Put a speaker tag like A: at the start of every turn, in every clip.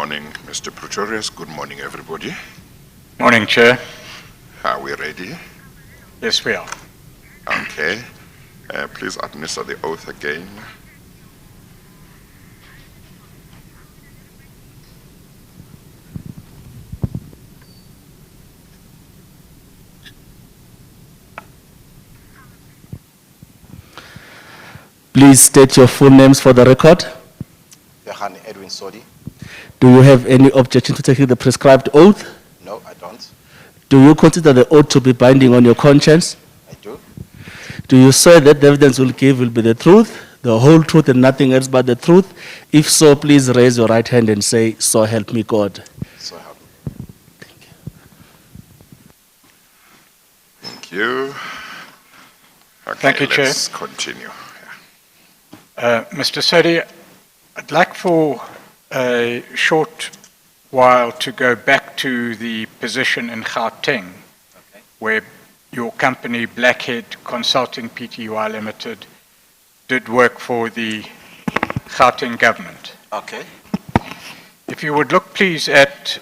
A: morning, Mr. Pretorius. Good morning, everybody.
B: Morning, Chair.
A: Are we ready?
B: Yes, we are.
A: Okay. Please administer the oath again.
C: Please state your full names for the record.
D: Edwin Sodi.
C: Do you have any objection to taking the prescribed oath?
D: No, I don't.
C: Do you consider the oath to be binding on your conscience?
D: I do.
C: Do you swear that the evidence will give will be the truth, the whole truth and nothing else but the truth? If so, please raise your right hand and say, "So help me God."
D: So help me.
A: Thank you. Okay,
B: Thank you, Chair.
A: let's continue.
B: Mr. Sodi, I'd like for a short while to go back to the position in Khateng, where your company, Blackhead Consulting Pty Limited, did work for the Khateng government.
D: Okay.
B: If you would look, please, at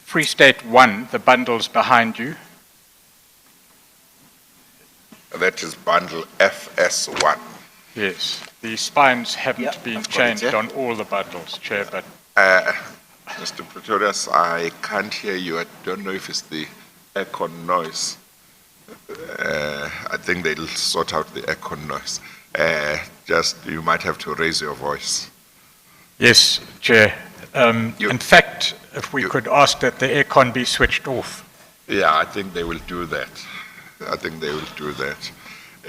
B: Free State 1, the bundles behind you.
A: That is bundle FS1.
B: Yes, the spines haven't been
D: I've got it,
B: changed
D: yeah.
B: on all the bundles, Chair, but
A: Mr. Pretorius, I can't hear you. I don't know if it's the aircon noise. I think they'll sort out the aircon noise. You might have to raise your voice.
B: yes, Chair. In fact, if we could ask that the aircon be switched off.
A: Yeah, I think they will do that.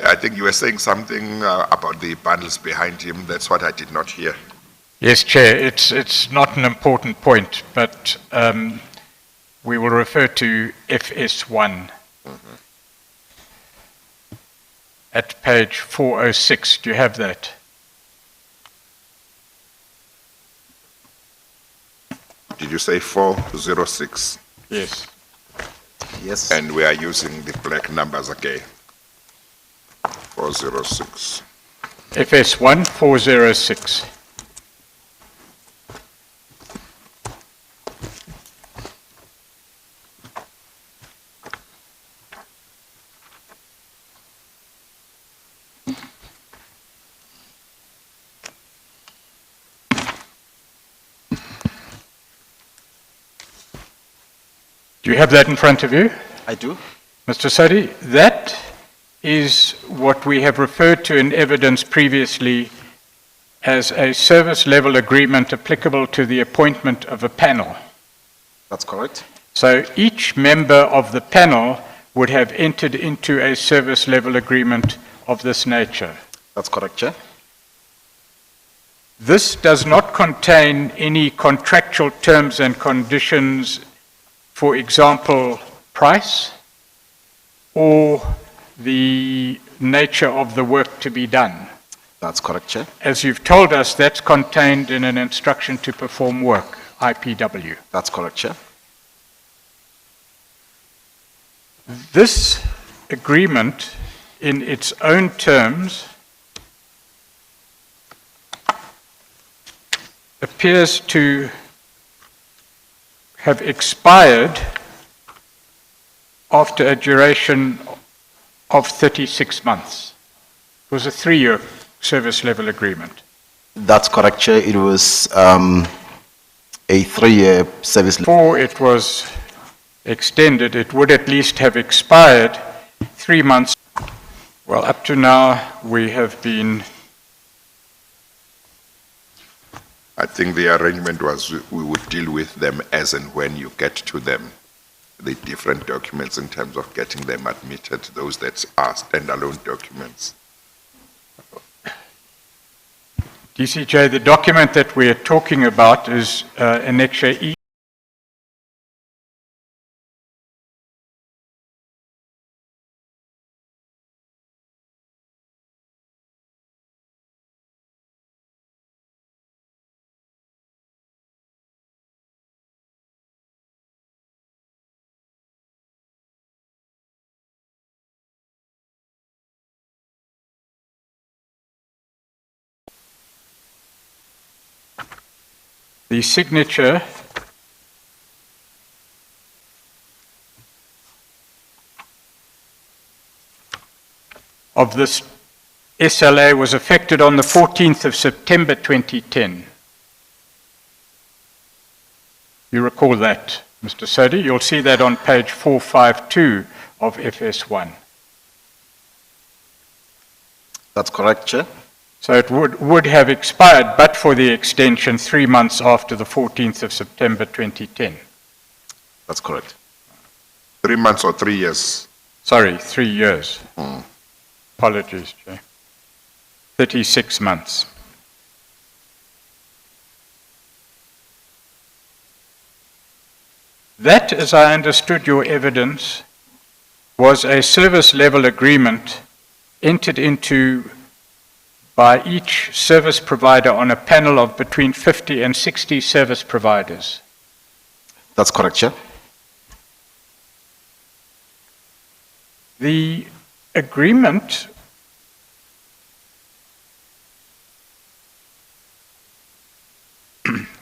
A: I think you were saying something about the bundles behind him. That's what I did not hear.
B: Yes, Chair, it's not an important point, but we will refer to FS1 at page 406. Do you have that?
A: Did you say 406?
B: Yes.
D: Yes.
A: And we are using the black numbers again. 406.
B: FS1 406. Do you have that in front of you?
D: I do.
B: Mr. Sodi, that is what we have referred to in evidence previously as a service level agreement applicable to the appointment of a panel.
D: That's correct.
B: So each member of the panel would have entered into a service level agreement of this nature.
D: That's correct, Chair.
B: This does not contain any contractual terms and conditions, for example, price or the nature of the work to be done.
D: That's correct, Chair.
B: As you've told us, that's contained in an instruction to perform work, IPW.
D: That's correct, Chair.
B: This agreement, in its own terms, appears to have expired after a duration of 36 months. It was a 3-year service level agreement.
D: That's correct, Chair. It was a 3-year service.
B: Before it was extended, it would at least have expired 3 months. Well, up to now, we have been...
A: I think the arrangement was we would deal with them as and when you get to them. The different documents in terms of getting them admitted, those that are standalone documents.
B: DCJ, the document that we are talking about is Annexure E. The signature of this SLA was effected on the 14th of September 2010. You recall that, Mr. Sodi? You'll see that on page 452 of FS1.
D: That's correct, Chair.
B: So it would have expired but for the extension 3 months after the 14th of September 2010.
D: That's correct.
A: 3 months or 3 years?
B: Sorry, 3 years. Apologies, Chair. 36 months. That, as I understood your evidence, was a service level agreement entered into by each service provider on a panel of between 50 and 60 service providers.
D: That's correct, Chair.
B: The agreement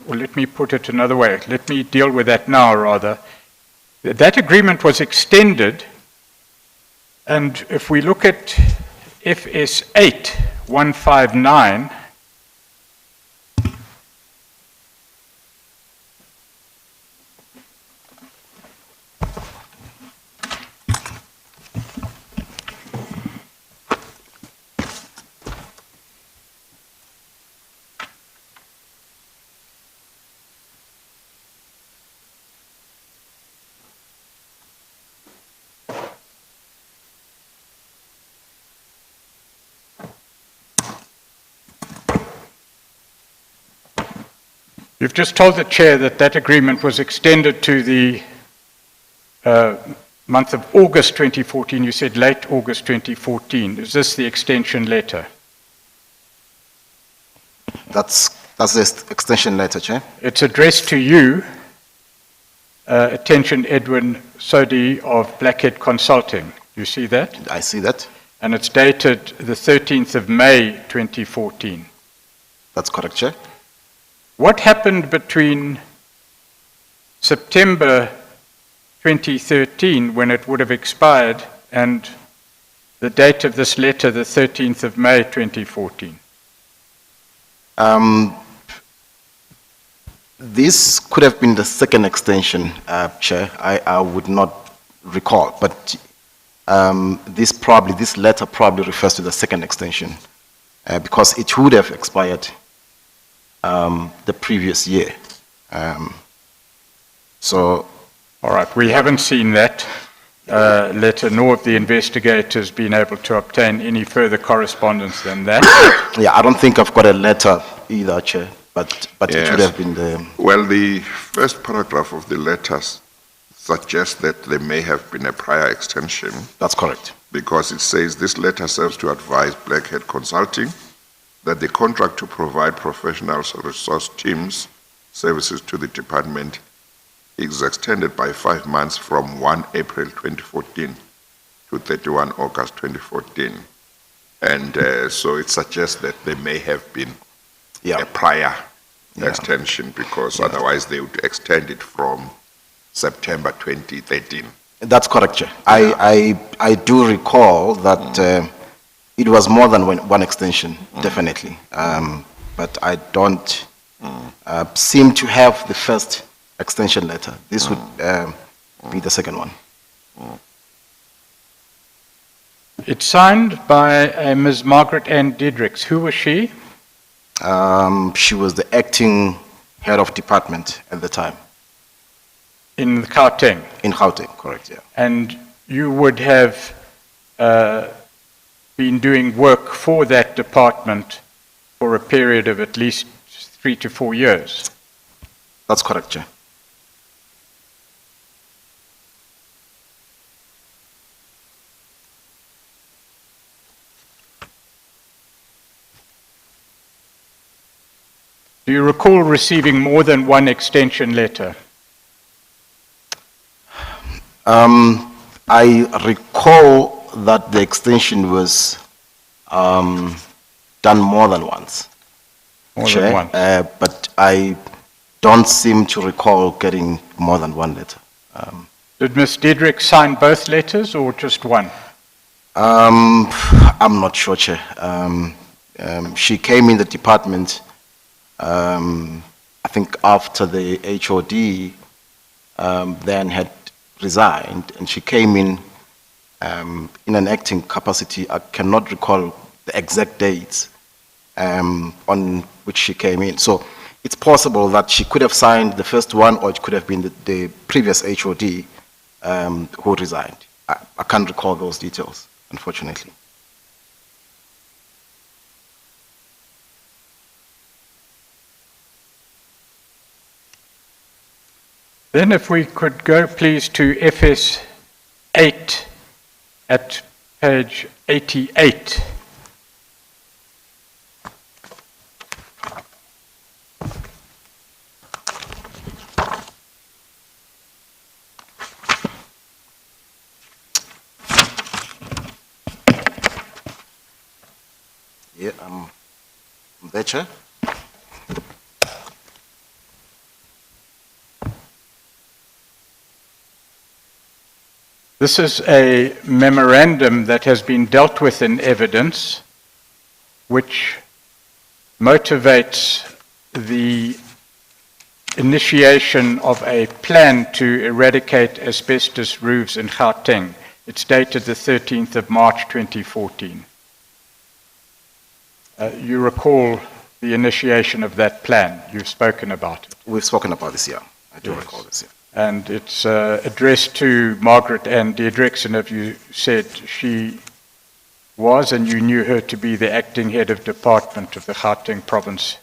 B: well, let me put it another way. Let me deal with that now, rather. That agreement was extended, and if we look at FS 8159, you've just told the Chair that that agreement was extended to the month of August 2014. You said late August 2014. Is this the extension letter?
D: That's the extension letter, Chair.
B: It's addressed to you, attention Edwin Sodi of Blackhead Consulting. You see that?
D: I see that.
B: And it's dated the 13th of May 2014.
D: That's correct, Chair.
B: What happened between September 2013, when it would have expired, and the date of this letter, the 13th of May 2014?
D: This could have been the second extension, Chair. I would not recall, but this letter probably refers to the second extension because it would have expired the previous year.
B: All right, we haven't seen that letter, nor have the investigators been able to obtain any further correspondence than that.
D: Yeah, I don't think I've got a letter either, Chair, but it
A: Yes.
D: would have been the...
A: Well, the first paragraph of the letter suggests that there may have been a prior extension
D: That's correct.
A: because it says this letter serves to advise Blackhead Consulting that the contract to provide professional resource teams services to the department is extended by 5 months from 1 April 2014 to 31 August 2014. And so it suggests that there may have been
D: Yeah.
A: a prior extension because otherwise they would extend it from September 2013.
D: That's correct, Chair. I do recall that it was more than one extension, definitely. But I don't seem to have the first extension letter. This would be the second one.
B: It's signed by Ms. Margaret Ann Diedrichs. Who was she?
D: She was the acting head of department at the time.
B: In Khateng.
D: In Khateng, correct, yeah.
B: And you would have been doing work for that department for a period of at least 3 to 4 years.
D: That's correct, Chair.
B: Do you recall receiving more than one extension letter?
D: I recall that the extension was done more than once.
B: More
D: Chair,
B: than once.
D: but I don't seem to recall getting more than one letter.
B: Did Ms. Diedrich sign both letters or just one?
D: I'm not sure, Chair. She came in the department, I think after the HOD then had resigned, and she came in an acting capacity. I cannot recall the exact dates on which she came in. So it's possible that she could have signed the first one, or it could have been the previous HOD who resigned. I can't recall those details, unfortunately.
B: Then if we could go please to FS 8 at page 88.
D: Yeah, I'm there, Chair.
B: This is a memorandum that has been dealt with in evidence, which motivates the initiation of a plan to eradicate asbestos roofs in Khateng. It's dated the 13th of March 2014. You recall the initiation of that plan. You've spoken about it.
D: We've spoken about this, yeah. I do
B: Yes.
D: recall this, yeah.
B: And it's addressed to Margaret Ann Diedrich, and if you said she was and you knew her to be the acting head of department of the Khateng Province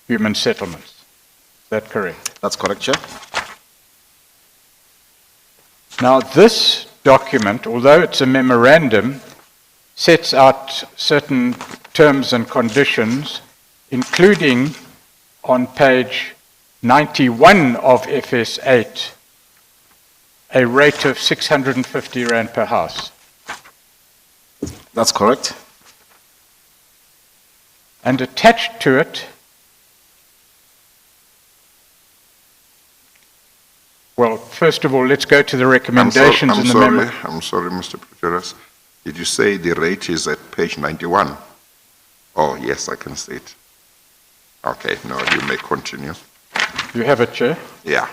B: Human Settlements. Is that correct?
D: That's correct, Chair.
B: Now this document, although it's a memorandum, sets out certain terms and conditions, including on page 91 of FS8, a rate of 650 Rand per house.
D: That's correct.
B: And attached to it, well, first of all, let's go to the recommendations in the memo.
A: I'm sorry, Mr. Pretorius. Did you say the rate is at page 91? Oh, yes, I can see it. Okay, no, you may continue.
B: You have it, Chair.
A: Yeah.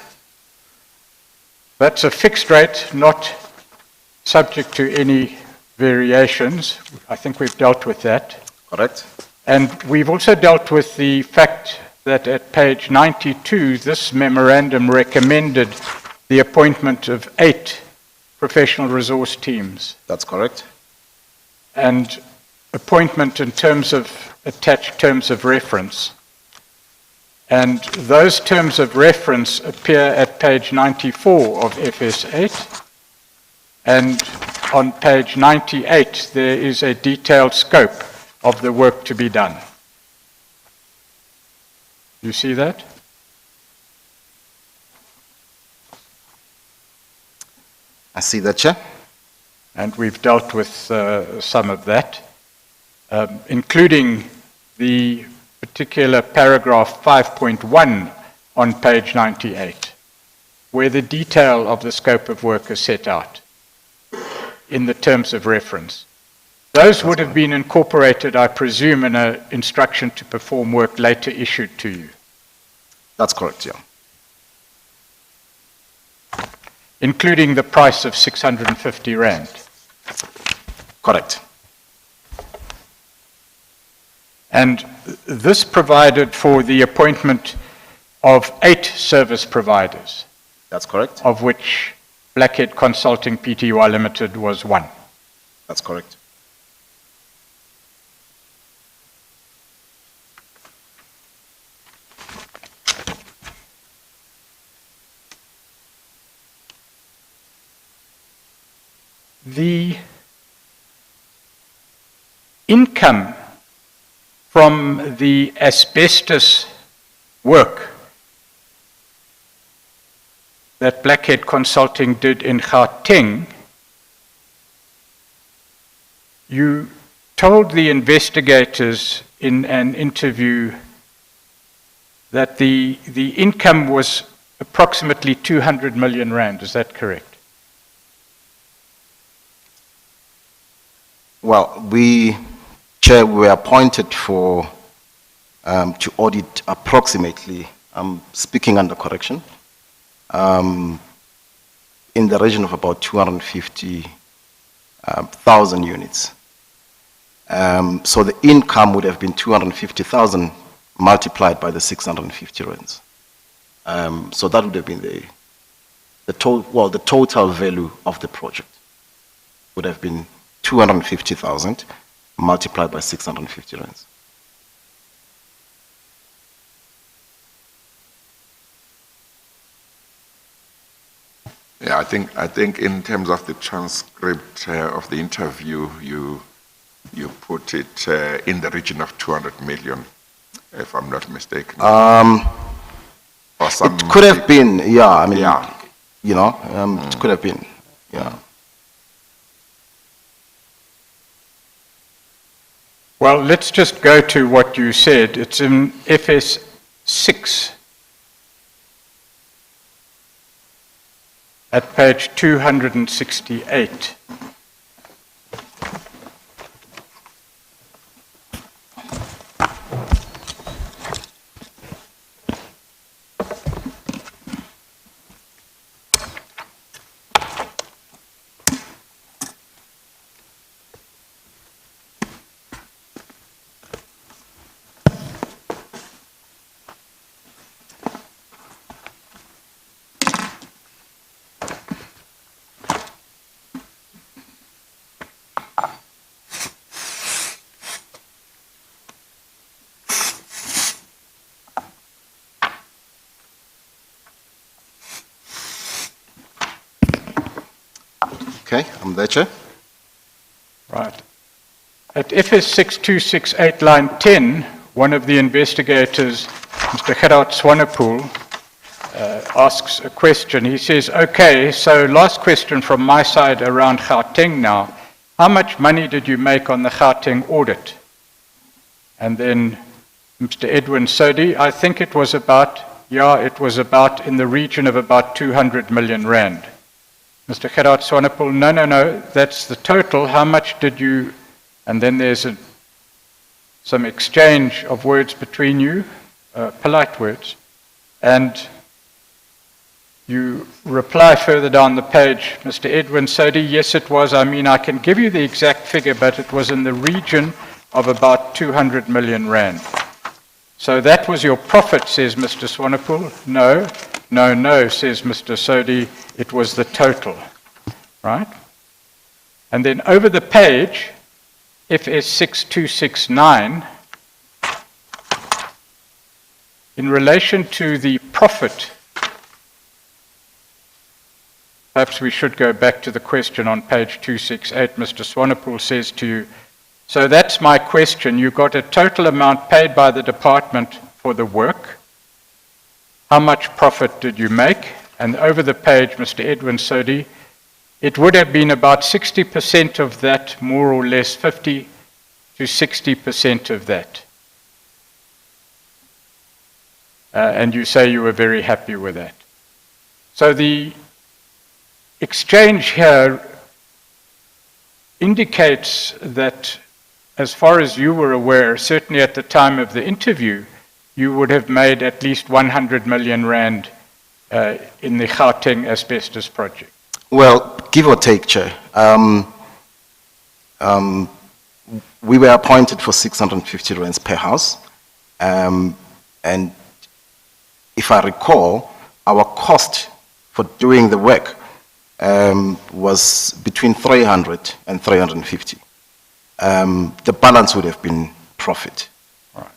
B: That's a fixed rate, not subject to any variations. I think we've dealt with that.
D: Correct.
B: And we've also dealt with the fact that at page 92, this memorandum recommended the appointment of 8 professional resource teams.
D: That's correct.
B: And appointment in terms of attached terms of reference. And those terms of reference appear at page 94 of FS8. And on page 98, there is a detailed scope of the work to be done. You see that?
D: I see that, Chair.
B: And we've dealt with some of that, including the particular paragraph 5.1 on page 98, where the detail of the scope of work is set out in the terms of reference. Those would have been incorporated, I presume, in an instruction to perform work later issued to you.
D: That's correct, yeah.
B: Including the price of 650 Rand.
D: Correct.
B: And this provided for the appointment of 8 service providers,
D: That's correct.
B: of which Blackhead Consulting Pty Limited was one.
D: That's correct.
B: The income from the asbestos work that Blackhead Consulting did in Khateng, you told the investigators in an interview that the income was approximately 200 million rand. Is that correct?
D: Well, Chair, we were appointed for, to audit approximately, I'm speaking under correction, in the region of about 250,000 units. So the income would have been 250,000 multiplied by the 650 rands. So that would have been the total value of the project would have been 250,000 multiplied by 650 rands.
A: Yeah, I think in terms of the transcript of the interview, you put it in the region of 200 million, if I'm not mistaken. Or some
D: It could have been, yeah, I mean,
A: Yeah.
D: you know, it could have been, yeah.
B: Well, let's just go to what you said. It's in FS 6 at page 268.
D: Okay, I'm there, Chair.
B: Right. At FS 6268 line 10, one of the investigators, Mr. Gerard Swanepoel, asks a question. He says, okay, so last question from my side around Khateng now. How much money did you make on the Khateng audit? And then Mr. Edwin Sodi, I think it was about in the region of about 200 million rand. Mr. Gerard Swanepoel, no, that's the total. How much did you, and then there's some exchange of words between you, polite words, and you reply further down the page, Mr. Edwin Sodi, yes it was, I mean I can give you the exact figure, but it was in the region of about 200 million rand. So that was your profit, says Mr. Swanepoel. No, says Mr. Sodi, it was the total, right? And then over the page, FS 6269, in relation to the profit, perhaps we should go back to the question on page 268. Mr. Swanepoel says to you, so that's my question. You got a total amount paid by the department for the work. How much profit did you make? And over the page, Mr. Edwin Sodi, it would have been about 60% of that, more or less 50 to 60% of that. And you say you were very happy with that. So the exchange here indicates that, as far as you were aware, certainly at the time of the interview, you would have made at least 100 million rand in the Khateng Asbestos Project.
D: Well, give or take, Chair. We were appointed for 650 rands per house. And if I recall, our cost for doing the work was between 300 and 350. The balance would have been profit.
B: Right.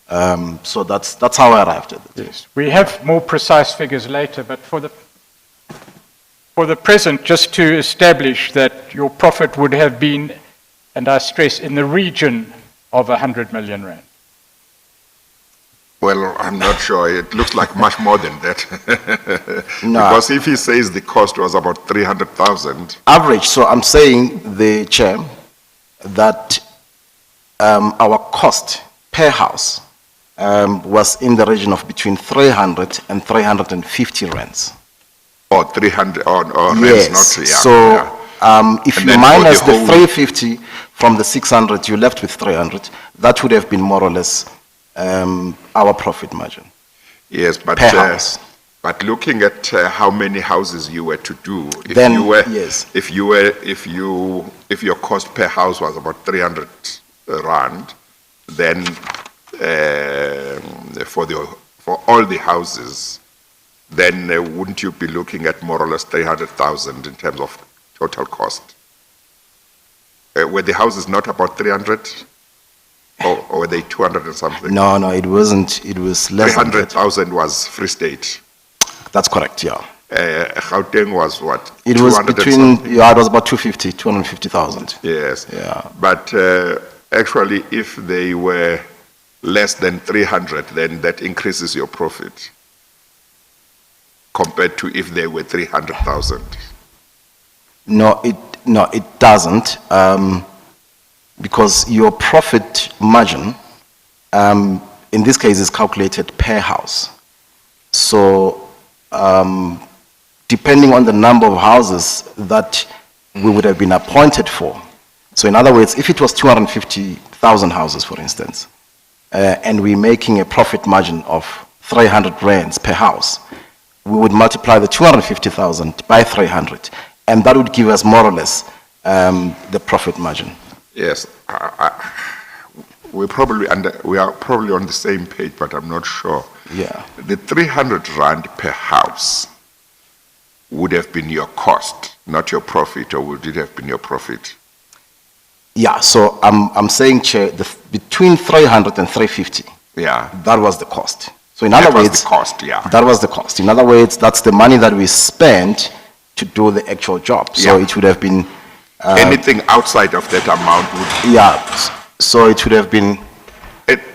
D: So that's how I arrived at it.
B: Yes. We have more precise figures later, but for the present, just to establish that your profit would have been, and I stress, in the region of 100 million rand.
A: Well, I'm not sure. It looks like much more than that.
D: No.
A: Because if he says the cost was about 300,000,
D: Average, so I'm saying, the Chair, that our cost per house was in the region of between 300 and 350 rands.
A: Or 300, or
D: Yes,
A: rents, not, yeah.
D: so
A: yeah.
D: if
A: And
D: you
A: then for
D: minus
A: the
D: the
A: whole-
D: 350 from the 600, you're left with 300. That would have been more or less our profit margin.
A: Yes, but,
D: Per house.
A: but looking at how many houses you were to do, if
D: Then,
A: you were,
D: yes.
A: if your cost per house was about 300 rand, then for all the houses, then wouldn't you be looking at more or less 300,000 in terms of total cost? Were the houses not about 300? Or were they 200 and something?
D: No, no, it wasn't. It was less than that.
A: 300,000 was Free State.
D: That's correct, yeah.
A: Gauteng was what?
D: It was
A: 200 and
D: between,
A: something?
D: yeah, it was about 250,000.
A: Yes.
D: Yeah.
A: But actually, if they were less than 300, then that increases your profit compared to if they were 300,000.
D: No, it doesn't, because your profit margin, in this case, is calculated per house. So, depending on the number of houses that we would have been appointed for. So, in other words, if it was 250,000 houses, for instance, and we're making a profit margin of 300 rands per house, we would multiply the 250,000 by 300, and that would give us more or less the profit margin.
A: Yes. We are probably on the same page, but I'm not sure.
D: Yeah.
A: The 300 rand per house would have been your cost, not your profit, or would it have been your profit?
D: Yeah, so I'm saying, Chair, between 300 and 350,
A: Yeah.
D: that was the cost. So in
A: That
D: other
A: was
D: words,
A: the cost, yeah.
D: that was the cost. In other words, that's the money that we spent to do the actual job. So
A: Yeah.
D: it would have been,
A: Anything outside of that amount would,
D: yeah, so it would have been,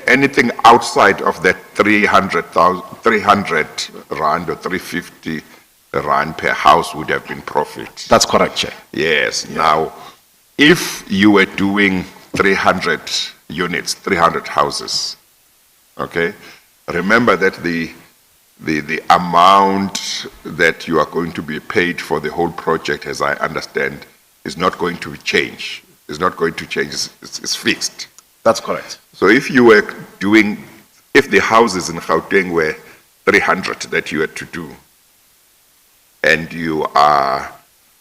A: anything outside of that 300 rand or 350 rand per house would have been profit.
D: that's correct, Chair.
A: Yes. Now, if you were doing 300 units, 300 houses, okay, remember that the amount that you are going to be paid for the whole project, as I understand, is not going to change. It's not going to change. It's fixed.
D: That's correct.
A: So if you were doing, if the houses in Gauteng were 300 that you had to do, and you are,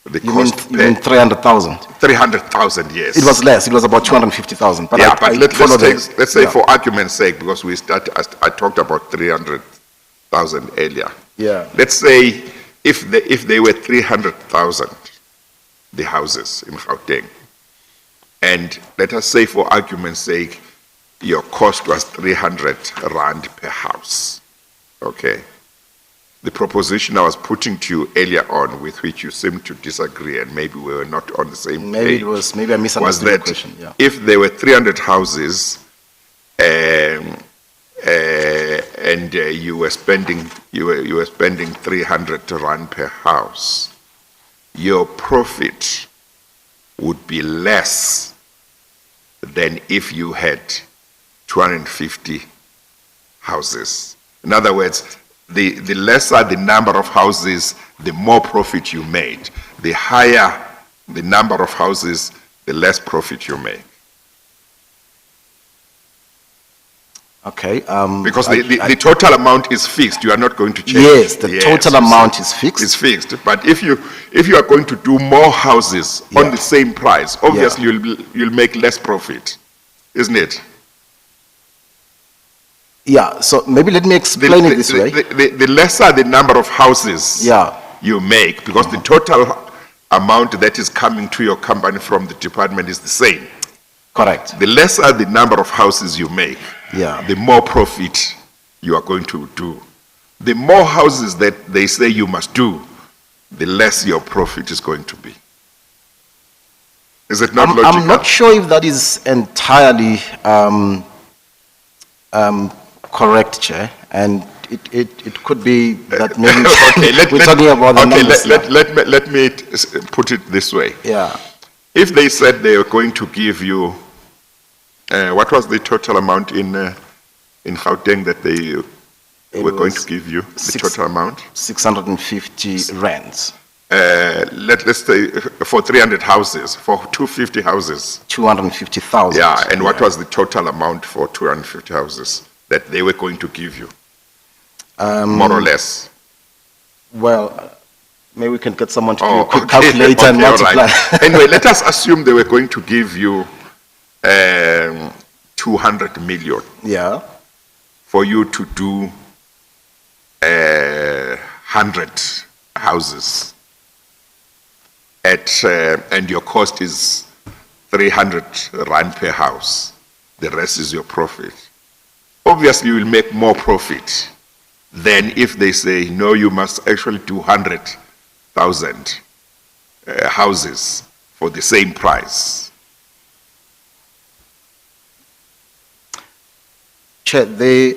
A: the
D: You mean,
A: cost
D: you mean 300,000?
A: 300,000, yes.
D: It was less, it was about 250,000. But
A: Yeah,
D: I
A: but let's
D: follow the-
A: say
D: yeah.
A: for argument's sake, because I talked about 300,000 earlier.
D: Yeah.
A: Let's say if they were 300,000, the houses in Gauteng, and let us say for argument's sake, your cost was 300 rand per house, okay? The proposition I was putting to you earlier on, with which you seem to disagree, and maybe we were not on the same
D: Maybe
A: page,
D: it was, maybe I
A: was
D: misunderstood the
A: that
D: question, yeah.
A: if there were 300 houses, and you were spending 300 rand per house, your profit would be less than if you had 250 houses. In other words, the lesser the number of houses, the more profit you made. The higher the number of houses, the less profit you make.
D: Okay.
A: Because the total amount is fixed, you are not going to change.
D: Yes, the
A: Yes,
D: total
A: you see.
D: amount is fixed.
A: It's fixed, but if you are going to do more houses
D: Yeah.
A: on the same price, obviously you'll make less profit, isn't it?
D: Yeah, so maybe let me explain it this way.
A: The lesser the number of houses
D: Yeah.
A: you make, because the total amount that is coming to your company from the department is the same.
D: Correct.
A: The lesser the number of houses you make,
D: Yeah.
A: the more profit you are going to do. The more houses that they say you must do, the less your profit is going to be. Is it not logical?
D: I'm not sure if that is entirely correct, Chair, and it could be that maybe we're talking about the numbers.
A: Let me put it this way.
D: Yeah.
A: If they said they are going to give you, what was the total amount in in Gauteng that they were going to
D: was
A: give you, the
D: six-
A: total amount?
D: 650 rands,
A: Let's say for 300 houses, for 250 houses.
D: 250,000.
A: Yeah, and what was the total amount for 250 houses that they were going to give you? More or less.
D: Well, maybe we can get someone to do
A: Oh,
D: a quick
A: okay,
D: calculator and
A: okay, all
D: multiply.
A: right. Anyway, let us assume they were going to give you 200 million
D: Yeah,
A: for you to do 100 houses at, and your cost is 300 rand per house. The rest is your profit. Obviously, you will make more profit than if they say, no, you must actually do 100,000 houses for the same price.
D: Chair, the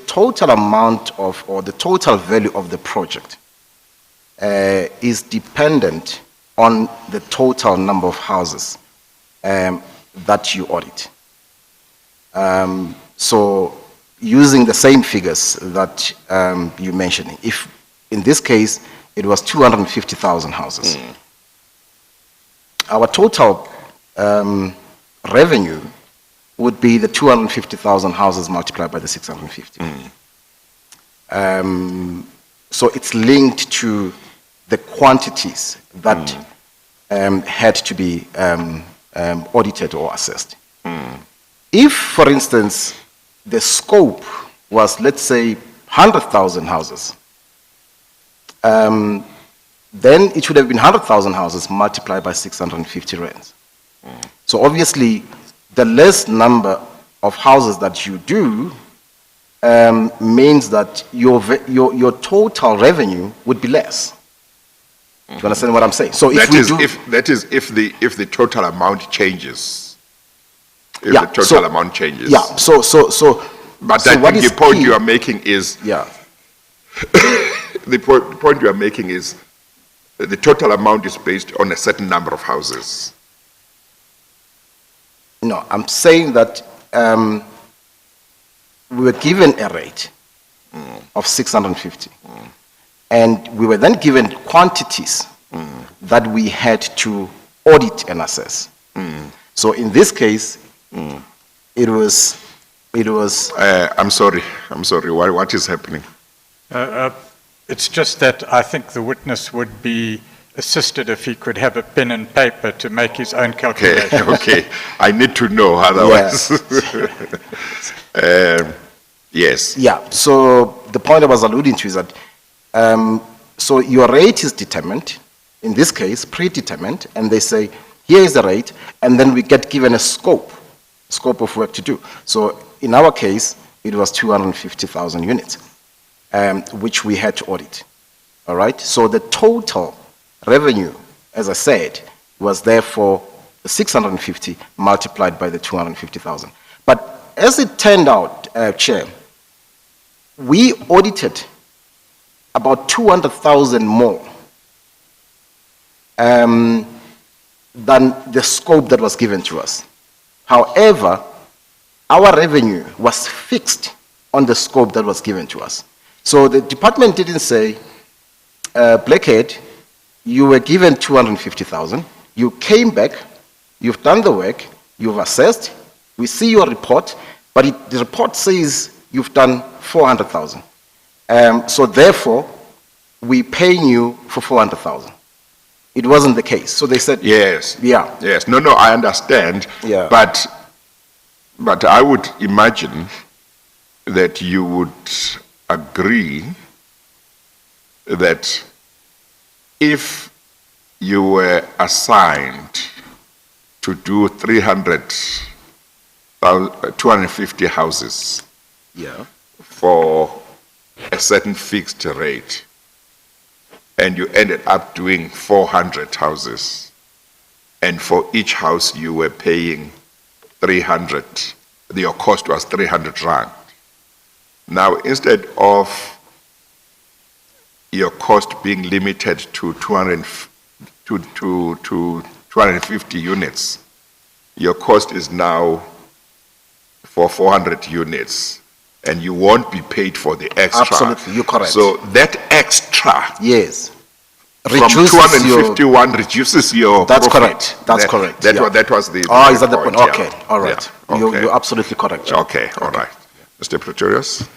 D: total amount of, or the total value of the project is dependent on the total number of houses that you audit. So using the same figures that you're mentioning, if in this case it was 250,000 houses, our total revenue would be the 250,000 houses multiplied by the 650. So it's linked to the quantities that had to be audited or assessed. If, for instance, the scope was, let's say, 100,000 houses, then it should have been 100,000 houses multiplied by 650 rands. So obviously, the less number of houses that you do means that your total revenue would be less. Do you understand what I'm saying? So if
A: That is if the total amount changes. If
D: Yeah,
A: the total
D: so-
A: amount changes.
D: yeah, so
A: But
D: so
A: I
D: what
A: think
D: is
A: the point
D: key-
A: you are making is,
D: yeah,
A: the point you are making is the total amount is based on a certain number of houses.
D: no, I'm saying that we were given a rate of 650. And we were then given quantities that we had to audit and assess. So in this case, it was,
A: I'm sorry, what is happening?
B: It's just that I think the witness would be assisted if he could have a pen and paper to make his own
A: Okay,
B: calculations.
A: okay, I need to know, otherwise. Yes.
D: yeah, so the point I was alluding to is that, so your rate is determined, in this case, predetermined, and they say, here is the rate, and then we get given a scope of work to do. So in our case, it was 250,000 units, which we had to audit. All right? So the total revenue, as I said, was therefore 650 multiplied by the 250,000. But as it turned out, Chair, we audited about 200,000 more than the scope that was given to us. However, our revenue was fixed on the scope that was given to us. So the department didn't say, Blackhead, you were given 250,000, you came back, you've done the work, you've assessed, we see your report, but the report says you've done 400,000. So therefore, we paying you for 400,000. It wasn't the case. So they said,
A: Yes.
D: yeah,
A: Yes, no, I understand.
D: Yeah.
A: But I would imagine that you would agree that if you were assigned to do 250 houses
D: yeah,
A: for a certain fixed rate, and you ended up doing 400 houses, and for each house you were paying 300, your cost was 300 rand. Now, instead of your cost being limited to 250 units, your cost is now for 400 units, and you won't be paid for the extra.
D: Absolutely, you're correct.
A: So that extra
D: Yes.
A: from
D: Reduces
A: 251 reduces your
D: That's
A: profit.
D: correct. That's correct.
A: That,
D: Yeah.
A: that was the
D: Oh, is that the point?
A: yeah.
D: Okay, all right.
A: Yeah, okay.
D: You're absolutely correct. Chair.
A: Okay, all right. Mr. Pretorius?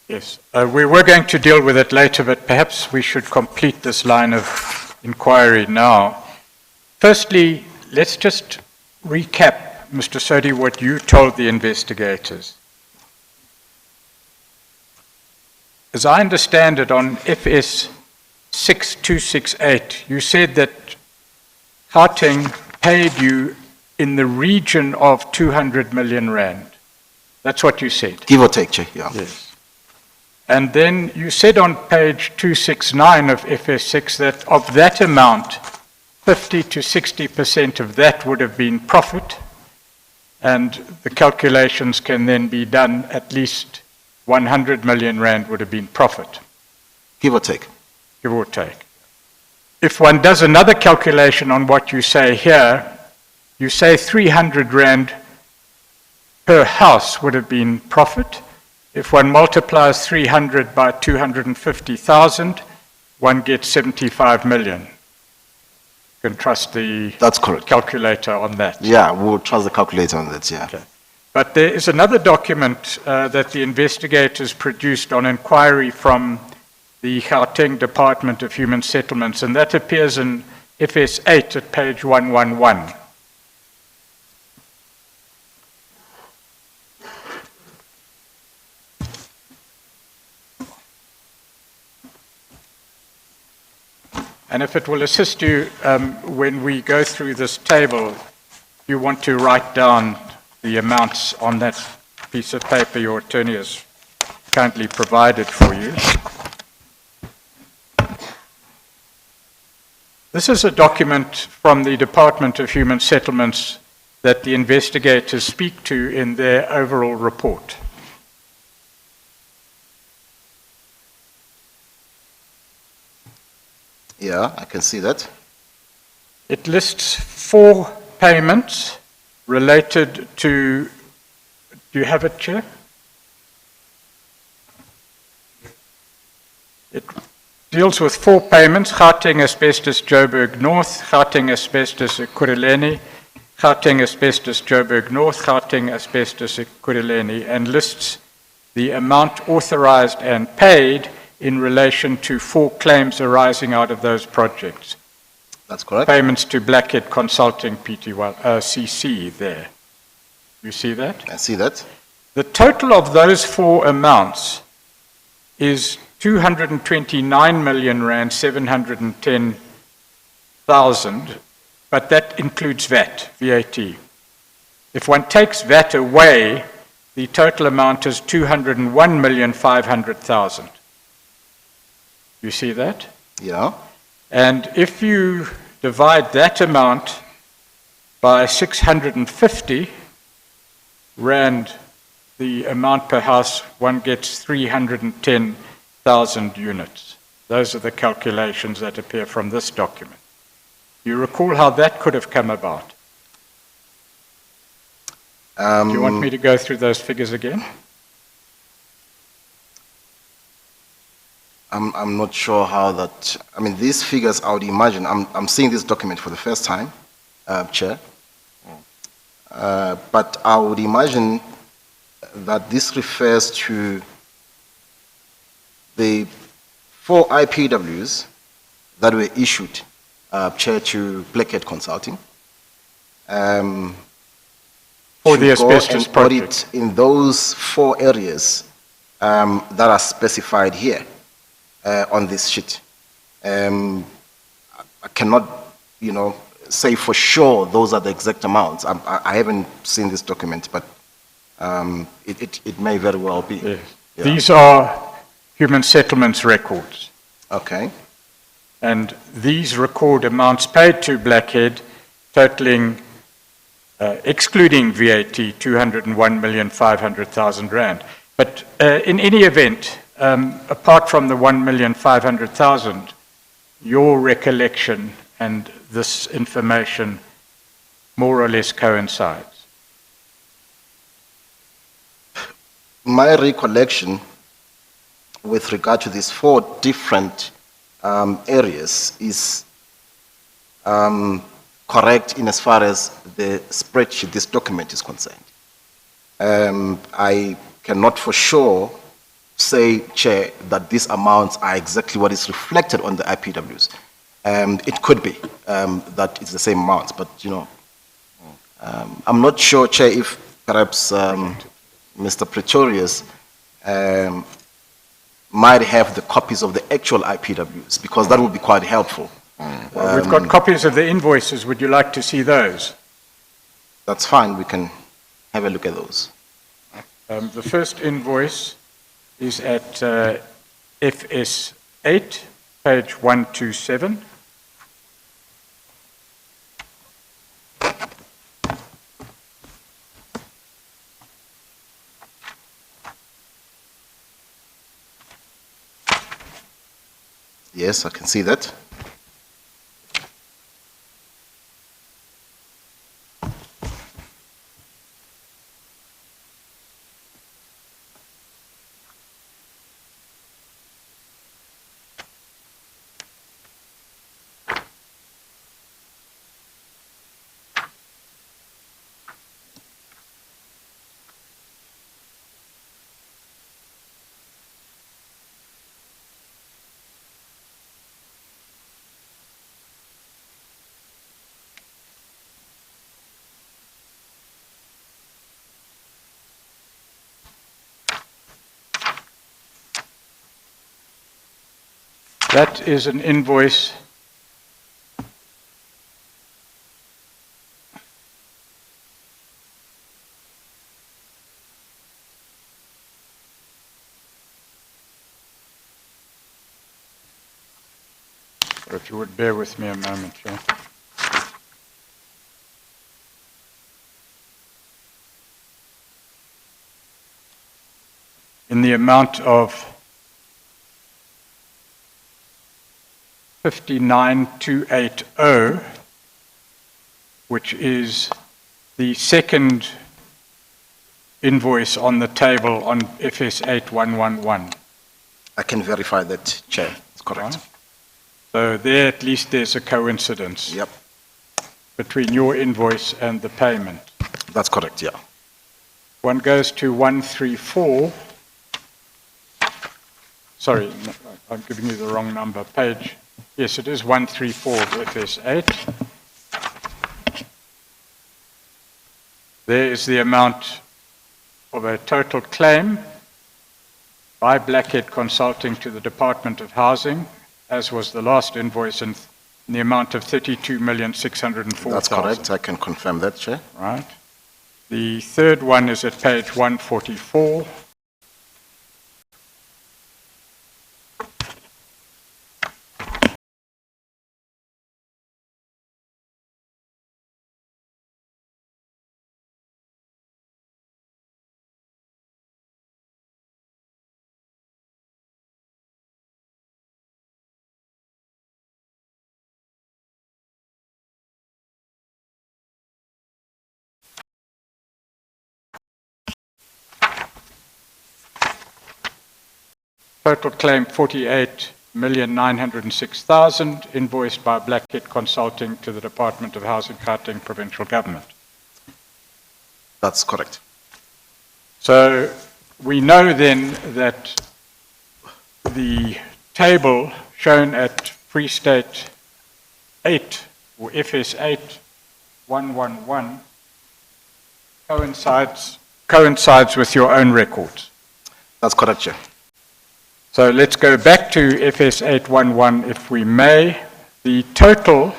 B: Yes, we were going to deal with it later, but perhaps we should complete this line of inquiry now. Firstly, let's just recap, Mr. Sodi, what you told the investigators. As I understand it, on FS 6268, you said that Khateng paid you in the region of 200 million rand. That's what you said.
D: Give or take, Chair. Yeah.
B: Yes. And then you said on page 269 of FS6 that of that amount, 50 to 60% of that would have been profit, and the calculations can then be done, at least 100 million rand would have been profit,
D: Give or take.
B: give or take. If one does another calculation on what you say here, you say 300 rand per house would have been profit. If one multiplies 300 by 250,000, one gets 75 million. You can trust the
D: That's correct.
B: calculator on that.
D: Yeah, we'll trust the calculator on that, yeah.
B: Okay. But there is another document that the investigators produced on inquiry from the Khateng Department of Human Settlements, and that appears in FS8 at page 111. And if it will assist you when we go through this table, you want to write down the amounts on that piece of paper your attorney has kindly provided for you. This is a document from the Department of Human Settlements that the investigators speak to in their overall report.
D: Yeah, I can see that.
B: It lists 4 payments related to, do you have it, Chair? It deals with 4 payments: Khateng Asbestos Joburg North, Khateng Asbestos Ekurhuleni, Khateng Asbestos Joburg North, Khateng Asbestos Ekurhuleni, and lists the amount authorized and paid in relation to 4 claims arising out of those projects.
D: That's correct.
B: Payments to Blackhead Consulting CC there. You see that?
D: I see that.
B: The total of those 4 amounts is 229 million rand 710,000, but that includes VAT. If one takes VAT away, the total amount is 201 million 500,000. You see that?
D: Yeah.
B: And if you divide that amount by 650 rand, the amount per house, one gets 310,000 units. Those are the calculations that appear from this document. You recall how that could have come about? Do you want me to go through those figures again?
D: I'm not sure how that, I mean, these figures, I would imagine, I'm seeing this document for the first time, Chair. But I would imagine that this refers to the 4 IPWs that were issued, Chair, to Blackhead Consulting.
B: For the asbestos
D: and
B: project.
D: audit in those 4 areas that are specified here. On this sheet. I cannot, say for sure those are the exact amounts. I haven't seen this document, but it may very well be.
B: Yes.
D: Yeah.
B: These are human settlements records.
D: Okay.
B: And these record amounts paid to Blackhead totaling, excluding VAT, 201,500,000 rand. But in any event, apart from the 1,500,000, your recollection and this information more or less coincides.
D: My recollection with regard to these 4 different areas is correct in as far as the spreadsheet, this document is concerned. I cannot for sure say, Chair, that these amounts are exactly what is reflected on the IPWs. It could be that it's the same amounts, but I'm not sure, Chair, if perhaps Mr. Pretorius might have the copies of the actual IPWs, because that would be quite helpful.
B: Well, we've got copies of the invoices. Would you like to see those?
D: That's fine, we can have a look at those.
B: The first invoice is at FS 8, page 127.
D: Yes, I can see that.
B: That is an invoice if you would bear with me a moment, Chair. In the amount of 59,280, which is the second invoice on the table on FS 8111.
D: I can verify that, Chair, it's correct.
B: Right. So there, at least there's a coincidence
D: Yep,
B: between your invoice and the payment.
D: that's correct, yeah.
B: One goes to 134. Sorry, no, I'm giving you the wrong number. Page, yes, it is 134 of FS8. There is the amount of a total claim by Blackhead Consulting to the Department of Housing, as was the last invoice, in the amount of 32,604,000.
D: That's correct, I can confirm that, Chair.
B: Right. The third one is at page 144. Total claim 48,906,000, invoiced by Blackhead Consulting to the Department of Housing, Khateng Provincial Government.
D: That's correct.
B: So we know then that the table shown at Free State 8, or FS 8111, coincides with your own records.
D: That's correct, Chair.
B: So let's go back to FS 811 if we may. The total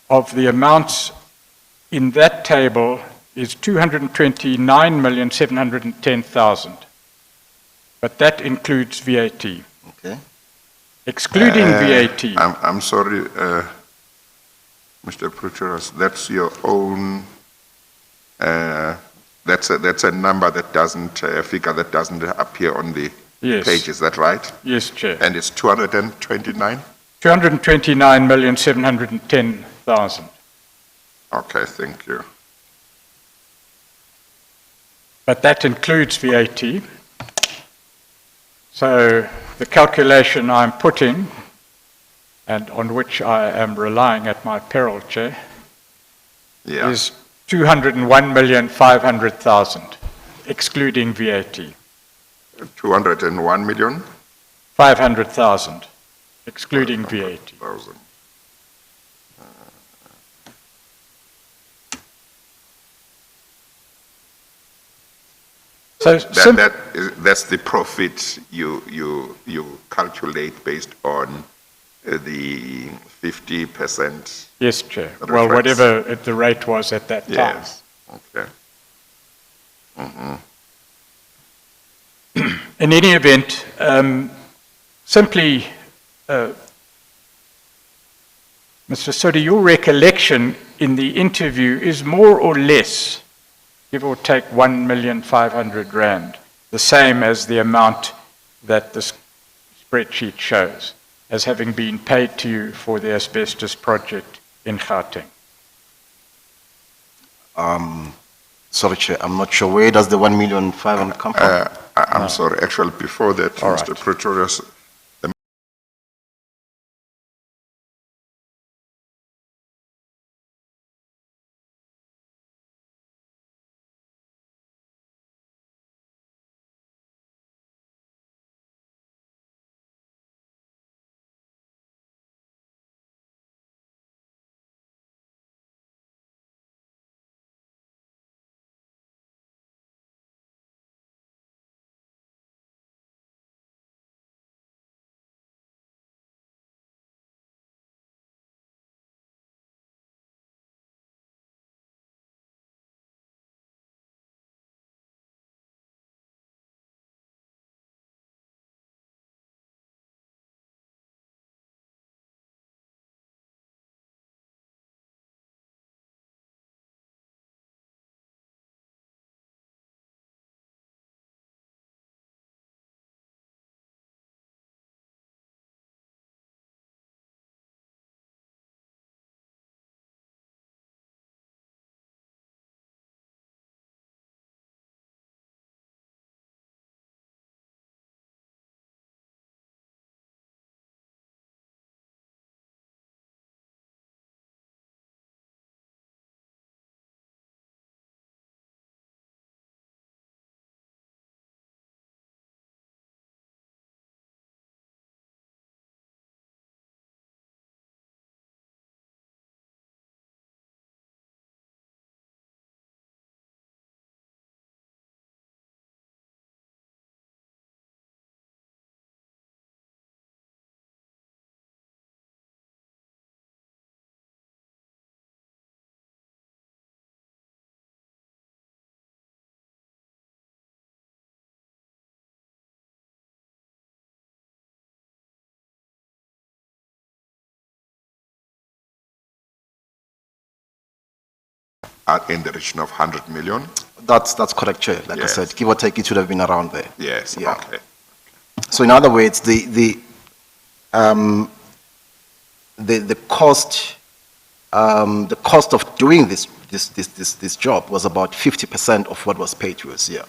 B: of the amounts in that table is 229,710,000. But that includes VAT.
D: Okay.
B: Excluding VAT.
A: I'm sorry, Mr. Pretorius, that's your own, that's a number that doesn't, a figure that doesn't appear on the
B: Yes.
A: page, is that right?
B: Yes, Chair.
A: And it's 229?
B: 229,710,000.
A: Okay, thank you.
B: but that includes VAT. So the calculation I'm putting, and on which I am relying at my peril, Chair,
A: Yeah.
B: is 201,500,000, excluding VAT.
A: 201 million?
B: 500,000, excluding VAT.
A: 1,000.
B: So
A: That's the profit you calculate based on the 50%.
B: yes, Chair. Well,
A: reference.
B: whatever the rate was at that time.
A: Yes. Okay.
B: In any event, simply, Mr. Sodi, your recollection in the interview is more or less, give or take 1,500,000 rand, the same as the amount that the spreadsheet shows, as having been paid to you for the asbestos project in Khateng.
D: Sorry, Chair, I'm not sure. Where does the 1,500,000 come from?
A: I'm sorry, actually, before that,
B: All
A: Mr.
B: right.
A: Pretorius, are in the region of 100 million.
D: That's correct, Chair. Like I
A: Yes.
D: said, give or take, it should have been around there.
A: Yes,
D: Yeah.
A: okay.
D: So in other words, the cost of doing this job was about 50% of what was paid to us. Yeah.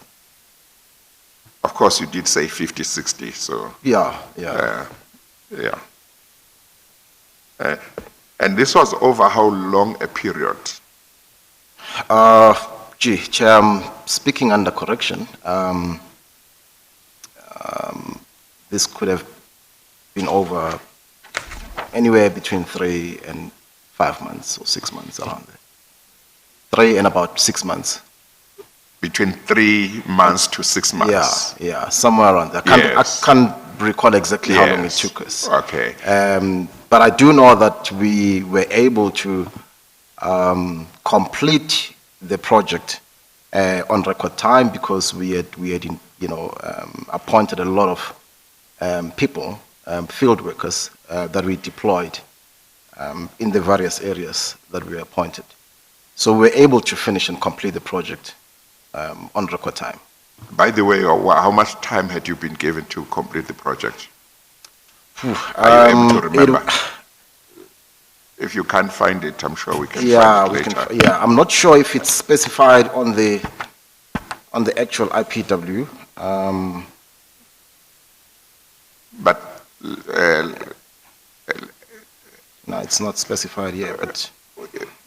A: Of course, you did say 50, 60, so,
D: Yeah.
A: yeah. And this was over how long a period?
D: Chair, I'm speaking under correction. This could have been over anywhere between 3 and 5 months or 6 months, around there. 3 and about 6 months.
A: Between 3 months to 6 months?
D: Yeah, somewhere around there. I can't recall exactly how long it took us.
A: Okay.
D: But I do know that we were able to complete the project on record time because we had appointed a lot of people, field workers that we deployed in the various areas that we appointed. So we were able to finish and complete the project on record time.
A: By the way, how much time had you been given to complete the project? Are you able to remember? If you can't find it, I'm sure we can find it later.
D: I'm not sure if it's specified on the On the actual IPW,
A: But
D: no, it's not specified here,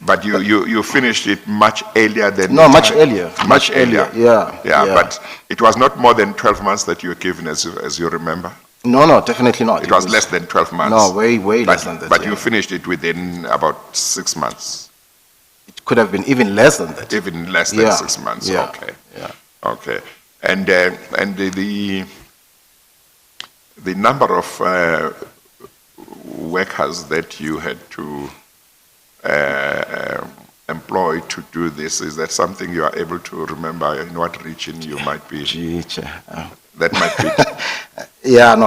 A: but you finished it much earlier than
D: no,
A: the
D: much
A: time-
D: earlier, much earlier, yeah.
A: Yeah, but it was not more than 12 months that you were given, as you remember.
D: No, no, definitely not.
A: It was less than 12 months.
D: No, way
A: But-
D: less than that.
A: But
D: yeah.
A: you finished it within about 6 months,
D: It could have been even less than that.
A: even less than
D: Yeah,
A: 6 months.
D: yeah,
A: Okay.
D: yeah.
A: Okay. And the number of workers that you had to employ to do this, is that something you are able to remember in what region you might be?
D: Gee, Chair,
A: That might be.
D: yeah, no,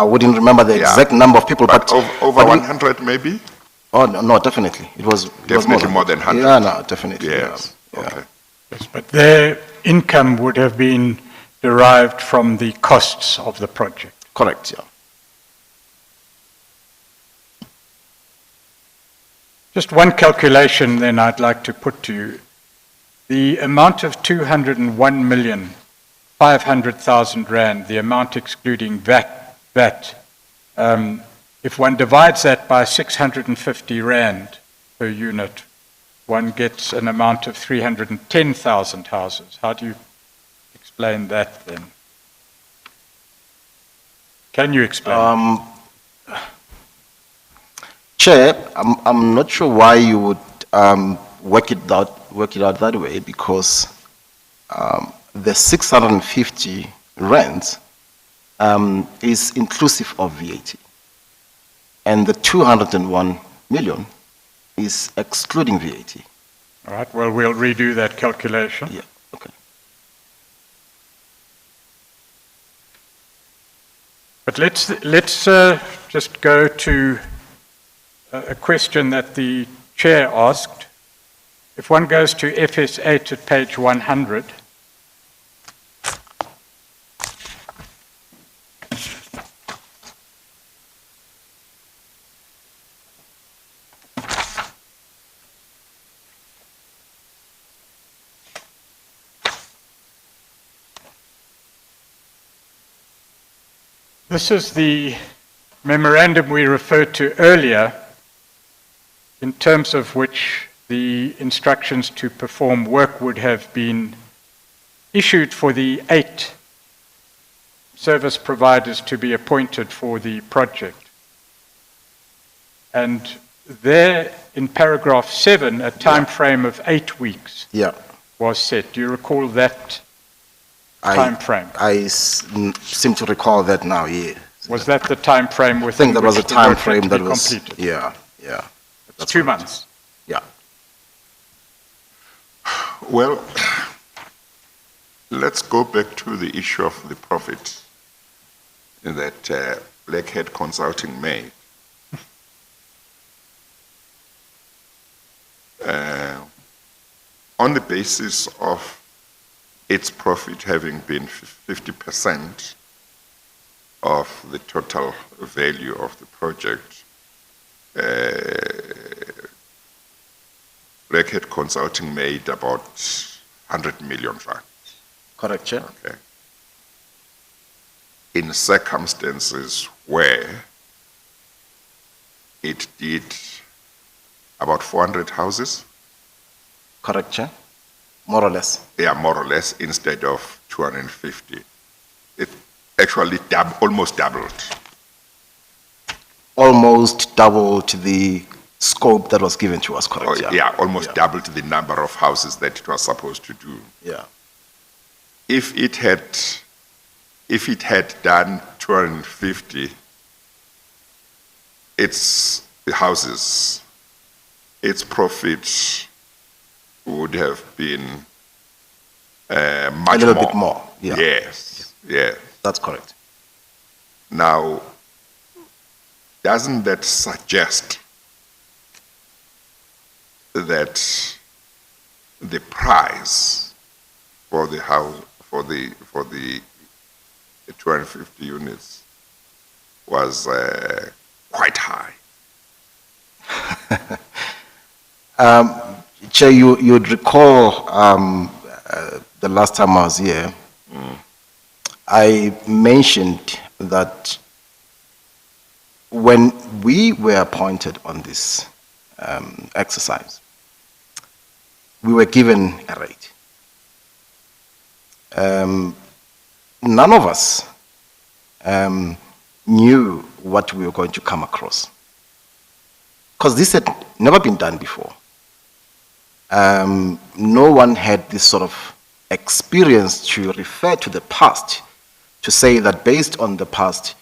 D: I wouldn't remember the
A: Yeah.
D: exact number of people,
A: But
D: but
A: over
D: but we-
A: 100 maybe?
D: Oh no, no, definitely. It was
A: Definitely more than 100.
D: Yeah, no, definitely.
A: Yes.
D: Yeah, yeah.
A: Okay.
B: Yes, but their income would have been derived from the costs of the project.
D: Correct. Yeah.
B: Just one calculation then I'd like to put to you. The amount of 201,500,000 rand, the amount excluding VAT, if one divides that by 650 rand per unit, one gets an amount of 310,000 houses. How do you explain that then? Can you explain?
D: Chair, I'm not sure why you would work it out that way, because the 650 rand is inclusive of VAT, and the 201 million is excluding VAT.
B: All right, well, we'll redo that calculation.
D: Yeah. Okay.
B: But let's just go to a question that the chair asked. If one goes to FS8 at page 100, this is the memorandum we referred to earlier, in terms of which the instructions to perform work would have been issued for the 8 service providers to be appointed for the project. And there, in paragraph 7, a time frame of 8 weeks
D: Yeah.
B: was set. Do you recall that time frame?
D: I seem to recall that now. Yeah.
B: Was that the time frame
D: I
B: within
D: think there was a
B: which the
D: time
B: work had
D: frame
B: to
D: that
B: be
D: was.
B: completed?
D: Yeah. Yeah.
B: It's 2 months.
D: Yeah.
A: Well, let's go back to the issue of the profit that Blackhead Consulting made. On the basis of its profit having been 50% of the total value of the project, Blackhead Consulting made about 100 million rand.
D: Correct, Chair.
A: Okay. In circumstances where it did about 400 houses,
D: Correct, Chair. More or less.
A: yeah, more or less, instead of 250. It actually almost doubled.
D: Almost double to the scope that was given to us. Correct.
A: Oh, yeah, almost doubled the number of houses that it was supposed to do.
D: Yeah.
A: If it had done 250, its houses, its profit would have been much
D: A little bit more. Yeah.
A: Yes, yes.
D: That's correct.
A: Now, doesn't that suggest that the price for the house, for the 250 units was quite high?
D: Chair, you'd recall the last time I was here, I mentioned that when we were appointed on this exercise, we were given a rate. None of us knew what we were going to come across, because this had never been done before. No one had this sort of experience to refer to the past, to say that based on the past,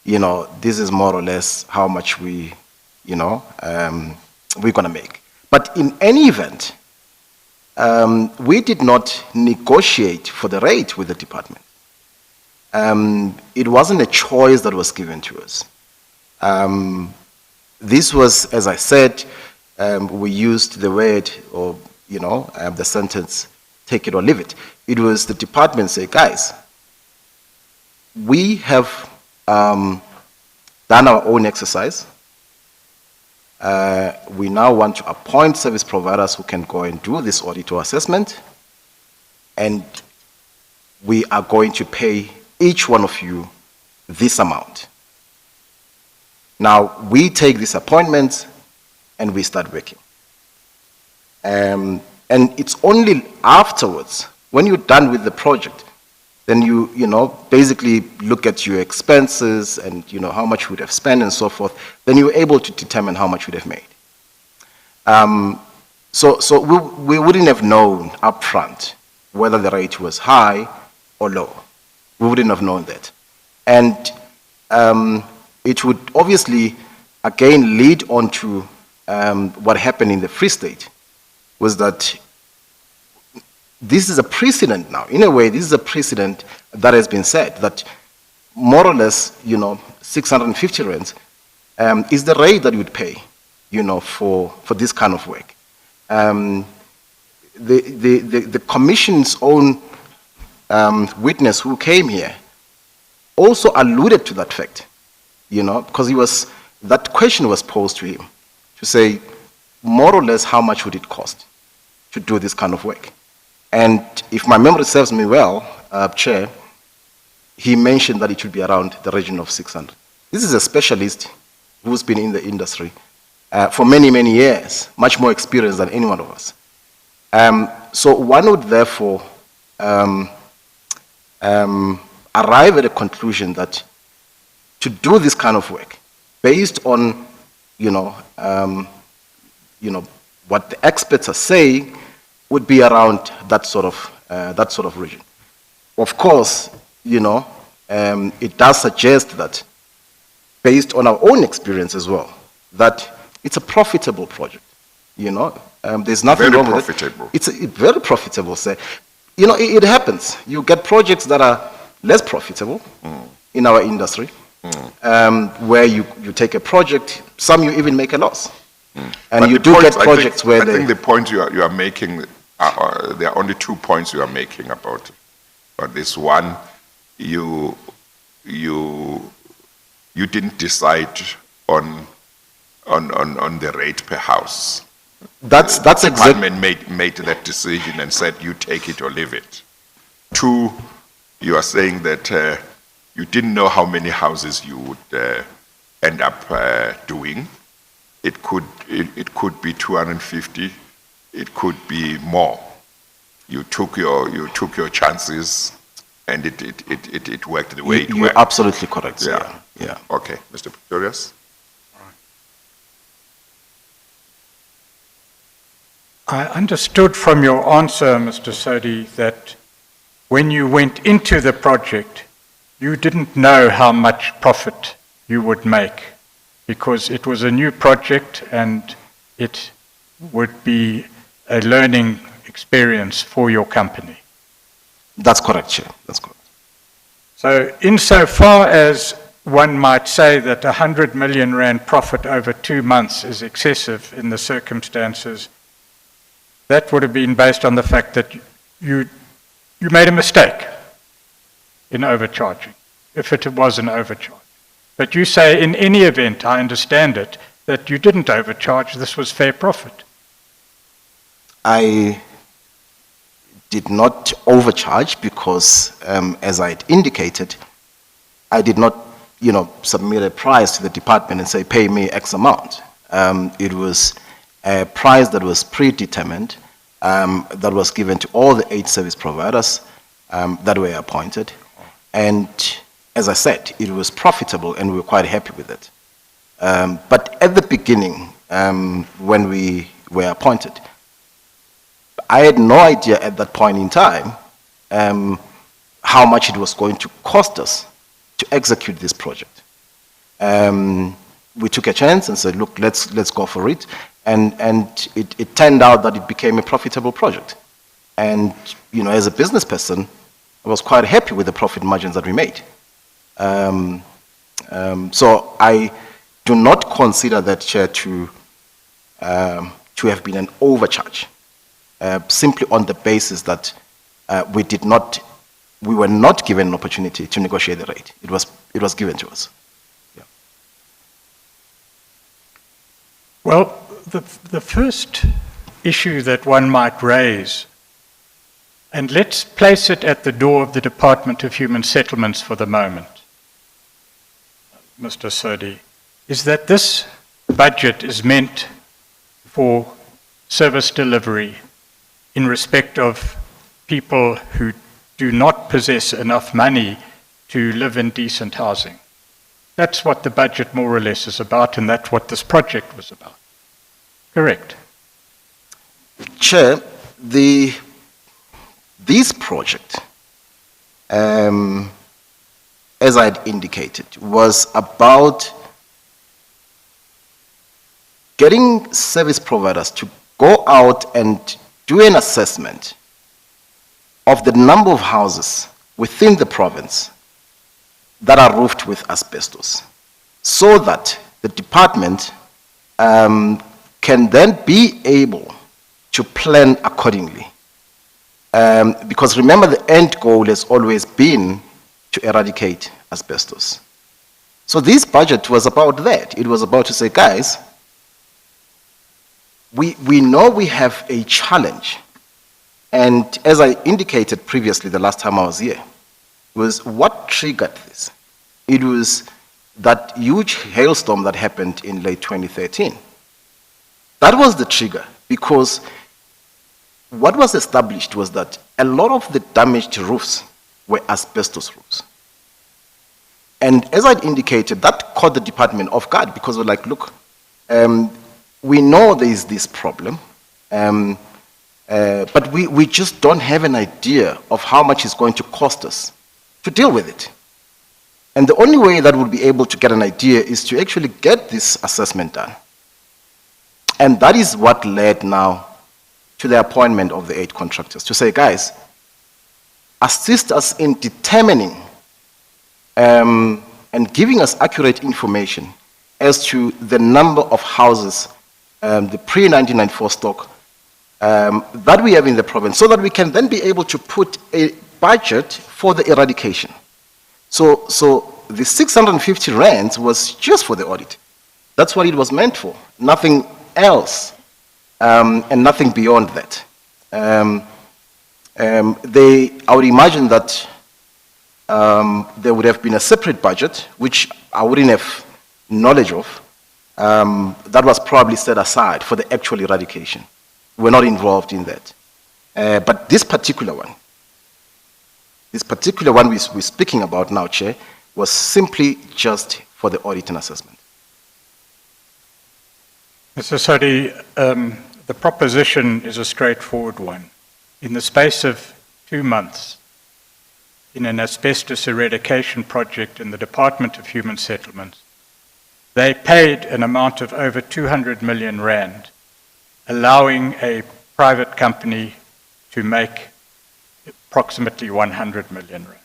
D: this is more or less how much we're going to make. But in any event, we did not negotiate for the rate with the department. It wasn't a choice that was given to us. This was, as I said, we used the word, or the sentence, take it or leave it. It was the department say, guys, we have done our own exercise. We now want to appoint service providers who can go and do this audit or assessment, and we are going to pay each one of you this amount. Now, we take these appointments and we start working. And it's only afterwards, when you're done with the project, then you basically look at your expenses and how much you would have spent and so forth, then you're able to determine how much you would have made. So we wouldn't have known upfront whether the rate was high or low. We wouldn't have known that. And it would obviously, again, lead on to what happened in the Free State, was that this is a precedent now. In a way, this is a precedent that has been set, that more or less, 650 rands is the rate that you would pay, for this kind of work. The Commission's own witness who came here also alluded to that fact, because that question was posed to him, to say, more or less, how much would it cost to do this kind of work? And if my memory serves me well, Chair, he mentioned that it should be around the region of 600. This is a specialist who's been in the industry for many, many years, much more experienced than any one of us. So one would therefore arrive at a conclusion that to do this kind of work, based on what the experts are saying, would be around that sort of region. Of course, it does suggest that, based on our own experience as well, that it's a profitable project. There's nothing wrong with it. It's very profitable. Say, it happens. You get projects that are less profitable in our industry, where you take a project, some you even make a loss. And
A: but
D: you do get projects where
A: I think the point you are making, there are only 2 points you are making about this. One, you didn't decide on the rate per house.
D: That's exactly.
A: The department made that decision and said, you take it or leave it. 2, you are saying that you didn't know how many houses you would end up doing. It could be 250. It could be more. You took your chances, and it worked the way it worked.
D: You're absolutely correct.
A: Yeah.
D: Yeah.
A: Okay, Mr. Pretorius.
B: I understood from your answer, Mr. Sodi, that when you went into the project, you didn't know how much profit you would make, because it was a new project and it would be a learning experience for your company.
D: That's correct, Chair. That's correct.
B: So insofar as one might say that 100 million rand profit over 2 months is excessive in the circumstances, that would have been based on the fact that you made a mistake in overcharging, if it was an overcharge. But you say, in any event, I understand it, that you didn't overcharge, this was fair profit.
D: I did not overcharge because, as I had indicated, I did not, submit a price to the department and say, pay me X amount. It was a price that was predetermined, that was given to all the 8 service providers that were appointed. And as I said, it was profitable and we were quite happy with it. But at the beginning, when we were appointed, I had no idea at that point in time how much it was going to cost us to execute this project. We took a chance and said, look, let's go for it. And it turned out that it became a profitable project. And, as a business person, I was quite happy with the profit margins that we made. So I do not consider that, Chair, to have been an overcharge, simply on the basis that we were not given an opportunity to negotiate the rate. It was given to us. Yeah.
B: Well, the first issue that one might raise, and let's place it at the door of the Department of Human Settlements for the moment, Mr. Sodi, is that this budget is meant for service delivery in respect of people who do not possess enough money to live in decent housing. That's what the budget more or less is about, and that's what this project was about. Correct?
D: Chair, this project, as I had indicated, was about getting service providers to go out and do an assessment of the number of houses within the province that are roofed with asbestos, so that the department can then be able to plan accordingly. Because remember, the end goal has always been to eradicate asbestos. So this budget was about that. It was about to say, guys, we know we have a challenge. And as I indicated previously the last time I was here, was what triggered this? It was that huge hailstorm that happened in late 2013. That was the trigger, because what was established was that a lot of the damaged roofs were asbestos roofs. And as I indicated, that caught the department off guard, because we're like, look, we know there is this problem, but we just don't have an idea of how much it's going to cost us to deal with it. And the only way that we'll be able to get an idea is to actually get this assessment done. And that is what led now to the appointment of the 8 contractors, to say, guys, assist us in determining and giving us accurate information as to the number of houses, the pre-1994 stock, that we have in the province, so that we can then be able to put a budget for the eradication. So the 650 rands was just for the audit. That's what it was meant for, nothing else, and nothing beyond that. I would imagine that there would have been a separate budget, which I wouldn't have knowledge of, that was probably set aside for the actual eradication. We're not involved in that. But this particular one we're speaking about now, Chair, was simply just for the audit and assessment.
B: Mr. Sodi, the proposition is a straightforward one. In the space of 2 months, in an asbestos eradication project in the Department of Human Settlements, they paid an amount of over 200 million rand, allowing a private company to make approximately 100 million rand.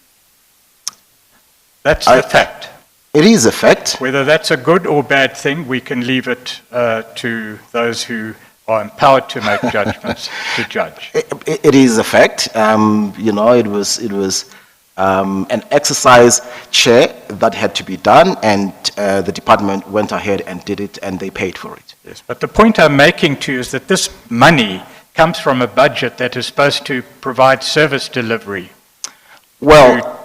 B: That's the fact.
D: It is a fact.
B: Whether that's a good or bad thing, we can leave it to those who are empowered to make judgments to judge.
D: It is a fact. It was an exercise, Chair, that had to be done, and the department went ahead and did it, and they paid for it.
B: Yes, but the point I'm making to you is that this money comes from a budget that is supposed to provide service delivery
D: Well,
B: to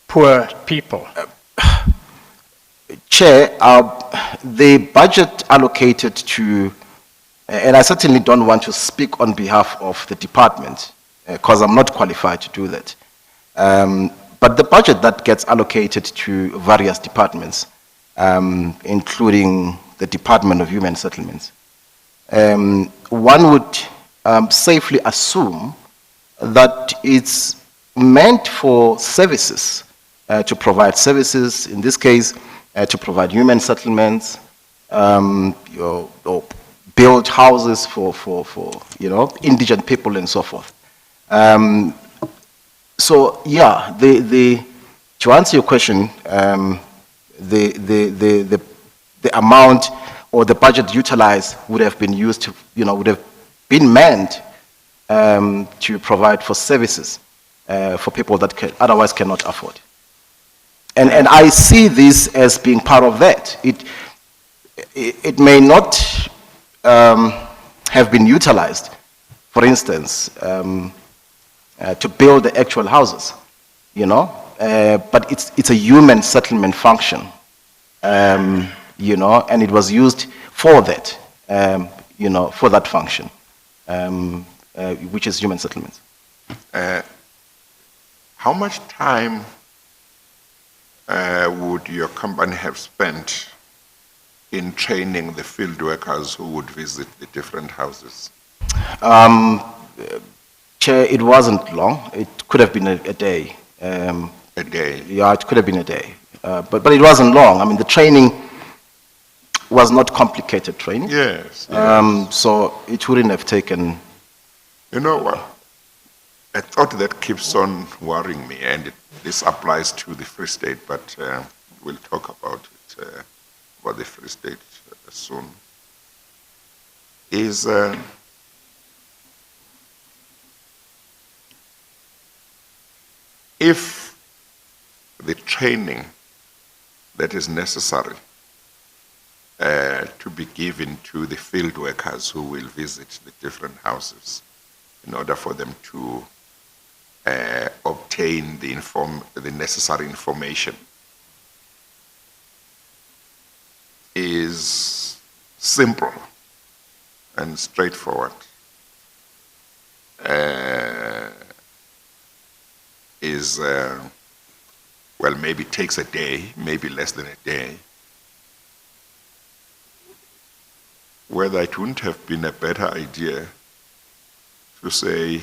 B: poor people.
D: Chair, the budget allocated to, and I certainly don't want to speak on behalf of the department, because I'm not qualified to do that. But the budget that gets allocated to various departments, including the Department of Human Settlements, one would safely assume that it's meant for services, to provide services, in this case, to provide human settlements, or build houses for indigent people and so forth. So yeah, to answer your question, the amount or the budget utilized would have been used to, would have been meant to provide for services for people that otherwise cannot afford. And I see this as being part of that. It may not have been utilized, for instance, to build the actual houses, but it's a human settlement function, and it was used for that, for that function, which is human settlements.
A: How much time would your company have spent in training the field workers who would visit the different houses?
D: Chair, it wasn't long. It could have been a day.
A: A day?
D: Yeah, it could have been a day. But it wasn't long. I mean, the training was not complicated training.
A: Yes.
D: So it wouldn't have taken...
A: You know what? A thought that keeps on worrying me, and this applies to the Free State, but we'll talk about it, about the Free State soon, is if the training that is necessary to be given to the field workers who will visit the different houses in order for them to obtain the necessary information is simple and straightforward. Well, maybe takes a day, maybe less than a day. Whether it wouldn't have been a better idea to say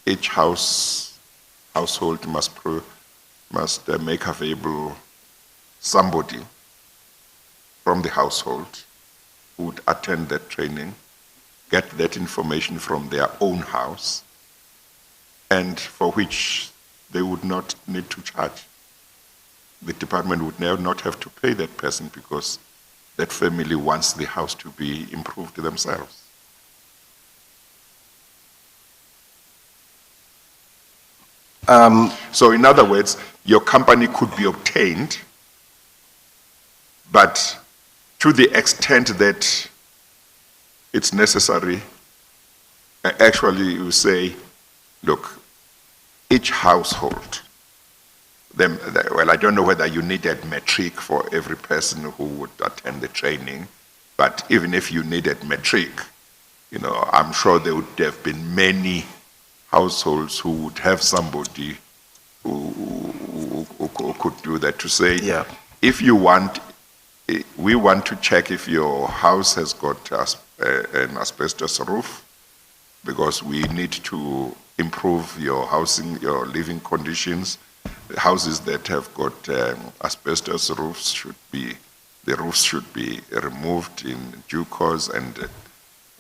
A: each household must make available somebody from the household who would attend that training, get that information from their own house, and for which they would not need to charge. The department would not have to pay that person because that family wants the house to be improved themselves. So in other words, your company could be obtained, but to the extent that it's necessary, actually you say, look, each household, well, I don't know whether you needed matric for every person who would attend the training, but even if you needed matric, I'm sure there would have been many households who would have somebody who could do that, to say,
D: Yeah.
A: if you want, we want to check if your house has got an asbestos roof, because we need to improve your housing, your living conditions. The houses that have got asbestos roofs the roofs should be removed in due course, and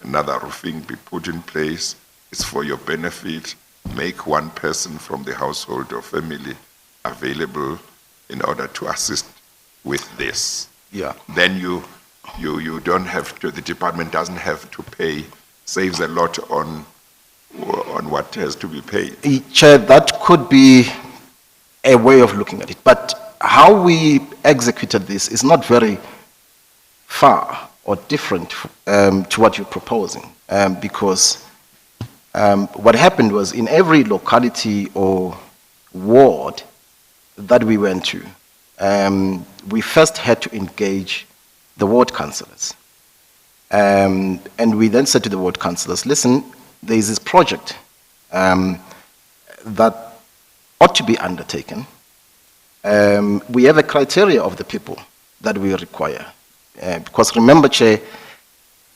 A: another roofing be put in place. It's for your benefit. Make one person from the household or family available in order to assist with this.
D: Yeah.
A: Then you don't have to, the department doesn't have to pay, saves a lot on what has to be paid.
D: Chair, that could be a way of looking at it, but how we executed this is not very far. or different to what you're proposing, because what happened was in every locality or ward that we went to, we first had to engage the ward councillors. And we then said to the ward councillors, listen, there is this project that ought to be undertaken. We have a criteria of the people that we require. Because remember, Chair,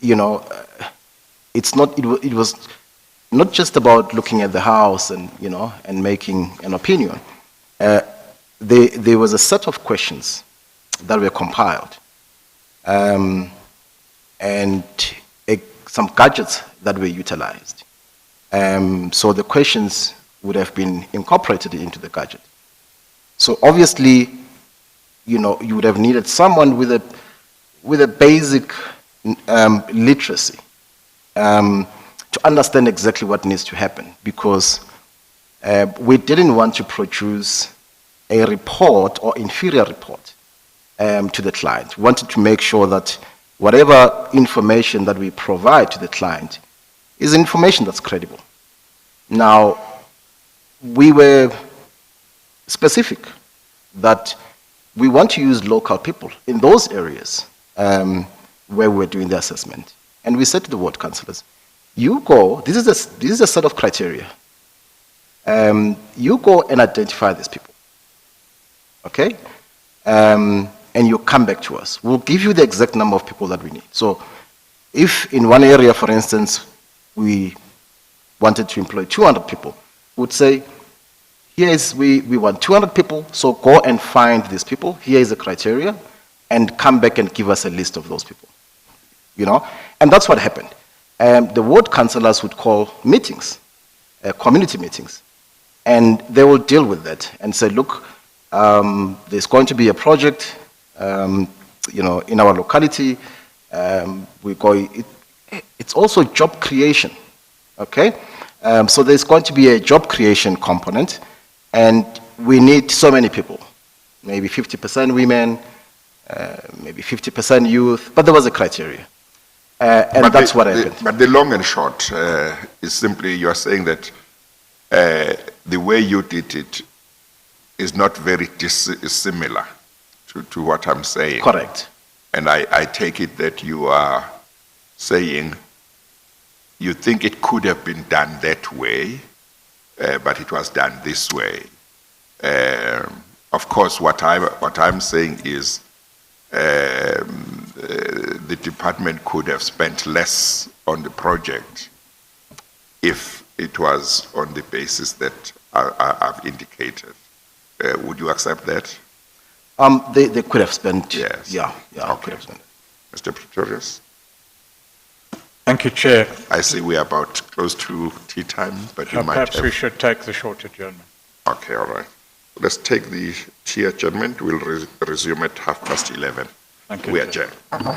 D: you know, it was not just about looking at the house and, you know, and making an opinion. There was a set of questions that were compiled, and some gadgets that were utilized. So the questions would have been incorporated into the gadget. So obviously, you know, you would have needed someone with a basic literacy to understand exactly what needs to happen, because we didn't want to produce a report or inferior report to the client. We wanted to make sure that whatever information that we provide to the client is information that's credible. Now, we were specific that we want to use local people in those areas where we're doing the assessment. And we said to the ward councillors, you go, this is a set of criteria. You go and identify these people, okay? And you come back to us. We'll give you the exact number of people that we need. So if in one area, for instance, we wanted to employ 200 people, we'd say, we want 200 people, so go and find these people. Here is the criteria, and come back and give us a list of those people. You know, and that's what happened. The ward councillors would call meetings, community meetings, and they will deal with that and say, look, there's going to be a project, you know, in our locality. It's also job creation, okay? So there's going to be a job creation component, and we need so many people, maybe 50% women, maybe 50% youth, but there was a criteria. And but that's what happened.
A: But the long and short is simply you are saying that the way you did it is not very dissimilar to what I'm saying.
D: Correct.
A: And I take it that you are saying you think it could have been done that way, but it was done this way. Of course, what I'm saying is the department could have spent less on the project if it was on the basis that I've indicated. Would you accept that?
D: They could have spent,
A: yes.
D: Yeah,
A: okay.
D: Could have spent.
A: Mr. Pretorius?
B: Thank you, Chair.
A: I see we are about close to tea time, but you might
B: perhaps we should take the short adjournment.
A: Okay, all right. Let's take the tea adjournment. We'll resume at 11:30.
B: Thank you,
A: We
B: Chair.
A: adjourn.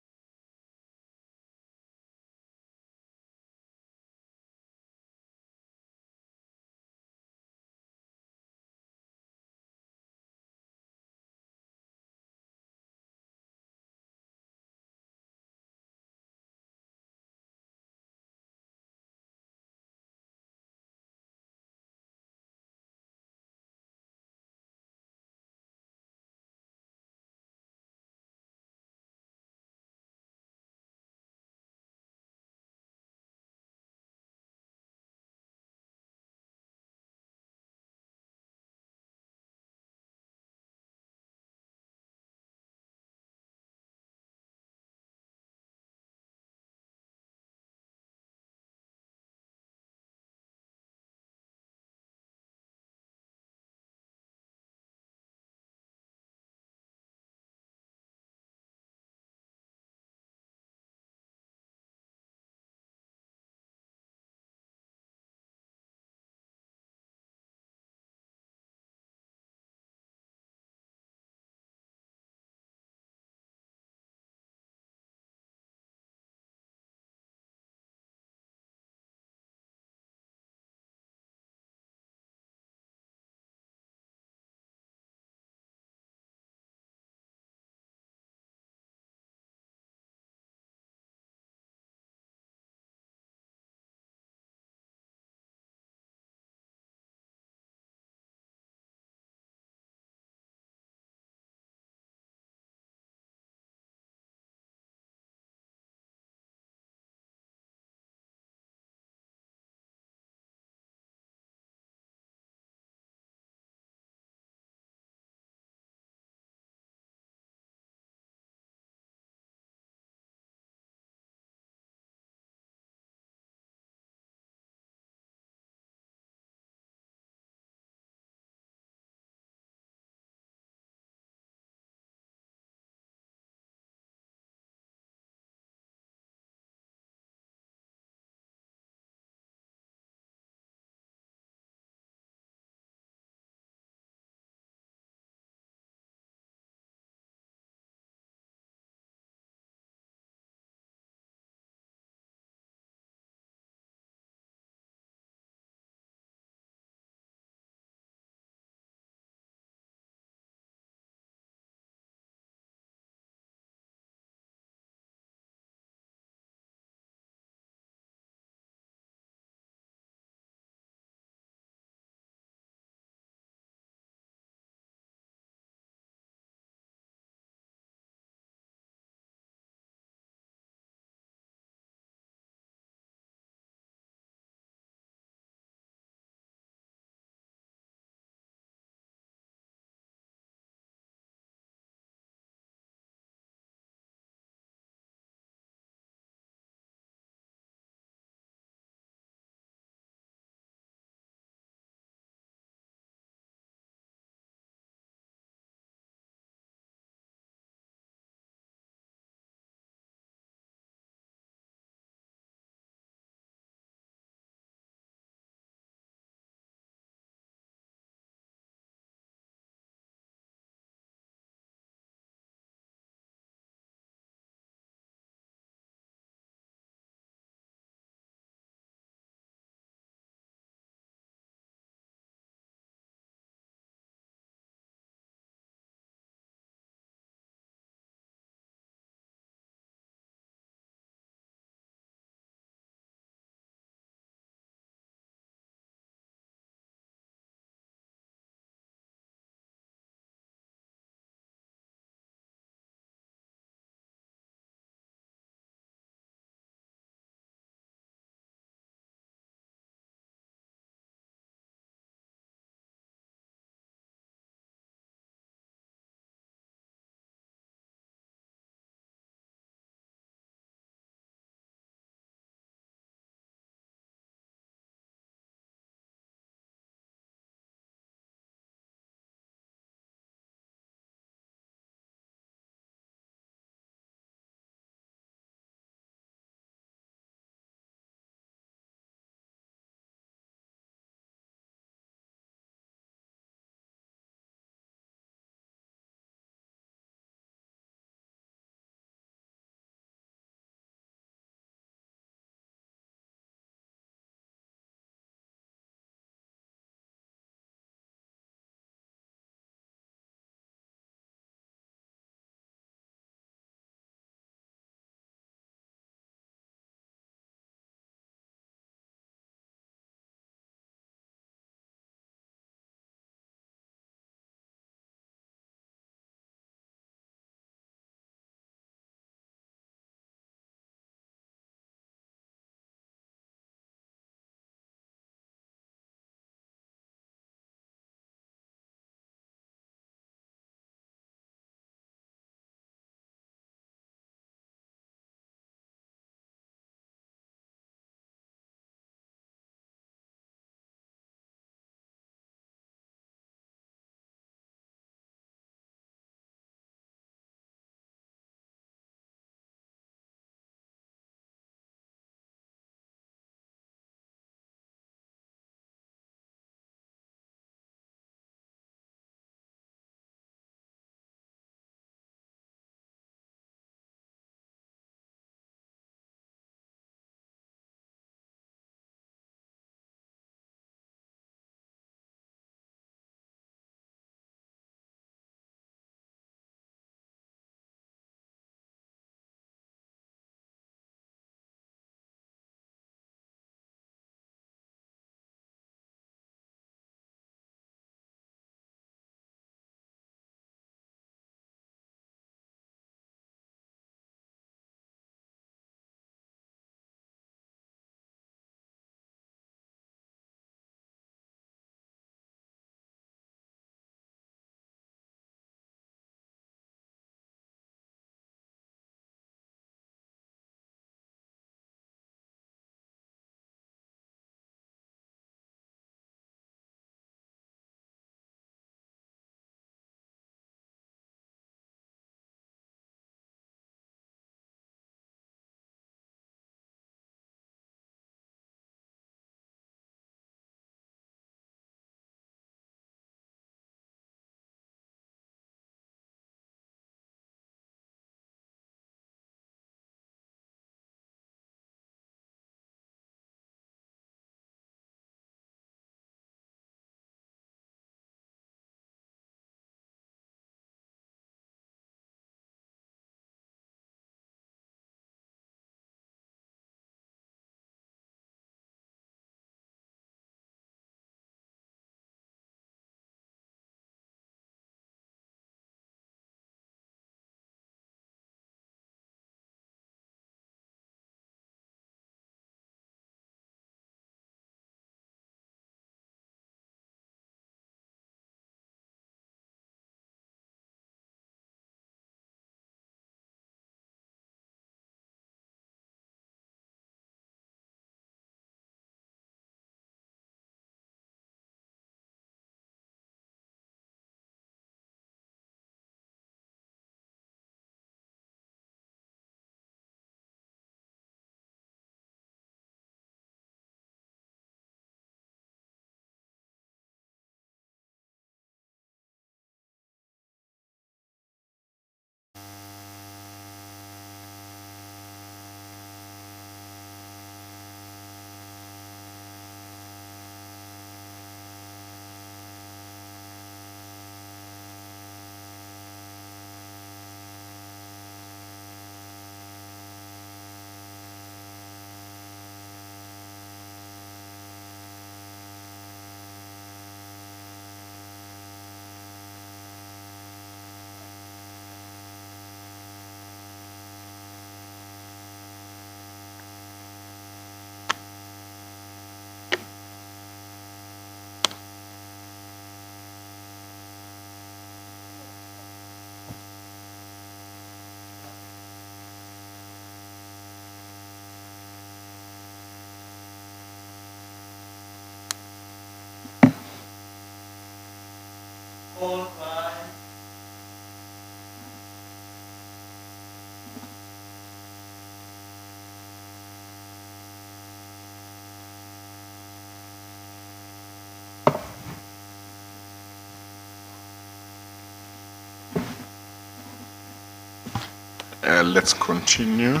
A: Let's continue.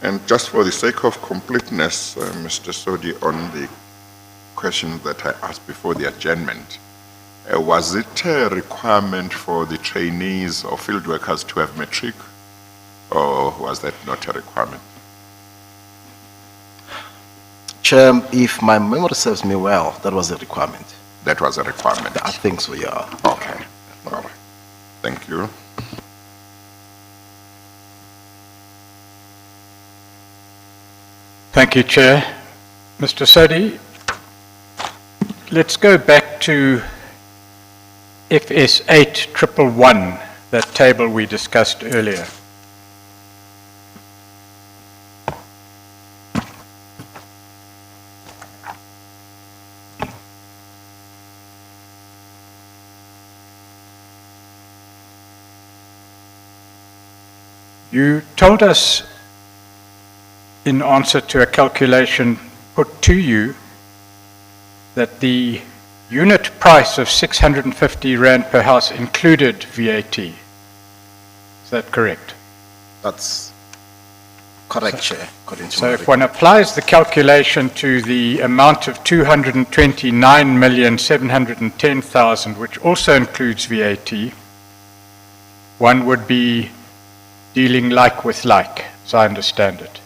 A: And just for the sake of completeness, Mr. Sodi, on the question that I asked before the adjournment, was it a requirement for the trainees or field workers to have matric, or was that not a requirement?
D: Chair, if my memory serves me well, that was a requirement.
A: That was a requirement.
D: I think so, yeah.
A: Okay. All right. Thank you.
B: Thank you, Chair. Mr. Sodi, let's go back to FS 8111, that table we discussed earlier. You told us in answer to a calculation put to you that the unit price of 650 Rand per house included VAT. Is that correct?
D: That's correct, Chair, according to
B: So
D: my
B: if one applies the calculation to the amount of 229,710,000, which also includes VAT, one would be dealing like with like, as I understand it.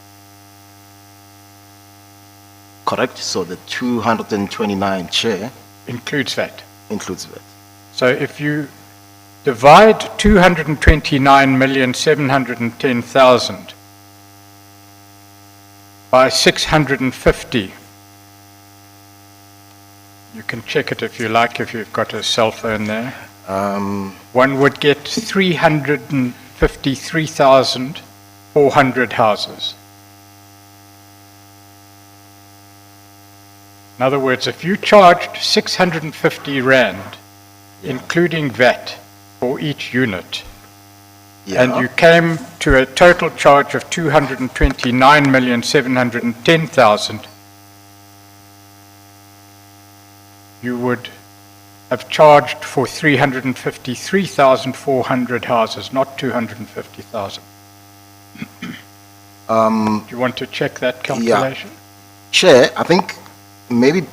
D: correct, so the 229, Chair,
B: Includes that.
D: includes that.
B: So if you divide 229,710,000 by 650, you can check it if you like, if you've got a cell phone there. One would get 353,400 houses. In other words, if you charged 650 Rand, including VAT, for each unit, and you came to a total charge of 229,710,000, you would have charged for 353,400 houses, not 250,000. Do you want to check that calculation?
D: Chair, I think maybe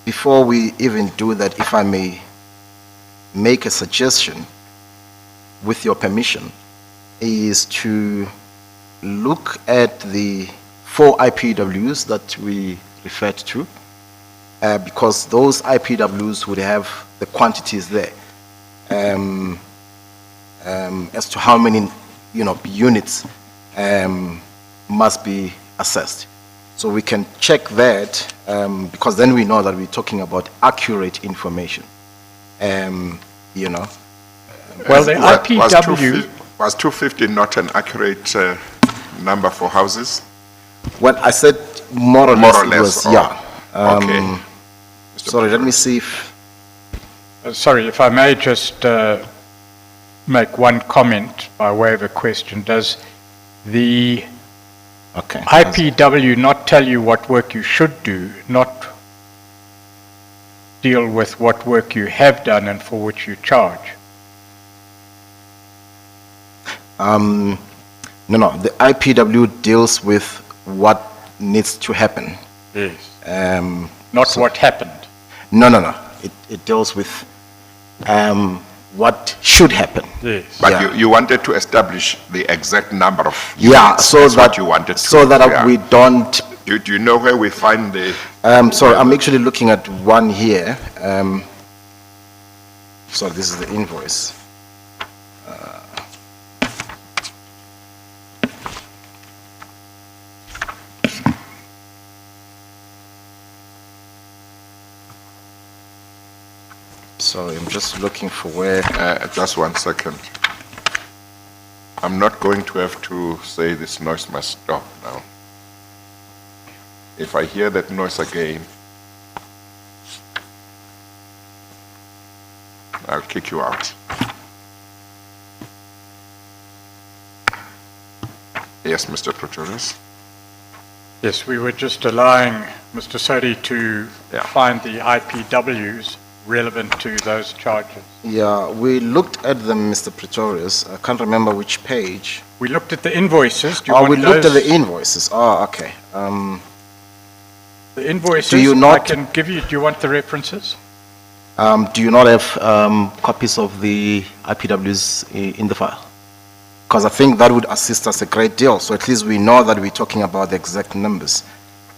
D: before we even do that, if I may make a suggestion, with your permission, is to look at the 4 IPWs that we referred to, because those IPWs would have the quantities there, as to how many, units must be assessed. So we can check that, because then we know that we're talking about accurate information.
B: Well, the IPW...
A: Was 250 not an accurate number for houses?
D: Well, I said more or less.
A: More or less,
D: it was,
A: okay.
D: Sorry, let me see if...
B: Sorry, if I may just make one comment by way of a question. Does the IPW not tell you what work you should do, not deal with what work you have done and for which you charge?
D: No, the IPW deals with what needs to happen.
B: Yes. Not what happened.
D: No. It deals with what should happen.
B: Yes.
A: But you wanted to establish the exact number of
D: Yeah,
A: units.
D: so
A: That's
D: that
A: what you wanted to.
D: so that we don't.
A: Do you know where we find the?
D: Sorry, I'm actually looking at one here. So this is the invoice. Sorry, I'm just looking for where.
A: Just 1 second. I'm not going to have to say this noise must stop now. If I hear that noise again, I'll kick you out. Yes, Mr. Pretorius.
B: Yes, we were just allowing Mr. Sodi to
A: Yeah.
B: find the IPWs relevant to those charges.
D: Yeah, we looked at them, Mr. Pretorius. I can't remember which page.
B: We looked at the invoices. Do you
D: Oh,
B: want
D: we looked at
B: those?
D: the invoices. Oh, okay.
B: The invoices,
D: Do you not-
B: I can give you, do you want the references?
D: Do you not have copies of the IPWs in the file? Because I think that would assist us a great deal, so at least we know that we're talking about the exact numbers.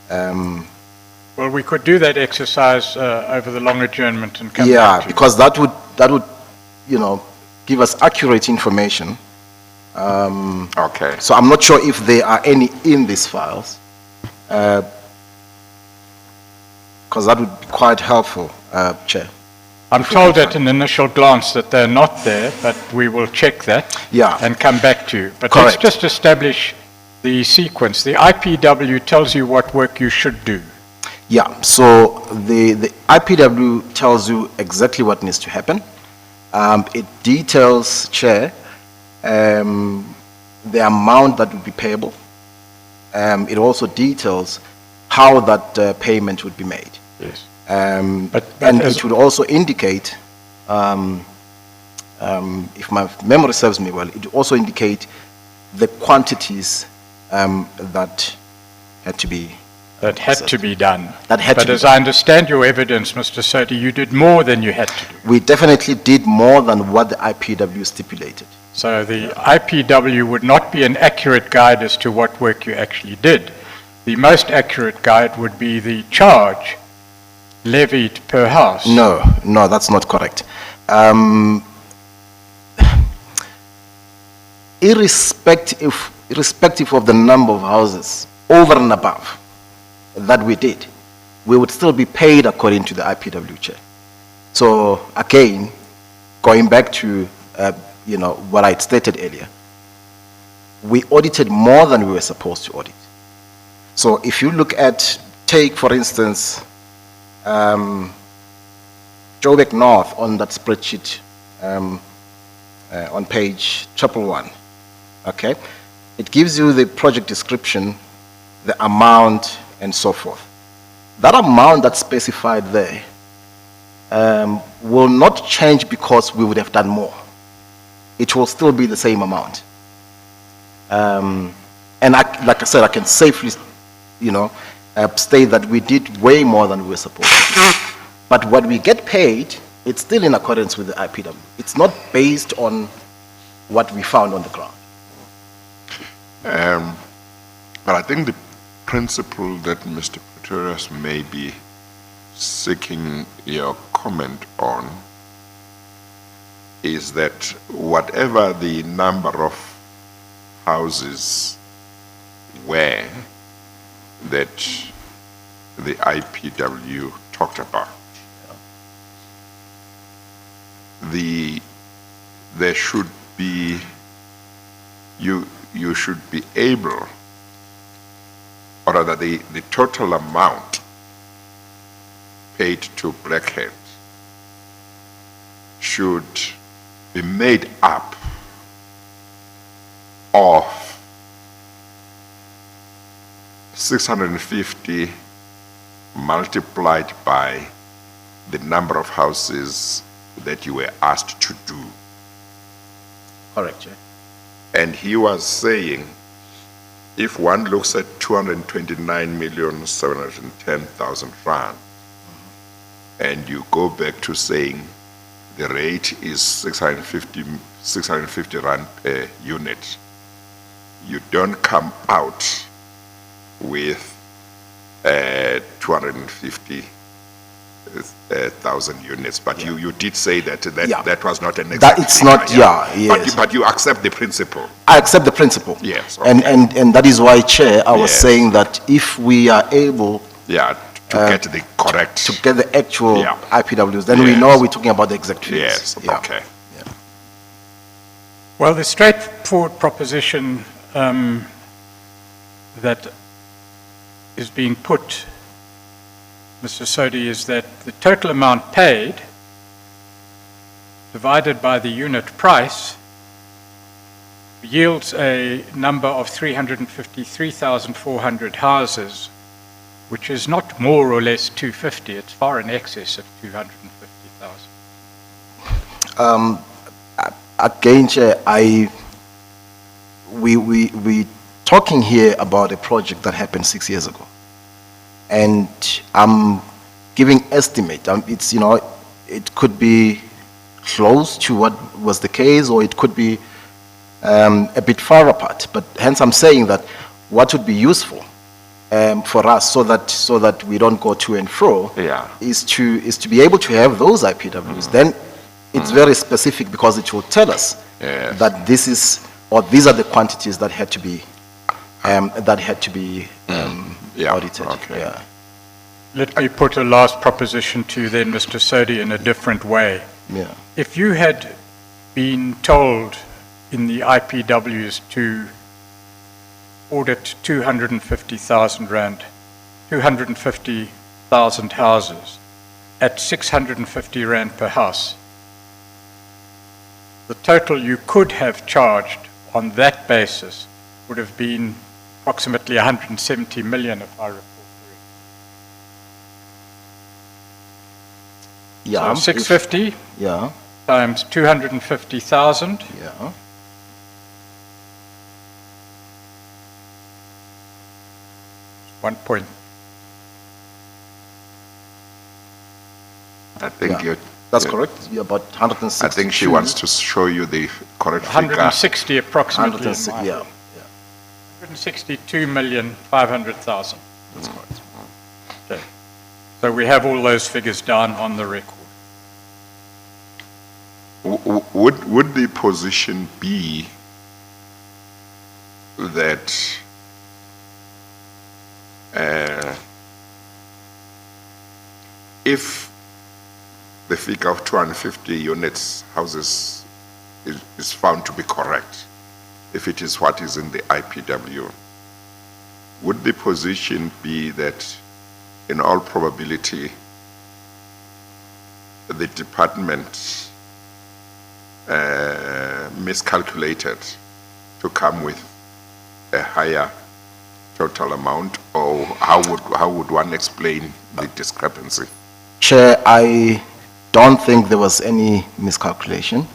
B: Well, we could do that exercise over the long adjournment and come
D: Yeah,
B: back to you.
D: because that would, you know, give us accurate information.
A: Okay.
D: So I'm not sure if there are any in these files, because that would be quite helpful, Chair.
B: I'm told at an initial glance that they're not there, but we will check that
D: Yeah.
B: and come back to you. But
D: Correct.
B: let's just establish the sequence. The IPW tells you what work you should do.
D: Yeah, so the IPW tells you exactly what needs to happen. It details, Chair, the amount that would be payable. It also details how that payment would be made.
B: Yes.
D: But
B: But
D: and
B: as-
D: it would also indicate, if my memory serves me well, it would also indicate the quantities that had to be.
B: That had to be done.
D: That had to
B: But
D: be
B: as
D: done.
B: I understand your evidence, Mr. Sodi, you did more than you had to do.
D: We definitely did more than what the IPW stipulated.
B: So the IPW would not be an accurate guide as to what work you actually did. The most accurate guide would be the charge levied per house.
D: No, that's not correct. Irrespective of the number of houses over and above that we did, we would still be paid according to the IPW, Chair. So again, going back to what I stated earlier, we audited more than we were supposed to audit. So if you look at, take for instance, Joburg North on that spreadsheet on page 111, okay? It gives you the project description, the amount, and so forth. That amount that's specified there will not change because we would have done more. It will still be the same amount. And like I said, I can safely, state that we did way more than we were supposed to. But what we get paid, it's still in accordance with the IPW. It's not based on what we found on the ground.
A: But I think the principle that Mr. Pretorius may be seeking your comment on is that whatever the number of houses were that the IPW talked about, there should be, you should be able, or rather the total amount paid to Blackhead should be made up of 650 multiplied by the number of houses that you were asked to do.
D: Correct, Chair.
A: And he was saying, if one looks at 229,710,000 rand, and you go back to saying the rate is 650 rand per unit, you don't come out with 250,000 units, but you did say that
D: Yeah.
A: that was not an
D: That
A: exact
D: it's not,
A: figure,
D: yes.
A: But you accept the principle.
D: I accept the principle.
A: Yes,
D: And that is why, Chair, I was
A: Yes.
D: saying that if we are able
A: Yeah, to get the correct.
D: to get the actual
A: Yeah.
D: IPWs, then we
A: Yes.
D: know we're talking about the exact figures.
A: Yes,
D: Yeah.
A: okay.
B: Well, the straightforward proposition that is being put, Mr. Sodi, is that the total amount paid divided by the unit price yields a number of 353,400 houses, which is not more or less 250, it's far in excess of 250,000.
D: Again, Chair, we talking here about a project that happened 6 years ago. And I'm giving estimate. It's, you know, it could be close to what was the case, or it could be a bit far apart. But hence I'm saying that what would be useful for us, so that we don't go to and fro, is to be able to have those IPWs. Then it's very specific, because it will tell us that this is, or these are the quantities that had to be audited.
A: Okay.
D: Yeah.
B: Let me put a last proposition to you then, Mr. Sodi, in a different way.
D: Yeah.
B: If you had been told in the IPWs to audit 250,000 rand, 250,000 houses at 650 rand per house, the total you could have charged on that basis would have been approximately 170 million, if I recall correctly.
D: Yeah.
B: So 650
D: Yeah.
B: times 250,000,
D: Yeah.
B: one point.
A: I think
D: Yeah.
A: you're...
D: That's
A: you're-
D: correct. Yeah, about 160.
A: I think she wants to show you the correct figure.
B: 160 approximately.
D: 160,
B: in my-
D: yeah.
B: 162,500,000.
D: That's correct.
B: Okay. So we have all those figures down on the record.
A: Would the position be that if the figure of 250 units, houses, is found to be correct, if it is what is in the IPW, would the position be that in all probability the department miscalculated to come with a higher total amount, or how would one explain the discrepancy?
D: Chair, I don't think there was any miscalculation.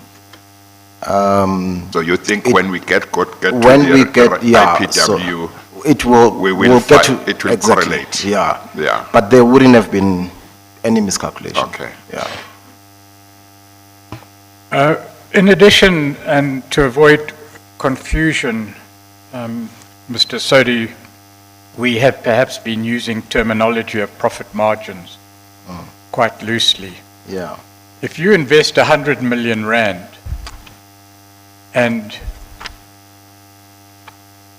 A: So you think when we get to
D: When
A: the
D: we get, yeah,
A: IPW,
D: so it will,
A: we
D: we'll
A: will
D: get
A: find,
D: to,
A: it will
D: exactly,
A: correlate.
D: yeah.
A: Yeah.
D: But there wouldn't have been any miscalculation.
A: Okay.
D: Yeah.
B: In addition, and to avoid confusion, Mr. Sodi, we have perhaps been using terminology of profit margins quite loosely.
D: Yeah.
B: If you invest 100 million rand and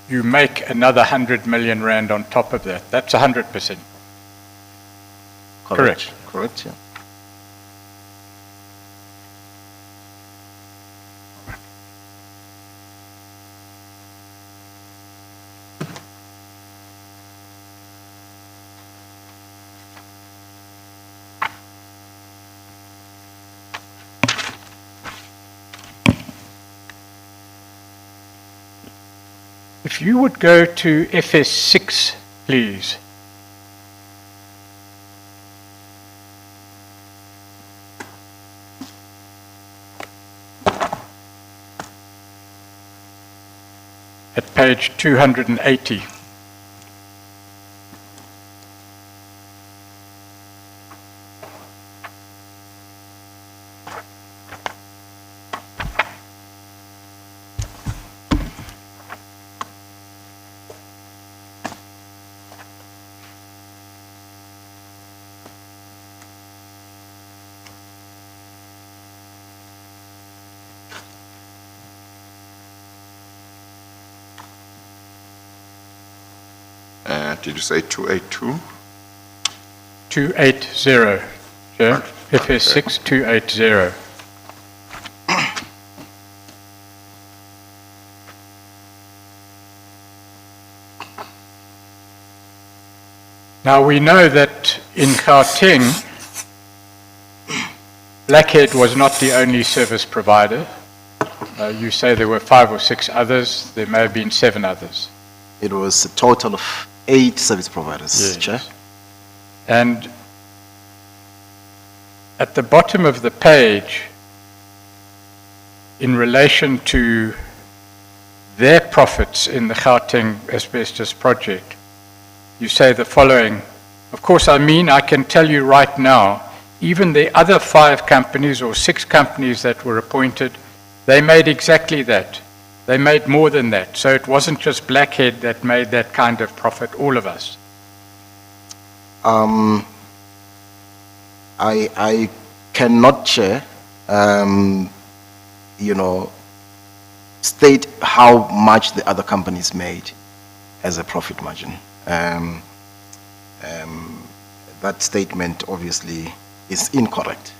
B: you make another 100 million rand on top of that, that's 100%. Correct.
D: Correct, yeah.
B: If you would go to FS6, please. At page 280.
A: Did you say 282?
B: 280, yeah? FS6 280. Now we know that in Khateng, Blackhead was not the only service provider. You say there were 5 or 6 others. There may have been 7 others.
D: It was a total of 8 service providers,
B: Yes.
D: Chair.
B: And at the bottom of the page, in relation to their profits in the Khateng Asbestos Project, you say the following: of course, I can tell you right now, even the other 5 companies or 6 companies that were appointed, they made exactly that. They made more than that. So it wasn't just Blackhead that made that kind of profit, all of us.
D: I cannot, Chair, state how much the other companies made as a profit margin. That statement obviously is incorrect.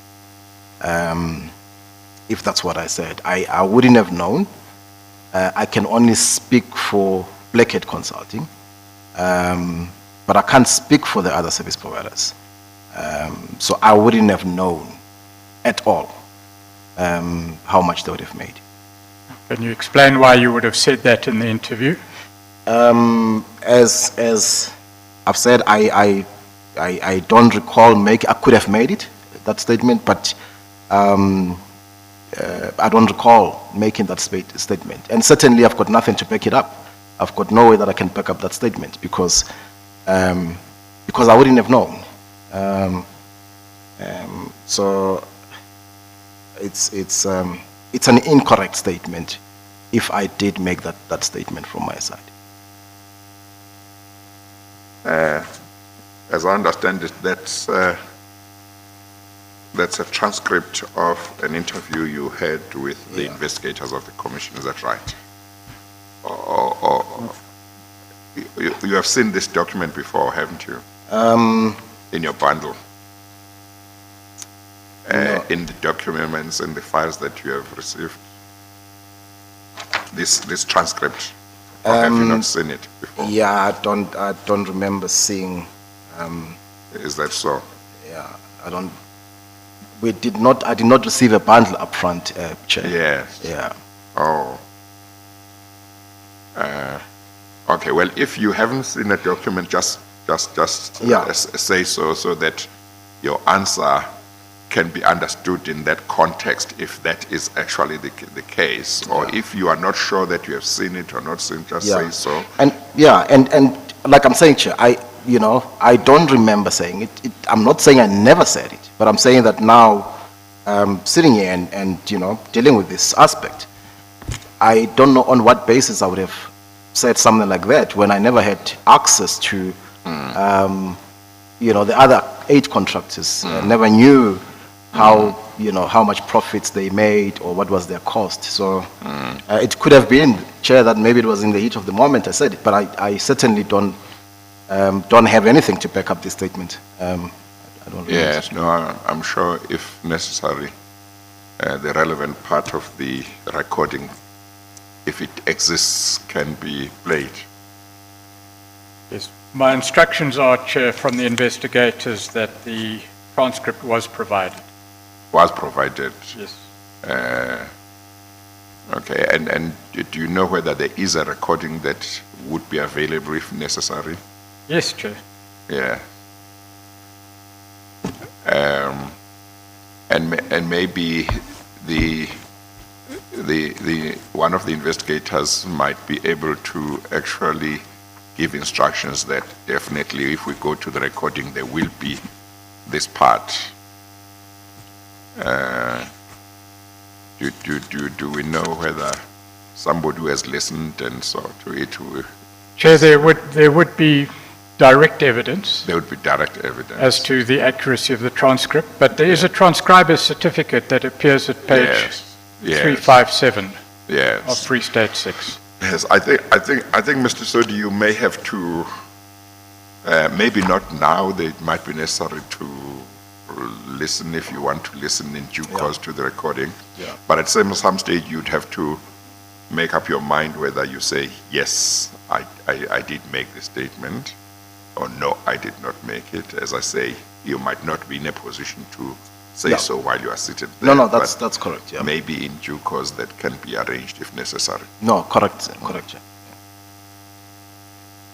D: If that's what I said, I wouldn't have known. I can only speak for Blackhead Consulting, but I can't speak for the other service providers. So I wouldn't have known at all how much they would have made.
B: Can you explain why you would have said that in the interview?
D: As I've said, I don't recall I could have made it, that statement, but I don't recall making that statement. And certainly I've got nothing to back it up. I've got no way that I can back up that statement because I wouldn't have known. So it's an incorrect statement if I did make that statement from my side.
A: As I understand it, that's a transcript of an interview you had with the investigators of the commission. Is that right? Or you have seen this document before, haven't you? In your bundle.
D: No.
A: In the documents and the files that you have received. This transcript. Or have you not seen it before?
D: Yeah, I don't remember seeing.
A: Is that so?
D: Yeah, I did not receive a bundle up front, Chair.
A: Yes.
D: Yeah.
A: Oh. Okay, well, if you haven't seen a document, just say so that your answer can be understood in that context, if that is actually the case. Or if you are not sure that you have seen it or not seen it, just say so.
D: And like I'm saying, Chair, I don't remember saying it. I'm not saying I never said it, but I'm saying that now, sitting here and dealing with this aspect, I don't know on what basis I would have said something like that when I never had access to, the other 8 contractors. Never knew how much profits they made or what was their cost. So it could have been, Chair, that maybe it was in the heat of the moment I said it, but I certainly don't have anything to back up this statement. I don't really
A: Yes, no, I'm sure if necessary, the relevant part of the recording, if it exists, can be played.
B: Yes. My instructions are, Chair, from the investigators that the transcript was provided.
A: Was provided.
B: Yes.
A: Okay, and do you know whether there is a recording that would be available if necessary?
B: Yes, Chair.
A: Yeah. And maybe the one of the investigators might be able to actually give instructions that definitely if we go to the recording there will be this part. Do we know whether somebody who has listened and so to it will...
B: Chair, there would be direct evidence
A: There would be direct evidence.
B: as to the accuracy of the transcript, but there is a transcriber's certificate that appears at page
A: Yes.
B: 357
A: Yes.
B: of Free State 6.
A: Yes, I think, Mr. Sodi, you may have to, maybe not now, it might be necessary to listen if you want to listen in due course to the recording.
D: Yeah.
A: But at some stage, you'd have to make up your mind whether you say, yes, I did make the statement, or no, I did not make it. As I say, you might not be in a position to say
D: Yeah.
A: so while you are seated
D: No,
A: there.
D: no,
A: but
D: that's correct, yeah.
A: maybe in due course that can be arranged if necessary.
D: No, correct, correct, yeah.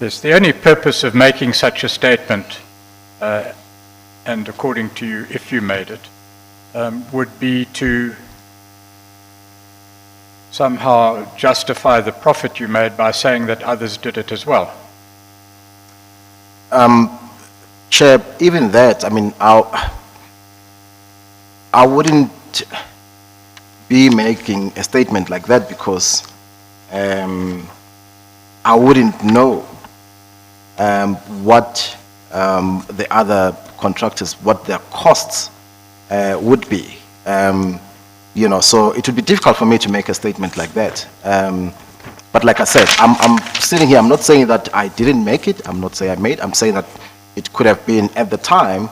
B: Yes, the only purpose of making such a statement, and according to you, if you made it, would be to somehow justify the profit you made by saying that others did it as well.
D: Chair, even that, I mean, I wouldn't be making a statement like that because I wouldn't know what the other contractors, what their costs would be. You know, so it would be difficult for me to make a statement like that. But like I said, I'm sitting here, I'm not saying that I didn't make it, I'm not saying I made, I'm saying that it could have been at the time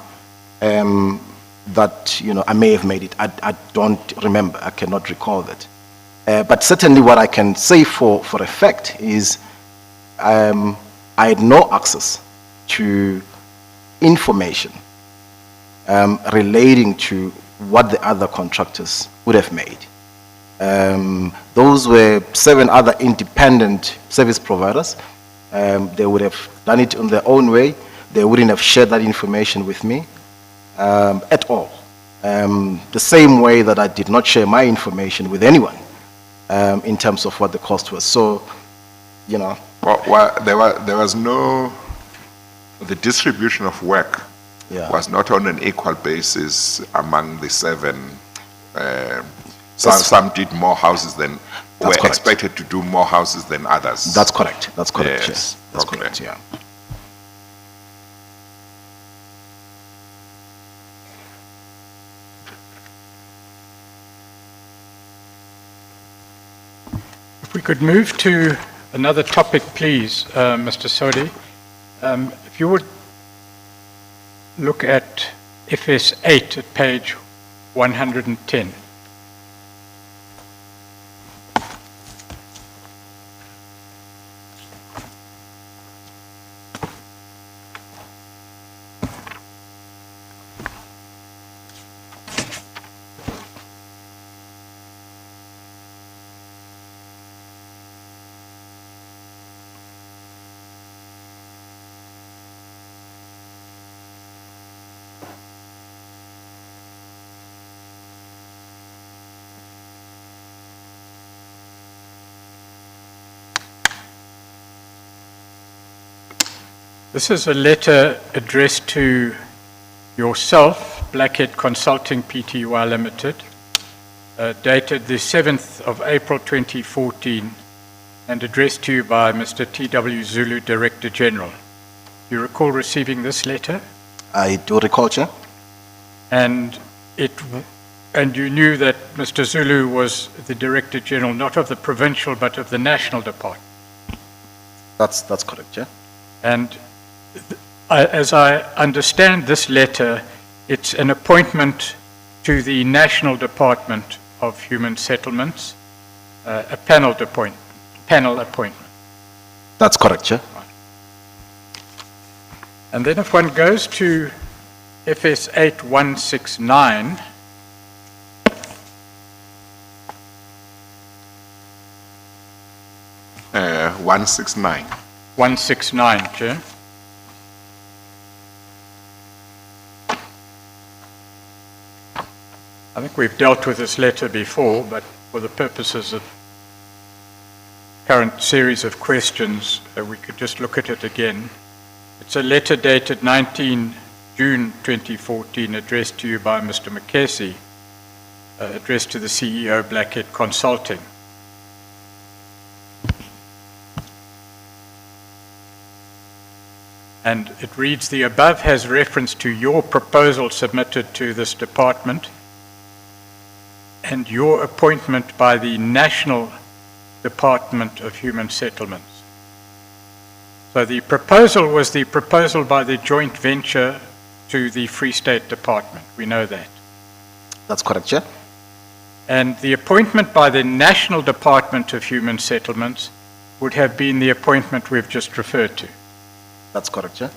D: that, you know, I may have made it. I don't remember, I cannot recall that. But certainly what I can say for a fact is I had no access to information relating to what the other contractors would have made. Those were 7 other independent service providers. They would have done it in their own way. They wouldn't have shared that information with me at all. The same way that I did not share my information with anyone in terms of what the cost was. So, you know.
A: Well, there was no, the distribution of work
D: Yeah.
A: was not on an equal basis among the 7.
D: That's-
A: Some did more houses than,
D: That's
A: were
D: correct.
A: expected to do more houses than others.
D: That's correct. That's correct.
A: Yes.
D: Yes. That's
A: Okay.
D: correct. Yeah.
B: If we could move to another topic, please, Mr. Sodi. If you would look at FS 8 at page 110. This is a letter addressed to yourself, Blackhead Consulting Pty Limited, dated the 7th of April 2014 and addressed to you by Mr. T.W. Zulu, Director General. Do you recall receiving this letter?
D: I do recall, Chair.
B: And you knew that Mr. Zulu was the Director General, not of the provincial, but of the national department.
D: That's correct, Chair.
B: And as I understand this letter, it's an appointment to the National Department of Human Settlements, a panel appointment.
D: That's correct, Chair.
B: And then if one goes to FS 8169,
A: Uh, 169.
B: 169, Chair. I think we've dealt with this letter before, but for the purposes of current series of questions, we could just look at it again. It's a letter dated 19 June 2014, addressed to you by Mr. McKessie, addressed to the CEO, Blackhead Consulting. And it reads, the above has reference to your proposal submitted to this department and your appointment by the National Department of Human Settlements. So the proposal was the proposal by the joint venture to the Free State Department. We know that.
D: That's correct, Chair.
B: And the appointment by the National Department of Human Settlements would have been the appointment we've just referred to.
D: That's correct, Chair.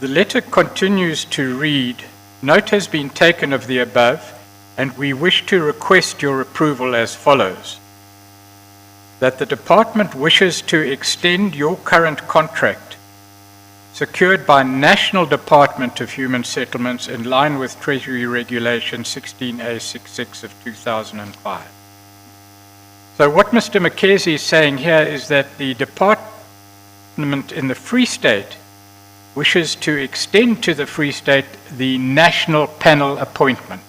B: The letter continues to read, "Note has been taken of the above, and we wish to request your approval as follows. That the department wishes to extend your current contract secured by National Department of Human Settlements in line with Treasury Regulation 16A66 of 2005. So what Mr. Mkezi is saying here is that the department in the Free State wishes to extend to the Free State the national panel appointment.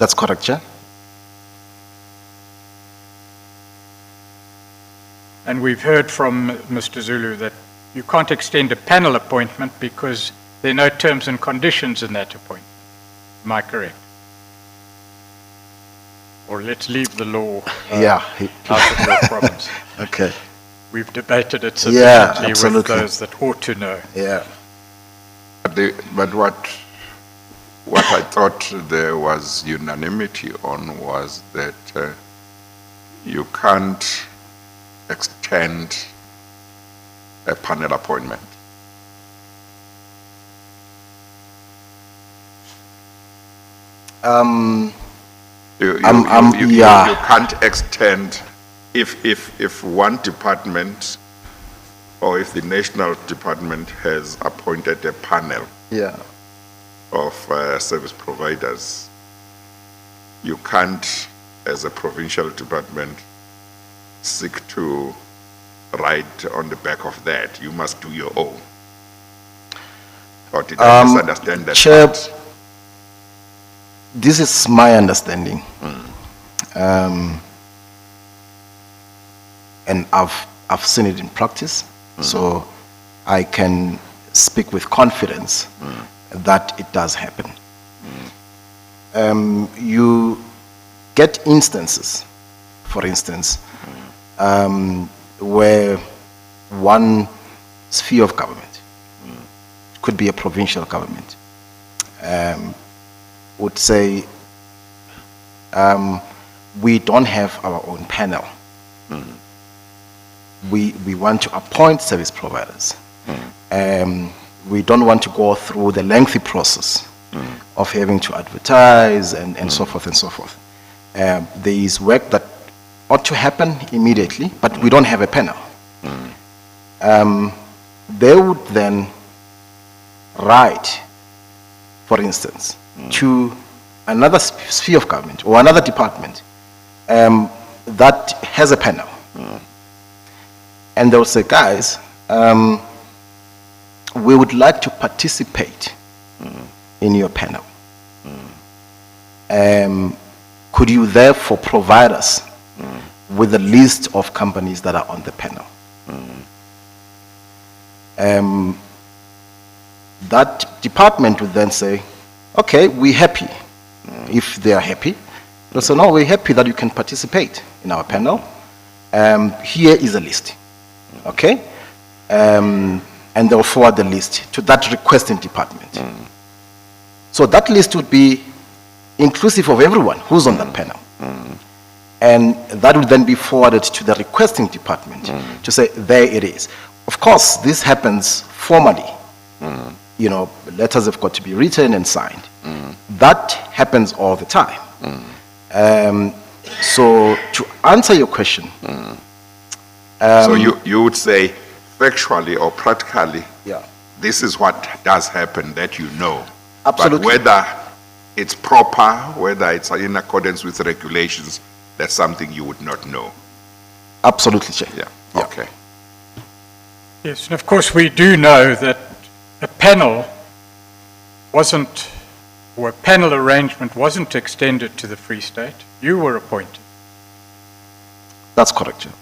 D: That's correct, Chair.
B: And we've heard from Mr. Zulu that you can't extend a panel appointment because there are no terms and conditions in that appointment. Am I correct? Or let's leave the law
D: Yeah.
B: out of your province.
D: Okay.
B: We've debated it
D: Yeah,
B: sufficiently with
D: absolutely.
B: those that ought to know.
D: Yeah.
A: But what I thought there was unanimity on was that you can't extend a panel appointment. You
D: yeah.
A: can't extend if one department or if the national department has appointed a panel
D: Yeah.
A: of service providers, you can't, as a provincial department, seek to ride on the back of that. You must do your own. Or did I misunderstand that
D: Chair,
A: part?
D: this is my understanding. And I've seen it in practice, so I can speak with confidence that it does happen. You get instances, for instance, where one sphere of government, it could be a provincial government, would say, we don't have our own panel. We want to appoint service providers. We don't want to go through the lengthy process of having to advertise and so forth and so forth. There is work that ought to happen immediately, but we don't have a panel. They would then write, for instance, to another sphere of government or another department that has a panel. And they'll say, guys, we would like to participate in your panel. Could you therefore provide us with a list of companies that are on the panel? That department would then say, okay, we're happy. If they are happy, they'll say, no, we're happy that you can participate in our panel. Here is a list. Okay? And they'll forward the list to that requesting department. So that list would be inclusive of everyone who's on that panel. And that would then be forwarded to the requesting department to say, there it is. Of course, this happens formally. You know, letters have got to be written and signed. That happens all the time. So to answer your question,
A: So you would say, factually or practically,
D: yeah,
A: this is what does happen that you know.
D: Absolutely.
A: But whether it's proper, whether it's in accordance with regulations, that's something you would not know.
D: absolutely, Chair.
A: Yeah, okay.
B: Yes, and of course we do know that a panel wasn't, or a panel arrangement wasn't extended to the Free State. You were appointed.
D: That's correct, Chair.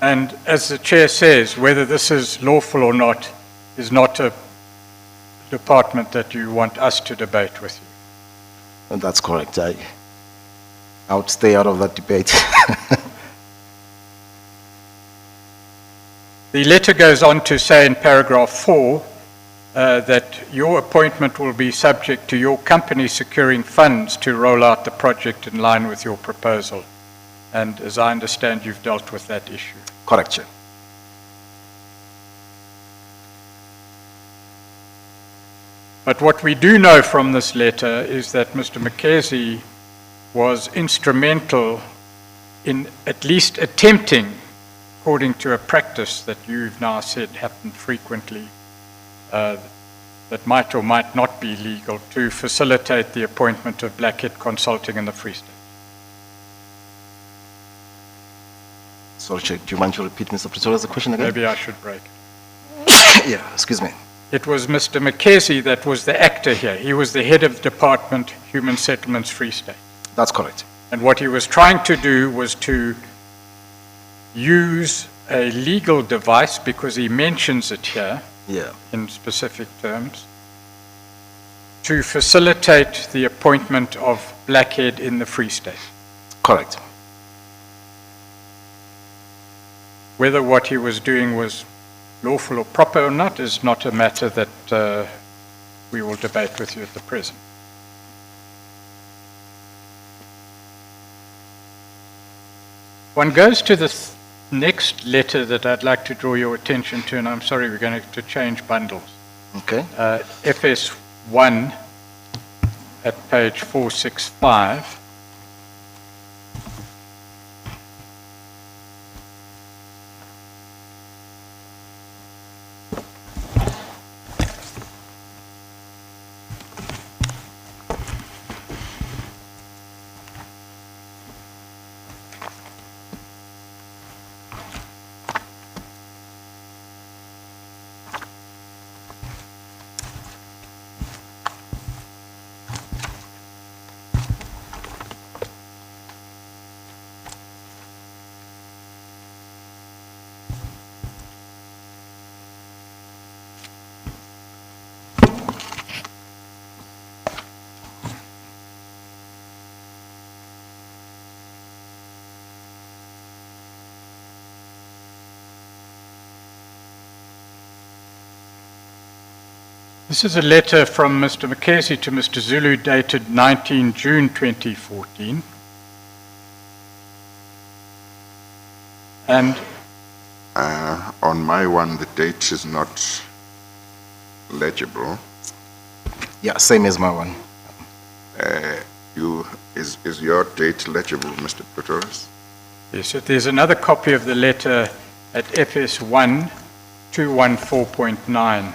B: And as the chair says, whether this is lawful or not is not a department that you want us to debate with you.
D: And that's correct. I would stay out of that debate.
B: The letter goes on to say in paragraph 4 that your appointment will be subject to your company securing funds to roll out the project in line with your proposal. And as I understand, you've dealt with that issue.
D: Correct, Chair.
B: But what we do know from this letter is that Mr. Mkhezi was instrumental in at least attempting, according to a practice that you've now said happened frequently, that might or might not be legal, to facilitate the appointment of Blackhead Consulting in the Free State.
D: Sorry, Chair, do you mind to repeat Mr. Pretorius the question again?
B: Maybe I should break it.
D: Yeah, excuse me.
B: It was Mr. Mkhezi that was the actor here. He was the head of the Department, Human Settlements, Free State.
D: That's correct.
B: And what he was trying to do was to use a legal device, because he mentions it here
D: Yeah.
B: in specific terms, to facilitate the appointment of Blackhead in the Free State.
D: Correct.
B: Whether what he was doing was lawful or proper or not is not a matter that we will debate with you at the present. One goes to the next letter that I'd like to draw your attention to, and I'm sorry, we're going to have to change bundles.
D: Okay.
B: FS1 at page 465. This is a letter from Mr. Mkhezi to Mr. Zulu dated 19 June 2014. And
A: On my one, the date is not legible.
D: Yeah, same as my one.
A: Is your date legible, Mr. Pretorius?
B: yes, there's another copy of the letter at FS1 214.9.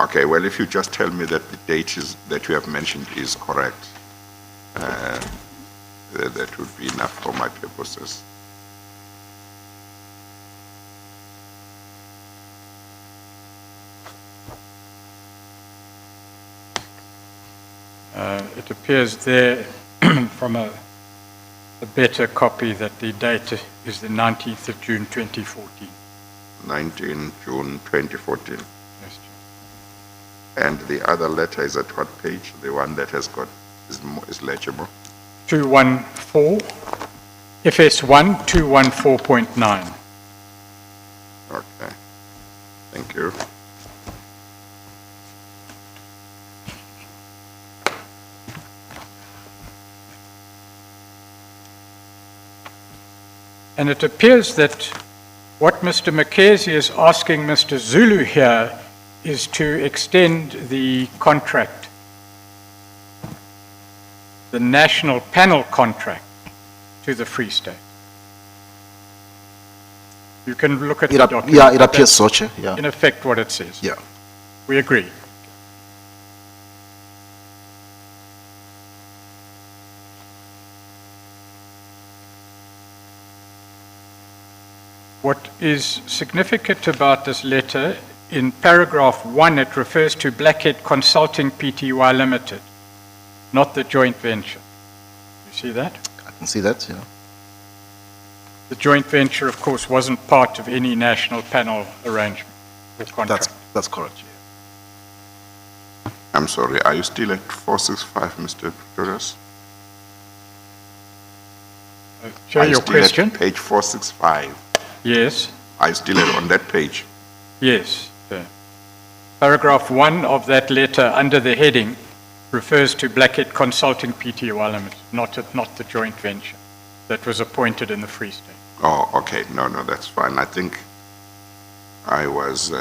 A: Okay, well, if you just tell me that the date that you have mentioned is correct, that would be enough for my purposes.
B: It appears there from a better copy that the date is the 19th of June 2014.
A: 19 June 2014.
B: Yes,
A: And the other letter is at what page? The one that has got, is legible?
B: 214, FS1 214.9.
A: Okay, thank you.
B: And it appears that what Mr. Mkhezi is asking Mr. Zulu here is to extend the contract, the national panel contract, to the Free State. You can look at the document.
D: Yeah, it appears so, Chair. Yeah.
B: In effect, what it says.
D: Yeah.
B: We agree. What is significant about this letter, in paragraph 1, it refers to Blackhead Consulting Pty Limited, not the joint venture. You see that?
D: I can see that, yeah.
B: The joint venture, of course, wasn't part of any national panel arrangement or contract.
D: That's correct, yeah.
A: I'm sorry, are you still at 465, Mr. Pretorius?
B: Share
A: Are you
B: your
A: still at
B: question?
A: page 465.
B: Yes,
A: Are you still on that page?
B: yes. Paragraph 1 of that letter under the heading refers to Blackhead Consulting Pty Limited, not the joint venture that was appointed in the Free State.
A: Oh, okay, no, that's fine. I think I was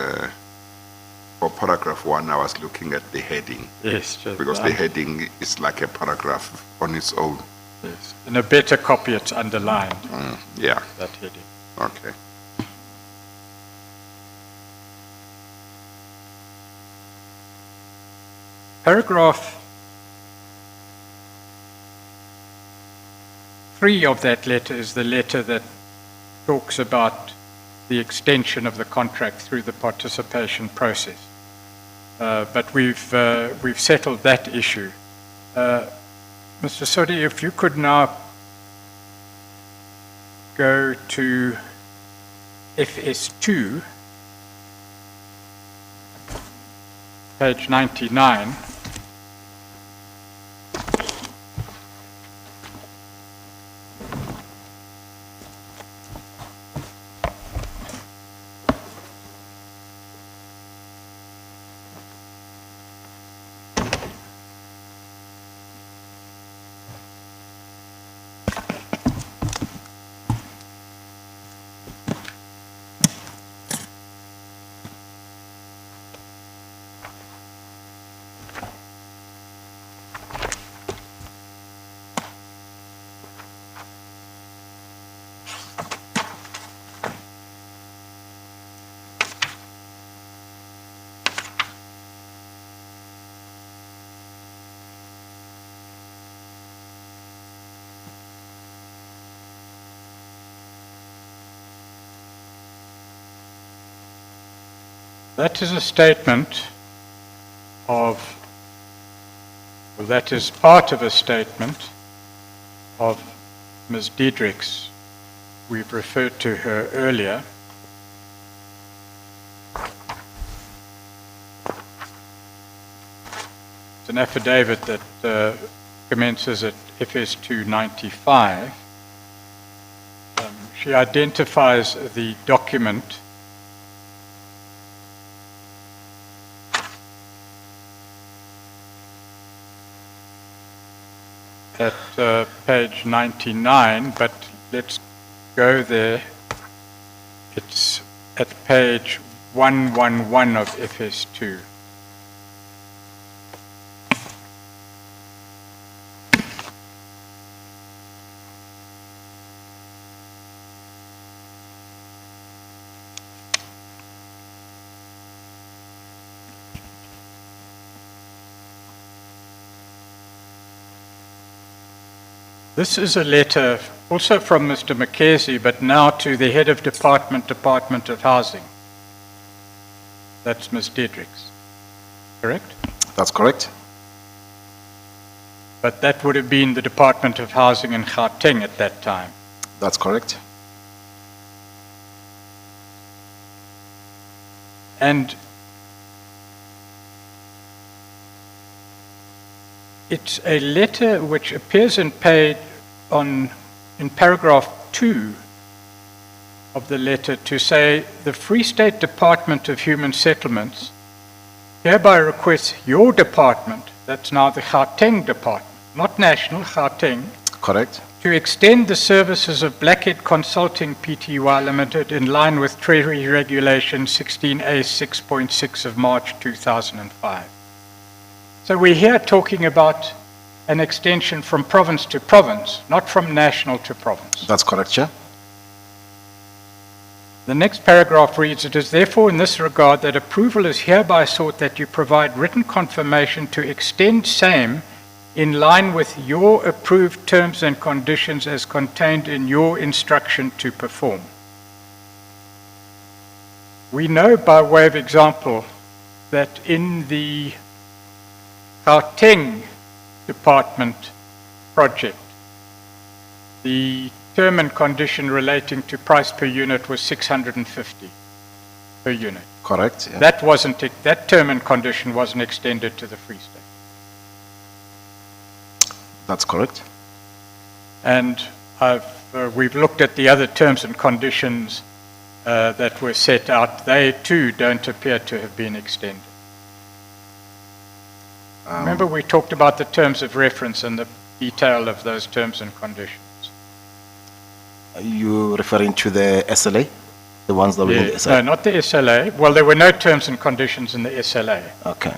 A: for paragraph 1, I was looking at the heading,
B: Yes,
A: because the heading is like a paragraph on its own.
B: yes. In a better copy, it's underlined,
A: Yeah,
B: that heading.
A: okay.
B: Paragraph 3 of that letter is the letter that talks about the extension of the contract through the participation process. But we've settled that issue. Mr. Sodi, if you could now go to FS2, page 99. That is a statement of, well, that is part of a statement of Ms. Diedrichs. We've referred to her earlier. It's an affidavit that commences at FS 295. She identifies the document at page 99, but let's go there. It's at page 111 of FS2. This is a letter also from Mr. Mackenzie, but now to the head of Department of Housing. That's Ms. Diedrichs, correct?
D: That's correct.
B: But that would have been the Department of Housing in Khateng at that time.
D: That's correct.
B: And it's a letter which appears in paragraph 2 of the letter to say the Free State Department of Human Settlements hereby requests your department, that's now the Khateng department, not national, Khateng,
D: Correct.
B: to extend the services of Blackhead Consulting Pty Limited in line with Treasury Regulation 16A 6.6 of March 2005. So we're here talking about an extension from province to province, not from national to province.
D: That's correct, Chair.
B: The next paragraph reads, it is therefore in this regard that approval is hereby sought that you provide written confirmation to extend same in line with your approved terms and conditions as contained in your instruction to perform. We know by way of example that in the Khateng Department project, the term and condition relating to price per unit was 650 per unit.
D: Correct. Yeah.
B: That term and condition wasn't extended to the Free State.
D: That's correct.
B: And we've looked at the other terms and conditions that were set out. They too don't appear to have been extended. Remember we talked about the terms of reference and the detail of those terms and conditions.
D: Are you referring to the SLA? The ones that were in the
B: No,
D: SLA?
B: not the SLA. Well, there were no terms and conditions in the SLA.
D: Okay.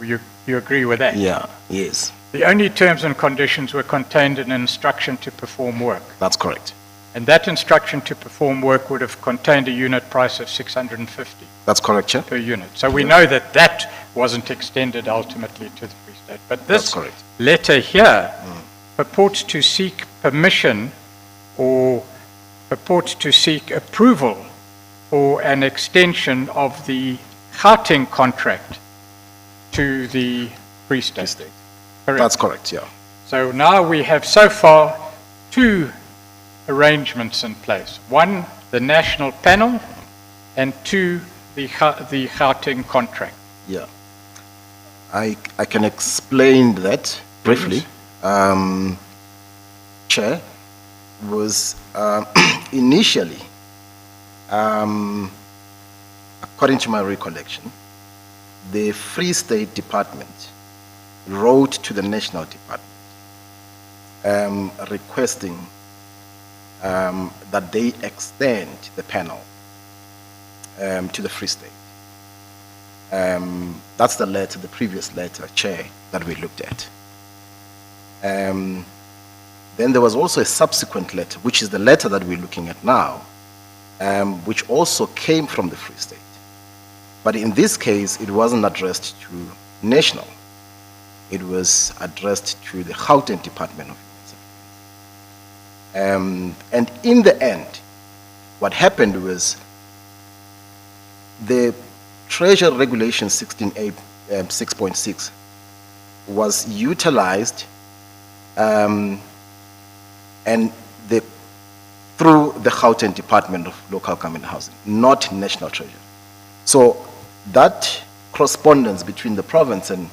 B: You agree with that?
D: Yeah, yes,
B: The only terms and conditions were contained in an instruction to perform work.
D: that's correct.
B: And that instruction to perform work would have contained a unit price of 650
D: That's correct, Chair.
B: per unit. So we know that that wasn't extended ultimately to the Free State. But
D: That's
B: this
D: correct.
B: letter here purports to seek permission or purports to seek approval for an extension of the Khateng contract to the Free State. Correct.
D: That's correct, yeah.
B: So now we have so far two arrangements in place. One, the national panel, and two, the Khateng contract.
D: Yeah. I can explain that briefly. Chair, was initially, according to my recollection, the Free State Department wrote to the National Department requesting that they extend the panel to the Free State. That's the letter, the previous letter, Chair, that we looked at. Then there was also a subsequent letter, which is the letter that we're looking at now, which also came from the Free State. But in this case, it wasn't addressed to national. It was addressed to the Gauteng Department of Human Security. And in the end, what happened was the Treasury Regulation 16A 6.6 was utilized and through the Gauteng Department of Local Government Housing, not National Treasury. So that correspondence between the province and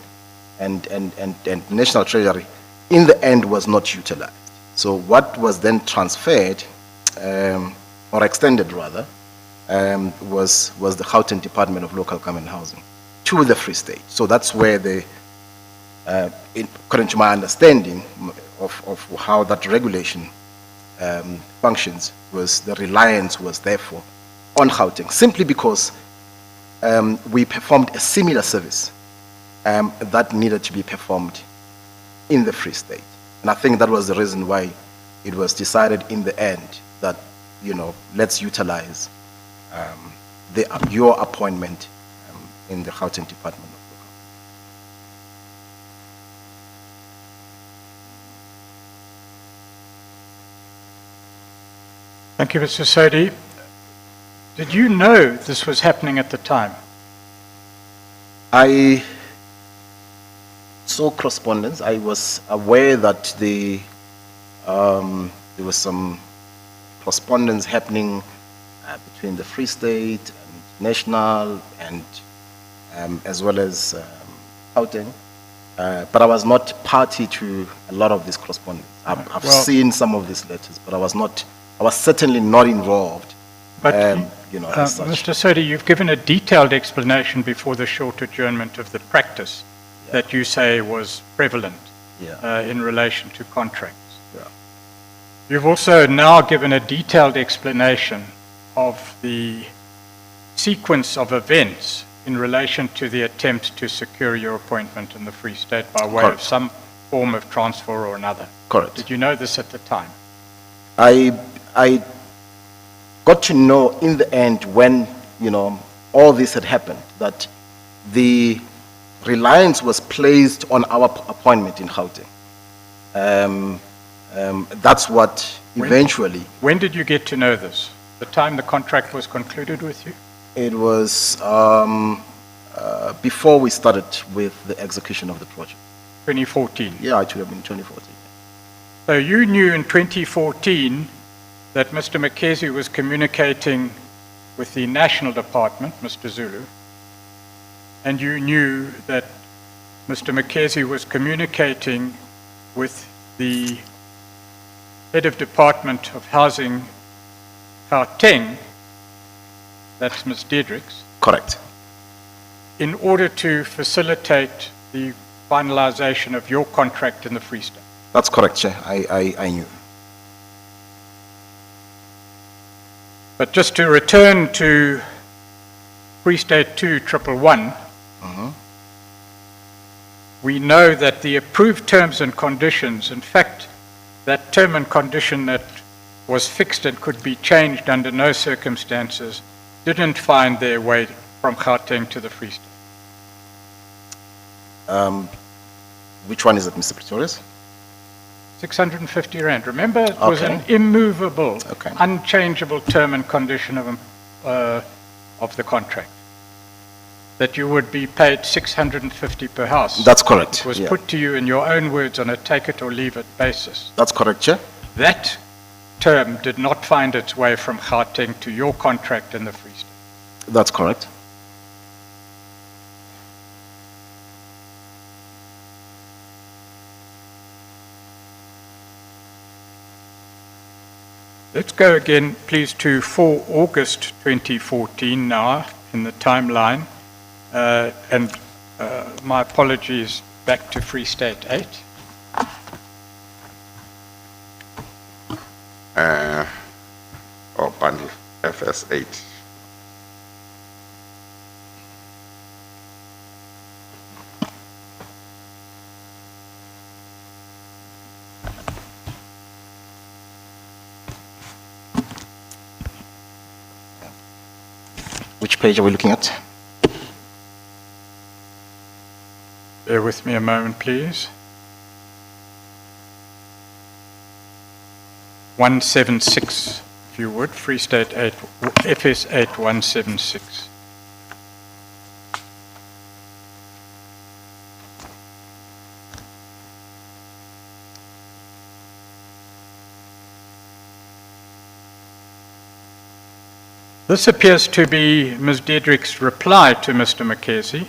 D: National Treasury in the end was not utilized. So what was then transferred, or extended rather, was the Gauteng Department of Local Government Housing to the Free State. So that's where according to my understanding of how that regulation functions, was the reliance was therefore on Gauteng, simply because we performed a similar service that needed to be performed in the Free State. And I think that was the reason why it was decided in the end that, let's utilize your appointment in the Gauteng Department of Local.
B: Thank you, Mr. Sodi. Did you know this was happening at the time?
D: I saw correspondence. I was aware that there was some correspondence happening between the Free State and National and as well as Gauteng, but I was not party to a lot of this correspondence. I've seen some of these letters, but I was certainly not involved.
B: But,
D: as such.
B: Mr. Sodi, you've given a detailed explanation before the short adjournment of the practice that you say was prevalent in relation to contracts.
D: Yeah.
B: You've also now given a detailed explanation of the sequence of events in relation to the attempt to secure your appointment in the Free State by way of some form of transfer or another.
D: Correct.
B: Did you know this at the time?
D: I got to know in the end when, all this had happened, that the reliance was placed on our appointment in Gauteng. That's what eventually...
B: When did you get to know this? The time the contract was concluded with you?
D: It was before we started with the execution of the project.
B: 2014.
D: Yeah, it should have been 2014.
B: So you knew in 2014 that Mr. Mkhize was communicating with the National Department, Mr. Zulu, and you knew that Mr. Mkhize was communicating with the Head of Department of Housing, Khateng, that's Ms. Diedrichs,
D: Correct.
B: in order to facilitate the finalization of your contract in the Free State.
D: That's correct, Chair. I knew.
B: But just to return to Free State 2111, we know that the approved terms and conditions, in fact, that term and condition that was fixed and could be changed under no circumstances, didn't find their way from Khateng to the Free State.
D: Which one is it, Mr. Pretorius?
B: 650 Rand. Remember, it was
D: Okay.
B: an immovable,
D: Okay.
B: unchangeable term and condition of the contract, that you would be paid 650 per house.
D: That's correct.
B: It was
D: Yeah.
B: put to you in your own words on a take-it-or-leave-it basis.
D: That's correct, Chair.
B: That term did not find its way from Khateng to your contract in the Free State.
D: That's correct.
B: Let's go again, please, to 4 August 2014 now in the timeline. My apologies, back to Free State 8.
A: Or bundle FS8.
D: Which page are we looking at?
B: Bear with me a moment, please. 176, if you would, Free State 8, FS8 176. This appears to be Ms. Dedrick's reply to Mr. Mackenzie.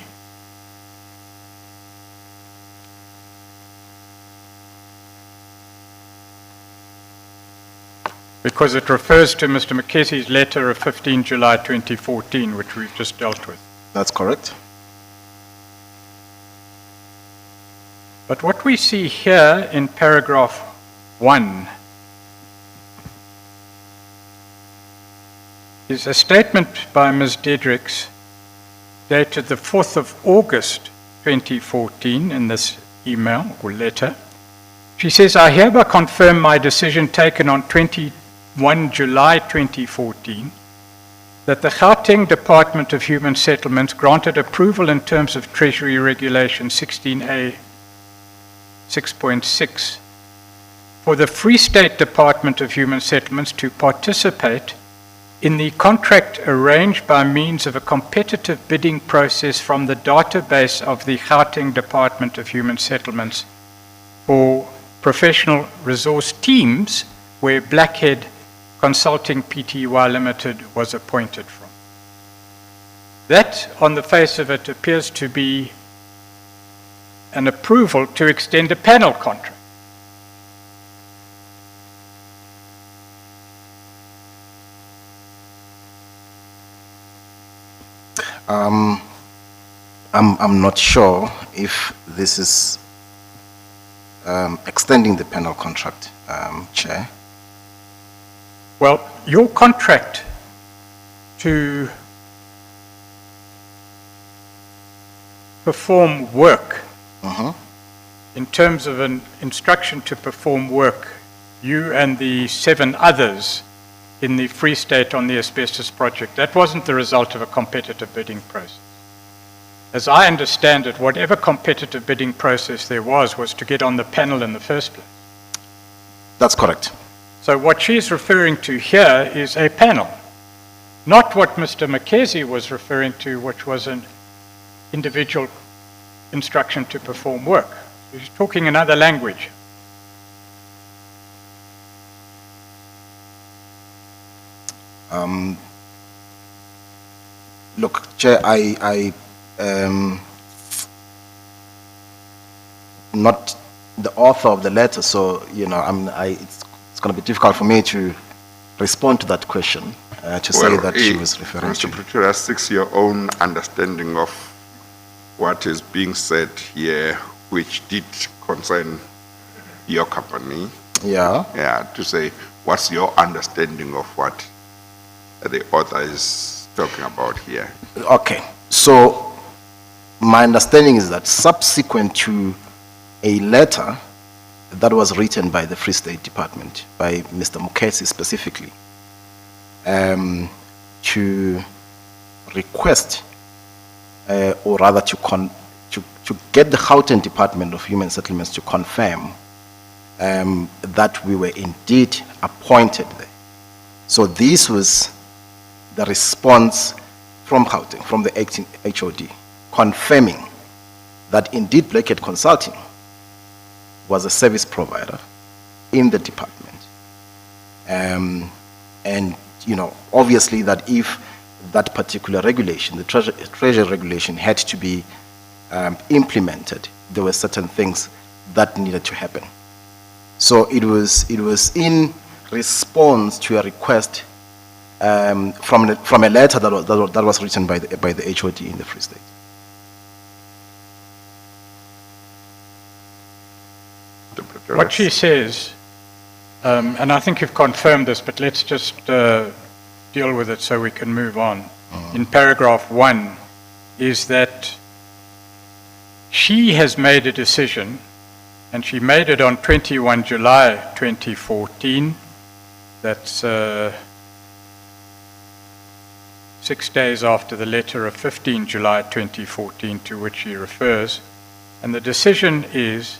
B: Because it refers to Mr. Mackenzie's letter of 15 July 2014, which we've just dealt with.
D: That's correct.
B: But what we see here in paragraph 1 is a statement by Ms. Dedricks dated the 4th of August 2014 in this email or letter. She says, I hereby confirm my decision taken on 21 July 2014 that the Khateng Department of Human Settlements granted approval in terms of Treasury Regulation 16A 6.6 for the Free State Department of Human Settlements to participate in the contract arranged by means of a competitive bidding process from the database of the Khateng Department of Human Settlements for professional resource teams where Blackhead Consulting Pty Limited was appointed from. That, on the face of it, appears to be an approval to extend a panel contract.
D: I'm not sure if this is extending the panel contract, Chair.
B: Well, your contract to perform work, in terms of an instruction to perform work, you and the 7 others in the Free State on the Asbestos Project, that wasn't the result of a competitive bidding process. As I understand it, whatever competitive bidding process there was to get on the panel in the first place.
D: That's correct.
B: So what she's referring to here is a panel, not what Mr. Mackenzie was referring to, which was an individual instruction to perform work. He's talking another language.
D: Look, Chair, I not the author of the letter, so it's going to be difficult for me to respond to that question to say that she was referring
A: Mr.
D: to.
A: Pretoria seeks your own understanding of what is being said here, which did concern your company.
D: Yeah.
A: Yeah, to say, what's your understanding of what the author is talking about here.
D: Okay, so my understanding is that subsequent to a letter that was written by the Free State Department, by Mr. Mukesi specifically, to request, or rather to get the Gauteng Department of Human Settlements to confirm that we were indeed appointed there. So this was the response from Gauteng, from the HOD, confirming that indeed Blackhead Consulting was a service provider in the department. And, you know, obviously that if that particular regulation, the treasury regulation, had to be implemented, there were certain things that needed to happen. So it was in response to a request from a letter that was written by the HOD in the Free State.
B: What she says, and I think you've confirmed this, but let's just deal with it so we can move on. In paragraph 1 is that she has made a decision, and she made it on 21 July 2014. That's 6 days after the letter of 15 July 2014 to which she refers. And the decision is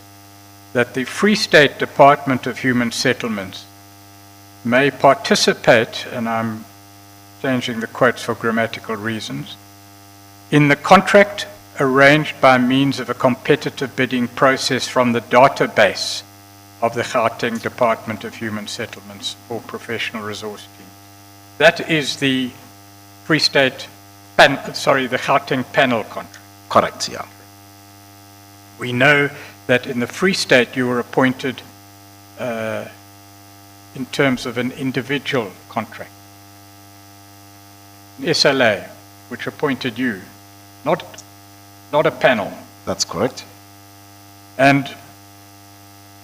B: that the Free State Department of Human Settlements may participate, and I'm changing the quotes for grammatical reasons, in the contract arranged by means of a competitive bidding process from the database of the Khateng Department of Human Settlements or Professional Resource Team. That is the Free State, the Khateng panel contract.
D: Correct, yeah.
B: We know that in the Free State you were appointed in terms of an individual contract. SLA, which appointed you, not a panel.
D: That's correct.
B: And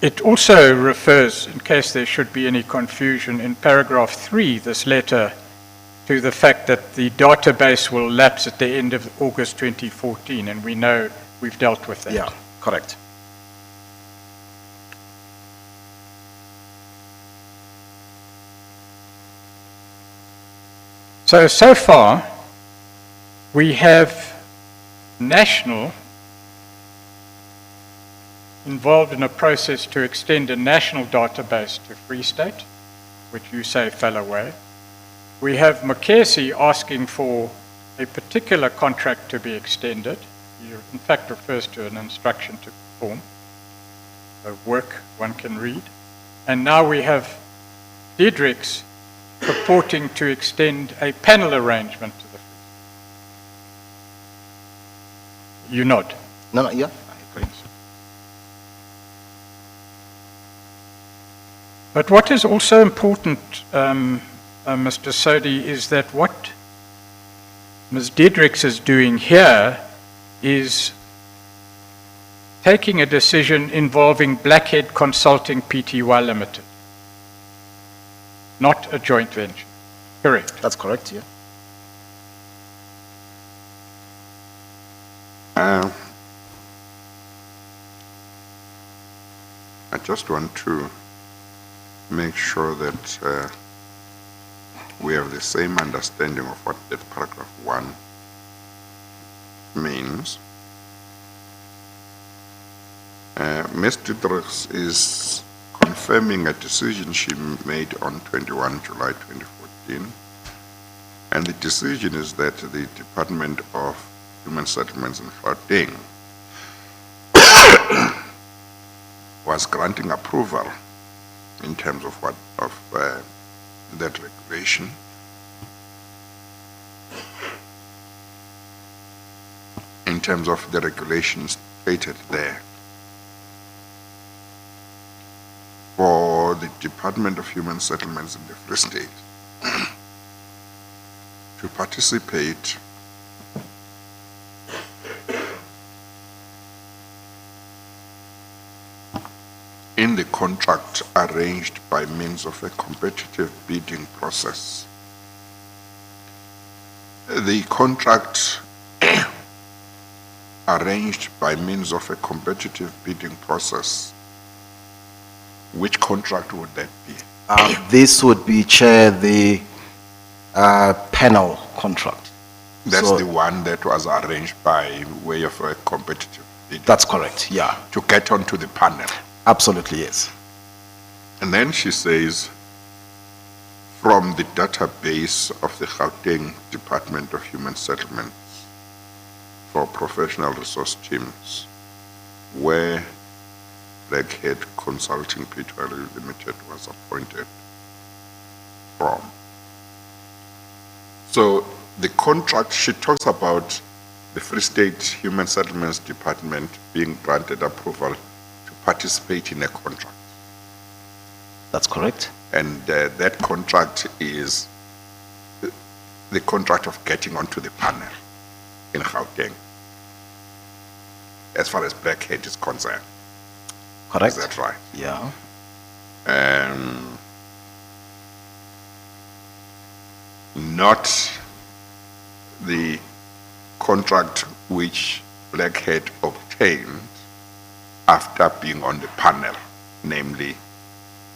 B: it also refers, in case there should be any confusion, in paragraph 3, this letter, to the fact that the database will lapse at the end of August 2014, and we know we've dealt with that.
D: Yeah, correct.
B: So far, we have national involved in a process to extend a national database to Free State, which you say fell away. We have Mukesi asking for a particular contract to be extended. He in fact refers to an instruction to perform, a work one can read. And now we have Diedrichs purporting to extend a panel arrangement to the Free State. You nod.
D: No, yeah, I agree.
B: But what is also important, Mr. Sodi, is that what Ms. Diedrichs is doing here is taking a decision involving Blackhead Consulting Pty Limited, not a joint venture. Correct?
D: That's correct, yeah.
A: I just want to make sure that we have the same understanding of what that paragraph 1 means. Ms. Diedrichs is confirming a decision she made on 21 July 2014, and the decision is that the Department of Human Settlements in Khateng was granting approval in terms of that regulation. In terms of the regulations stated there, for the Department of Human Settlements in the Free State to participate in the contract arranged by means of a competitive bidding process The contract arranged by means of a competitive bidding process. Which contract would that be?
D: This would be, Chair, the panel contract.
A: That's
D: So-
A: the one that was arranged by way of a competitive bid
D: That's correct, yeah.
A: to get onto the panel.
D: Absolutely, yes.
A: And then she says, from the database of the Khateng Department of Human Settlements for professional resource teams, where Blackhead Consulting Pty Limited was appointed from. So the contract, she talks about the Free State Human Settlements Department being granted approval to participate in a contract.
D: That's correct.
A: And that contract is the contract of getting onto the panel in Khateng, as far as Blackhead is concerned.
D: Correct?
A: Is that right?
D: Yeah.
A: Not the contract which Blackhead obtained after being on the panel, namely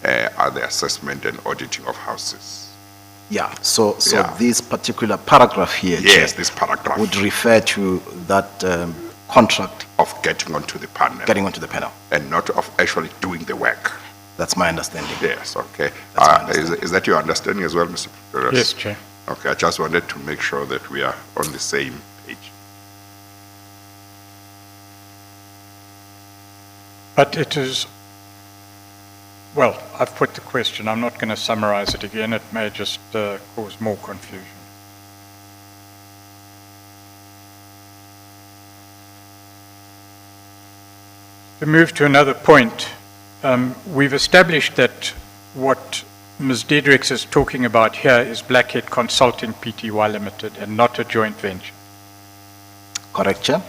A: the assessment and auditing of houses.
D: Yeah, so
A: Yeah.
D: this particular paragraph here,
A: Yes,
D: Chair,
A: this paragraph
D: would refer to that contract
A: of getting onto the panel
D: getting onto the panel.
A: and not of actually doing the work.
D: That's my understanding.
A: Yes, okay.
D: That's my understanding.
A: Is that your understanding as well, Mr. Pretorius?
B: Yes, Chair.
A: Okay, I just wanted to make sure that we are on the same page.
B: But it is, well, I've put the question. I'm not going to summarize it again. It may just cause more confusion. To move to another point, we've established that what Ms. Diedrichs is talking about here is Blackhead Consulting Pty Limited and not a joint venture.
D: Correct, Chair?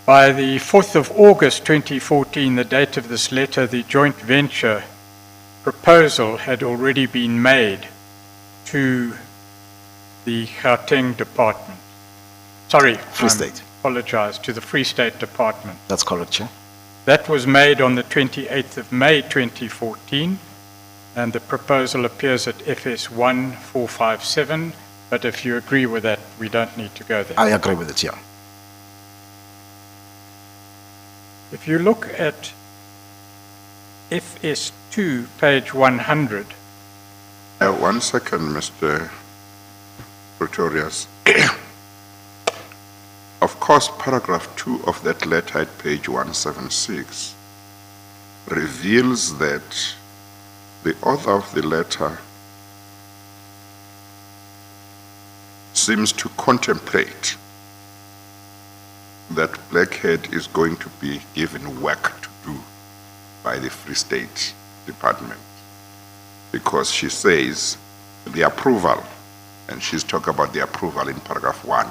B: By the 4th of August 2014, the date of this letter, the joint venture proposal had already been made to the Khateng Department. Sorry,
D: Free State.
B: Apologize, to the Free State Department.
D: That's correct, Chair.
B: That was made on the 28th of May 2014, and the proposal appears at FS 1457, but if you agree with that, we don't need to go there.
D: I agree with it, yeah.
B: If you look at FS2, page 100,
A: 1 second, Mr. Pretorius. Of course, paragraph 2 of that letter at page 176 reveals that the author of the letter seems to contemplate that Blackhead is going to be given work to do by the Free State Department, because she says the approval, and she's talking about the approval in paragraph 1,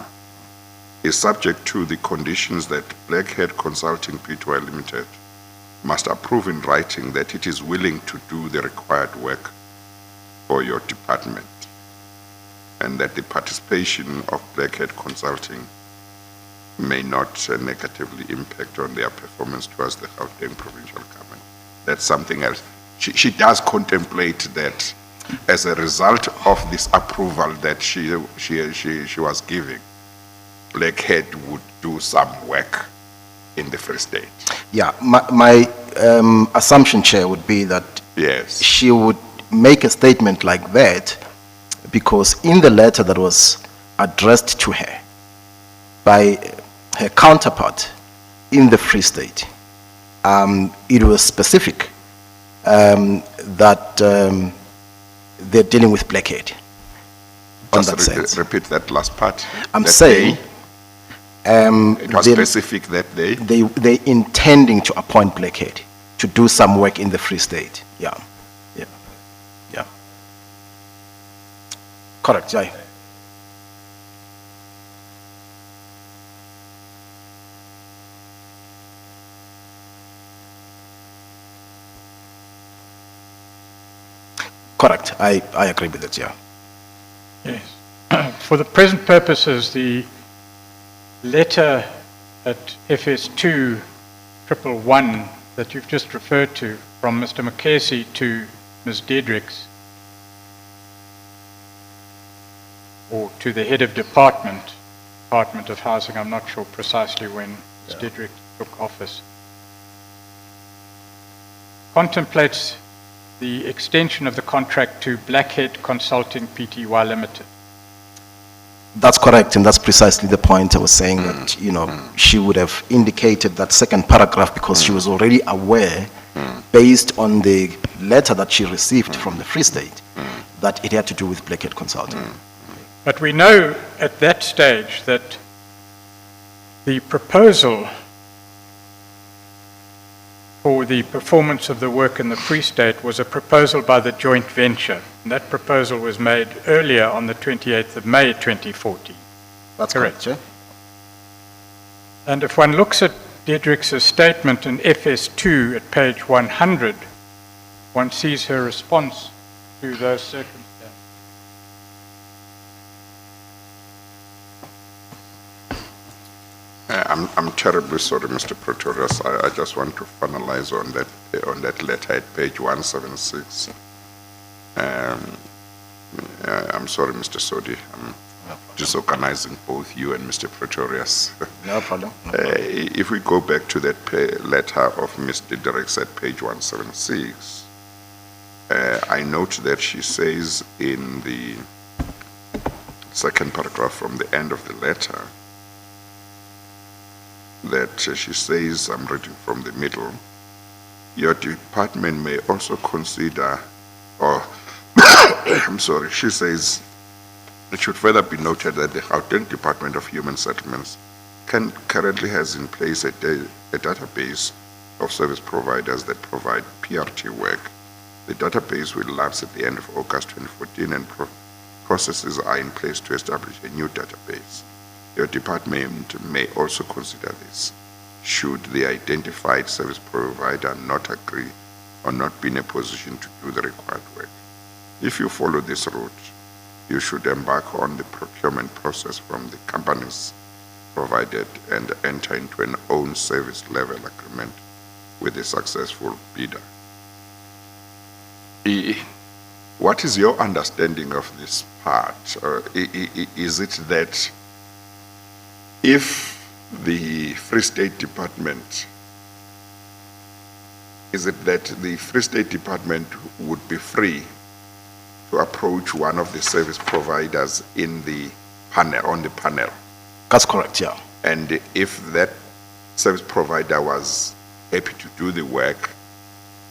A: is subject to the conditions that Blackhead Consulting Pty Limited must approve in writing that it is willing to do the required work for your department, and that the participation of Blackhead Consulting may not negatively impact on their performance towards the Khateng Provincial Government. That's something else. She does contemplate that as a result of this approval that she was giving, Blackhead would do some work in the Free State.
D: Yeah, my assumption, Chair, would be that
A: Yes.
D: she would make a statement like that because in the letter that was addressed to her by her counterpart in the Free State, it was specific that they're dealing with Blackhead on
A: Just
D: that sense.
A: repeat that last part.
D: I'm
A: That
D: saying
A: it was
D: they-
A: specific that day.
D: they intending to appoint Blackhead to do some work in the Free State. Yeah, yeah, yeah. Correct, yeah. Correct, I agree with it, yeah.
B: yes. For the present purposes, the letter at FS2 111 that you've just referred to from Mr. McKessie to Ms. Diedrichs, or to the head of Department of Housing, I'm not sure precisely when Ms. Diedrichs took office, contemplates the extension of the contract to Blackhead Consulting Pty Limited.
D: That's correct, and that's precisely the point I was saying that, you know, she would have indicated that second paragraph because she was already aware, based on the letter that she received from the Free State, that it had to do with Blackhead Consulting.
B: But we know at that stage that the proposal for the performance of the work in the Free State was a proposal by the joint venture. And that proposal was made earlier on the 28th of May 2014.
D: That's correct, yeah?
B: And if one looks at Diedrichs' statement in FS2 at page 100, one sees her response to those circumstances.
A: I'm terribly sorry, Mr. Pretorius. I just want to finalize on that letter at page 176. I'm sorry, Mr. Sodi. I'm disorganizing both you and Mr. Pretorius.
D: No problem. No problem.
A: If we go back to that letter of Mr. Diedrichs at page 176, I note that she says in the second paragraph from the end of the letter, that she says, I'm reading from the middle, your department may also consider, or, I'm sorry, she says, it should further be noted that the Khateng Department of Human Settlements currently has in place a database of service providers that provide PRT work. The database will lapse at the end of August 2014 and processes are in place to establish a new database. Your department may also consider this, should the identified service provider not agree or not be in a position to do the required work. If you follow this route, you should embark on the procurement process from the companies provided and enter into an own service level agreement with a successful bidder. What is your understanding of this part? Is it that if the Free State Department, would be free to approach one of the service providers in the panel, on the panel?
D: That's correct, yeah.
A: And if that service provider was happy to do the work,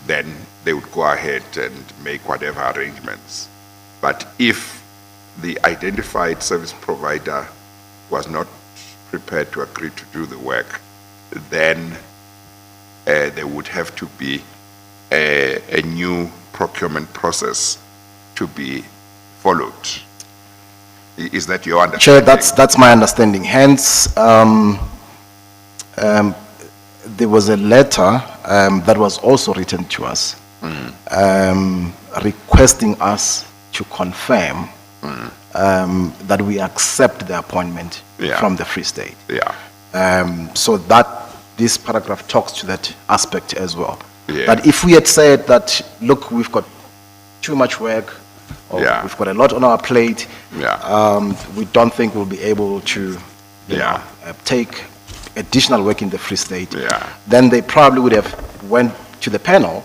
A: then they would go ahead and make whatever arrangements. But if the identified service provider was not prepared to agree to do the work, then there would have to be a new procurement process to be followed. Is that your understanding?
D: Chair, that's my understanding. Hence, there was a letter that was also written to us requesting us to confirm that we accept the appointment from the Free State.
A: Yeah.
D: So that this paragraph talks to that aspect as well.
A: Yeah.
D: But if we had said that, look, we've got too much work, or we've got a lot on our plate, we don't think we'll be able to you know, take additional work in the Free State, then they probably would have went to the panel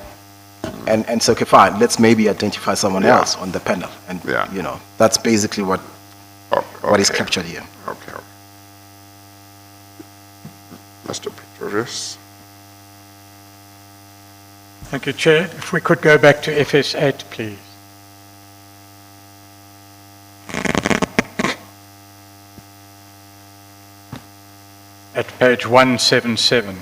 D: and said, okay, fine, let's maybe identify someone else on the panel. And, you know, that's basically what is captured here.
A: Okay. Mr. Pretorius.
B: Thank you, Chair. If we could go back to FS8, please. At page 177.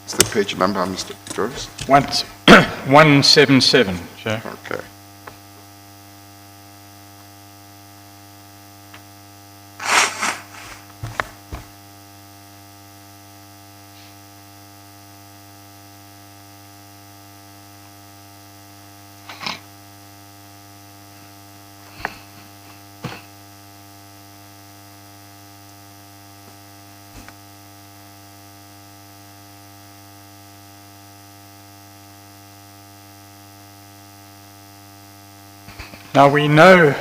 A: What's the page number, Mr. Pretorius?
B: 177, Chair.
A: Okay.
B: Now, we know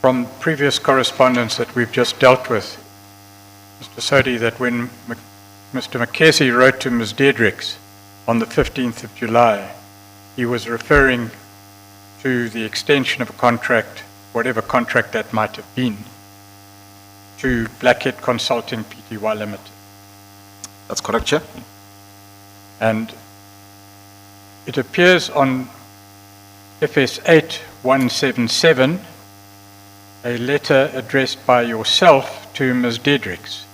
B: from previous correspondence that we've just dealt with, Mr. Sodi, that when Mr. McKessie wrote to Ms. Diedrichs on the 15th of July, he was referring to the extension of a contract, whatever contract that might have been, to Blackhead Consulting Pty Limited.
D: That's correct, Chair.
B: And it appears on FS 8177, a letter addressed by yourself to Ms. Diedrichs,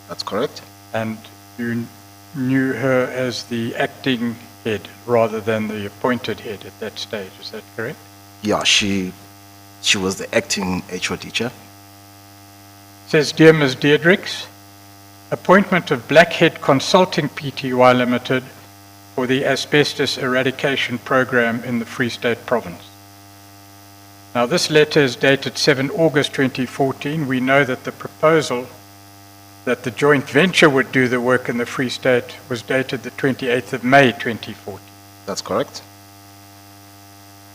D: That's correct.
B: and you knew her as the acting head rather than the appointed head at that stage. Is that correct?
D: Yeah, she was the acting HOD, Chair.
B: Says, Dear Ms. Diedrichs, appointment of Blackhead Consulting Pty Limited for the asbestos eradication program in the Free State Province. Now, this letter is dated 7 August 2014. We know that the proposal that the joint venture would do the work in the Free State was dated the 28th of May 2014.
D: That's correct.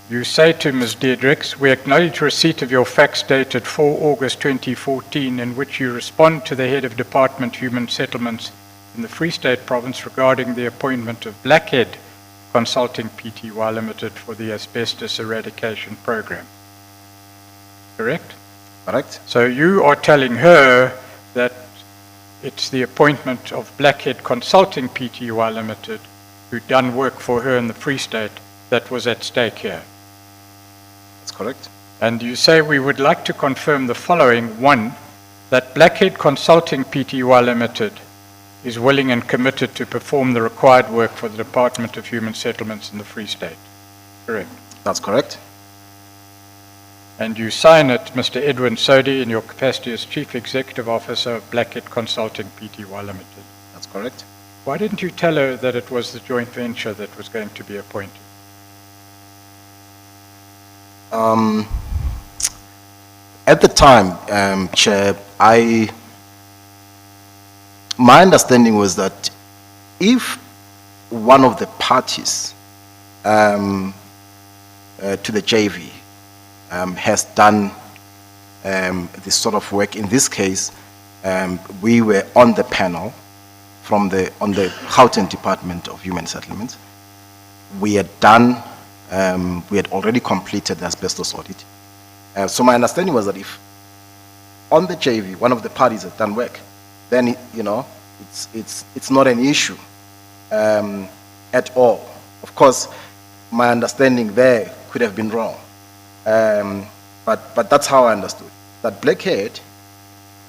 B: You say to Ms. Diedrichs, we acknowledge receipt of your fax dated 4 August 2014 in which you respond to the Head of Department Human Settlements in the Free State Province regarding the appointment of Blackhead Consulting Pty Limited for the asbestos eradication program. Correct?
D: Correct.
B: So you are telling her that it's the appointment of Blackhead Consulting Pty Limited, who'd done work for her in the Free State, that was at stake here.
D: That's correct.
B: And you say we would like to confirm the following. One, that Blackhead Consulting Pty Limited is willing and committed to perform the required work for the Department of Human Settlements in the Free State. Correct.
D: That's correct.
B: And you sign it, Mr. Edwin Sodi, in your capacity as Chief Executive Officer of Blackhead Consulting Pty Limited.
D: That's correct.
B: Why didn't you tell her that it was the joint venture that was going to be appointed?
D: At the time, Chair, my understanding was that if one of the parties to the JV has done this sort of work, in this case, we were on the panel on the Khateng Department of Human Settlements. We had already completed the asbestos audit. So my understanding was that if on the JV, one of the parties has done work, then, it's not an issue at all. Of course, my understanding there could have been wrong. But that's how I understood. That Blackhead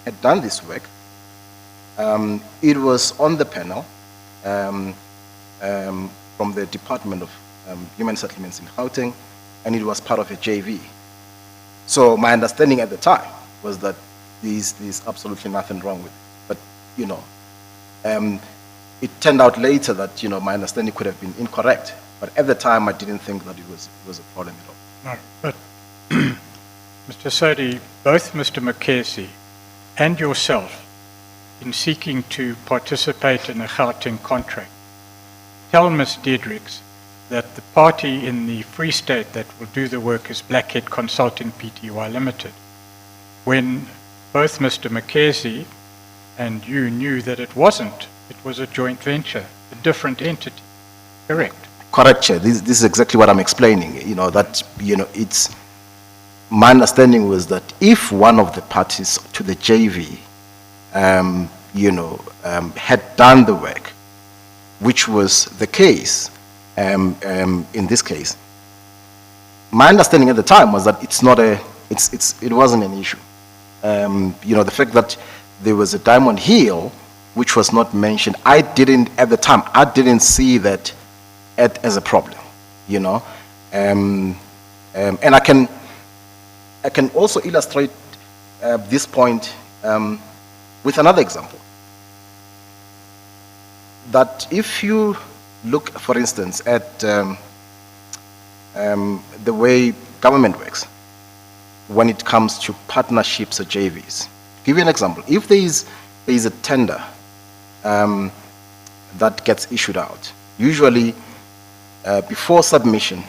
D: had done this work. It was on the panel from the Department of Human Settlements in Khateng, and it was part of a JV. So my understanding at the time was that there's absolutely nothing wrong with it. But, it turned out later that, my understanding could have been incorrect. But at the time, I didn't think that it was a problem at all.
B: No, but Mr. Sodi, both Mr. McKessie and yourself, in seeking to participate in a Khateng contract, tell Ms. Diedrichs that the party in the Free State that will do the work is Blackhead Consulting Pty Limited, when both Mr. McKessie and you knew that it wasn't. It was a joint venture, a different entity. Correct?
D: Correct, Chair. This is exactly what I'm explaining. It's my understanding was that if one of the parties to the JV, had done the work, which was the case in this case, my understanding at the time was that it wasn't an issue. The fact that there was a diamond heel, which was not mentioned, at the time, I didn't see that as a problem, and I can also illustrate this point with another example. That if you look, for instance, at the way government works when it comes to partnerships or JVs. Give you an example. If there is a tender that gets issued out, usually before submission,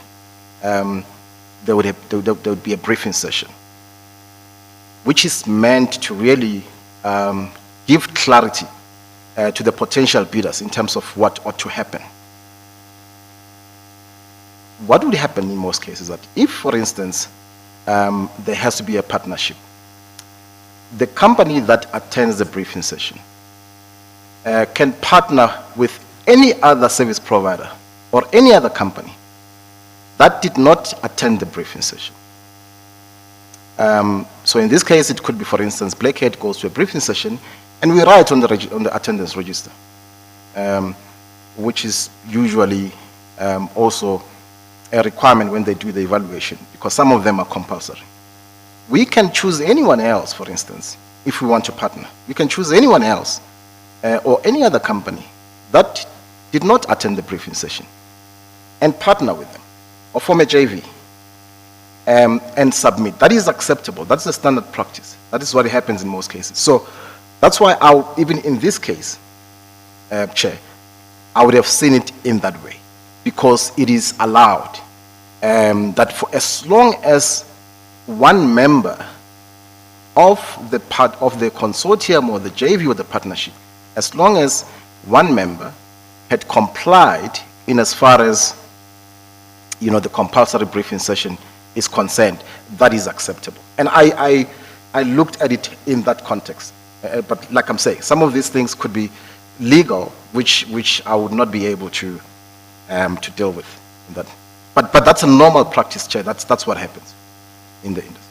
D: there would be a briefing session, which is meant to really give clarity to the potential bidders in terms of what ought to happen. What would happen in most cases is that if, for instance, there has to be a partnership, the company that attends the briefing session can partner with any other service provider or any other company that did not attend the briefing session. So in this case, it could be, for instance, Blackhead goes to a briefing session, and we write on the attendance register, which is usually also a requirement when they do the evaluation, because some of them are compulsory. We can choose anyone else, for instance, if we want to partner. We can choose anyone else or any other company that did not attend the briefing session and partner with them or form a JV and submit. That is acceptable. That's the standard practice. That is what happens in most cases. So that's why even in this case, Chair, I would have seen it in that way, because it is allowed that for as long as one member of the consortium or the JV or the partnership, as long as one member had complied in as far as the compulsory briefing session is concerned, that is acceptable. And I looked at it in that context. But like I'm saying, some of these things could be legal, which I would not be able to deal with. That. But that's a normal practice, Chair. That's what happens in the industry.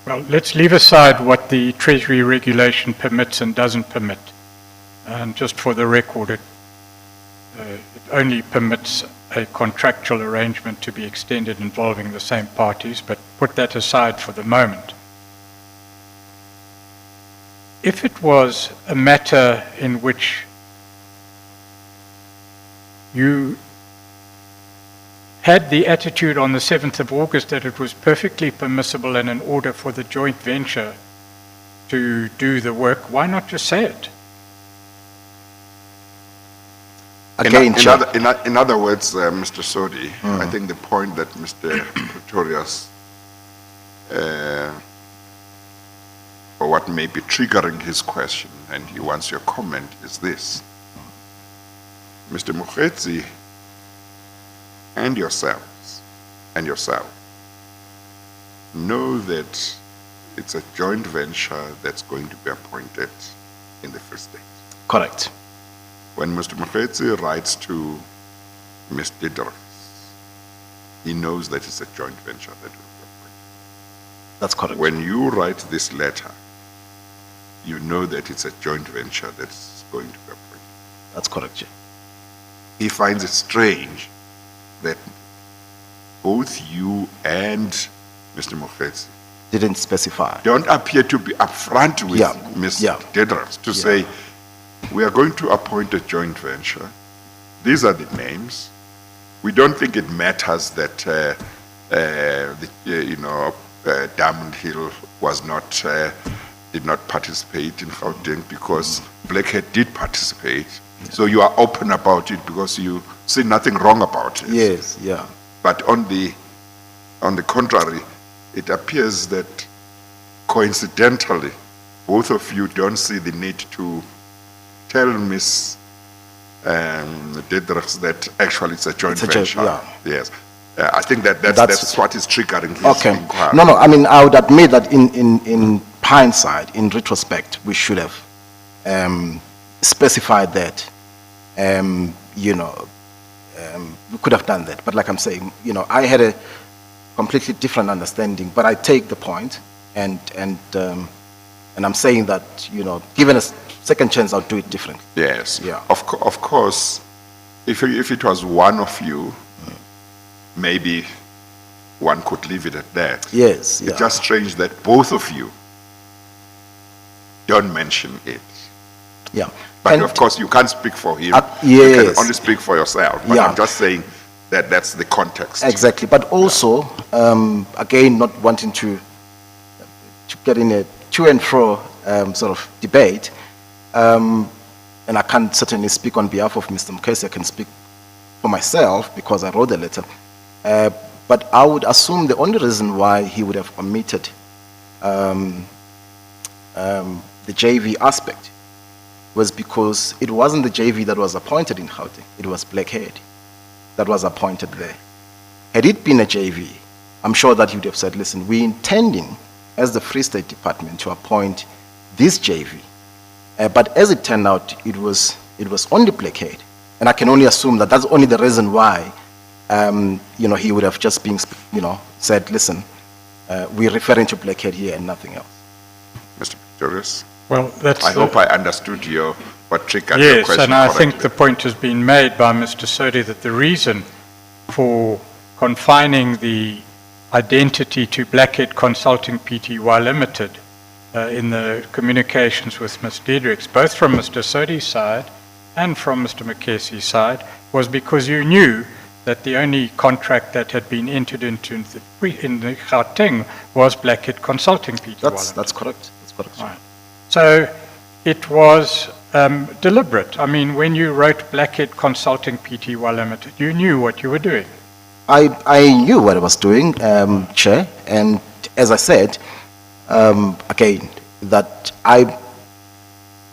B: Well, let's leave aside what the Treasury regulation permits and doesn't permit. And just for the record, it only permits a contractual arrangement to be extended involving the same parties, but put that aside for the moment. If it was a matter in which you had the attitude on the 7th of August that it was perfectly permissible and in order for the joint venture to do the work, why not just say it?
A: Again, in other words, Mr. Sodi, I think the point that Mr. Pretorius, or what may be triggering his question, and he wants your comment, is this. Mr. Mokgetsi and yourselves and yourself know that it's a joint venture that's going to be appointed in the first stage.
D: Correct.
A: When Mr. Mokgetsi writes to Ms. Didder, he knows that it's a joint venture that will be appointed.
D: That's correct.
A: When you write this letter, you know that it's a joint venture that's going to be appointed.
D: That's correct, Chair.
A: He finds it strange that both you and Mr. Mokgetsi
D: Didn't specify.
A: don't appear to be upfront with Ms. Didder to say, we are going to appoint a joint venture. These are the names. We don't think it matters that Diamond Hill did not participate in Khateng because Blackhead did participate. So you are open about it because you see nothing wrong about it.
D: Yes, yeah.
A: But on the contrary, it appears that coincidentally, both of you don't see the need to tell Ms. Didrix that actually it's a joint venture. Yes. I think that's what is triggering his inquiry.
D: No, I mean, I would admit that in hindsight, in retrospect, we should have specified that. We could have done that. But like I'm saying, I had a completely different understanding. But I take the point, and I'm saying that given a second chance, I'll do it differently.
A: Yes.
D: Yeah.
A: Of course, if it was one of you, maybe one could leave it at that.
D: Yes.
A: It's just strange that both of you don't mention it.
D: Yeah.
A: But of course, you can't speak for him.
D: Yes.
A: You can only speak for yourself. But I'm just saying that that's the context.
D: Exactly. But also, again, not wanting to get in a to and fro sort of debate, and I can't certainly speak on behalf of Mr. Mokgetsi. I can speak for myself because I wrote the letter. But I would assume the only reason why he would have omitted the JV aspect was because it wasn't the JV that was appointed in Khateng, it was Blackhead that was appointed there. Had it been a JV, I'm sure that he would have said, listen, we're intending as the Free State Department to appoint this JV. But as it turned out, it was only Blackhead. And I can only assume that that's only the reason why he would have just been, said, listen, we're referring to Blackhead here and nothing else.
A: Mr. Pretorius,
B: Well, that's
A: I hope I understood what triggered your
B: yes,
A: question
B: and I think
A: correctly.
B: the point has been made by Mr. Sodi that the reason for confining the identity to Blackhead Consulting Pty Limited in the communications with Ms. Diedrichs, both from Mr. Sodi's side and from Mr. McKessie's side, was because you knew that the only contract that had been entered into in the Khateng was Blackhead Consulting Pty Limited.
D: That's correct. That's correct.
B: Right. So it was deliberate. I mean, when you wrote Blackhead Consulting Pty Limited, you knew what you were doing.
D: I knew what I was doing, Chair, and as I said, again, that I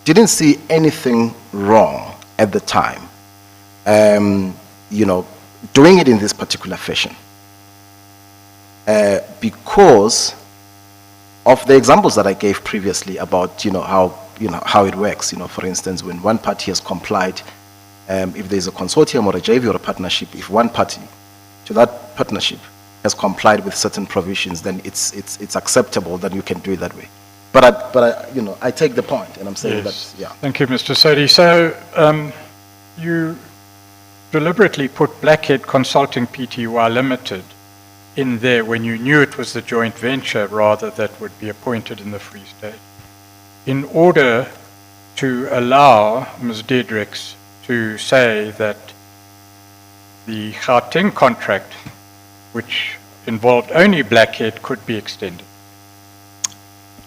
D: didn't see anything wrong at the time, doing it in this particular fashion, because of the examples that I gave previously about, how it works. For instance, when one party has complied, if there's a consortium or a JV or a partnership, if one party to that partnership has complied with certain provisions, then it's acceptable that you can do it that way. But I take the point, and I'm saying
B: Yes.
D: that, yeah.
B: Thank you, Mr. Sodi. So you deliberately put Blackhead Consulting Pty Limited in there when you knew it was the joint venture rather that would be appointed in the Free State, in order to allow Ms. Diedrichs to say that the Khateng contract, which involved only Blackhead, could be extended.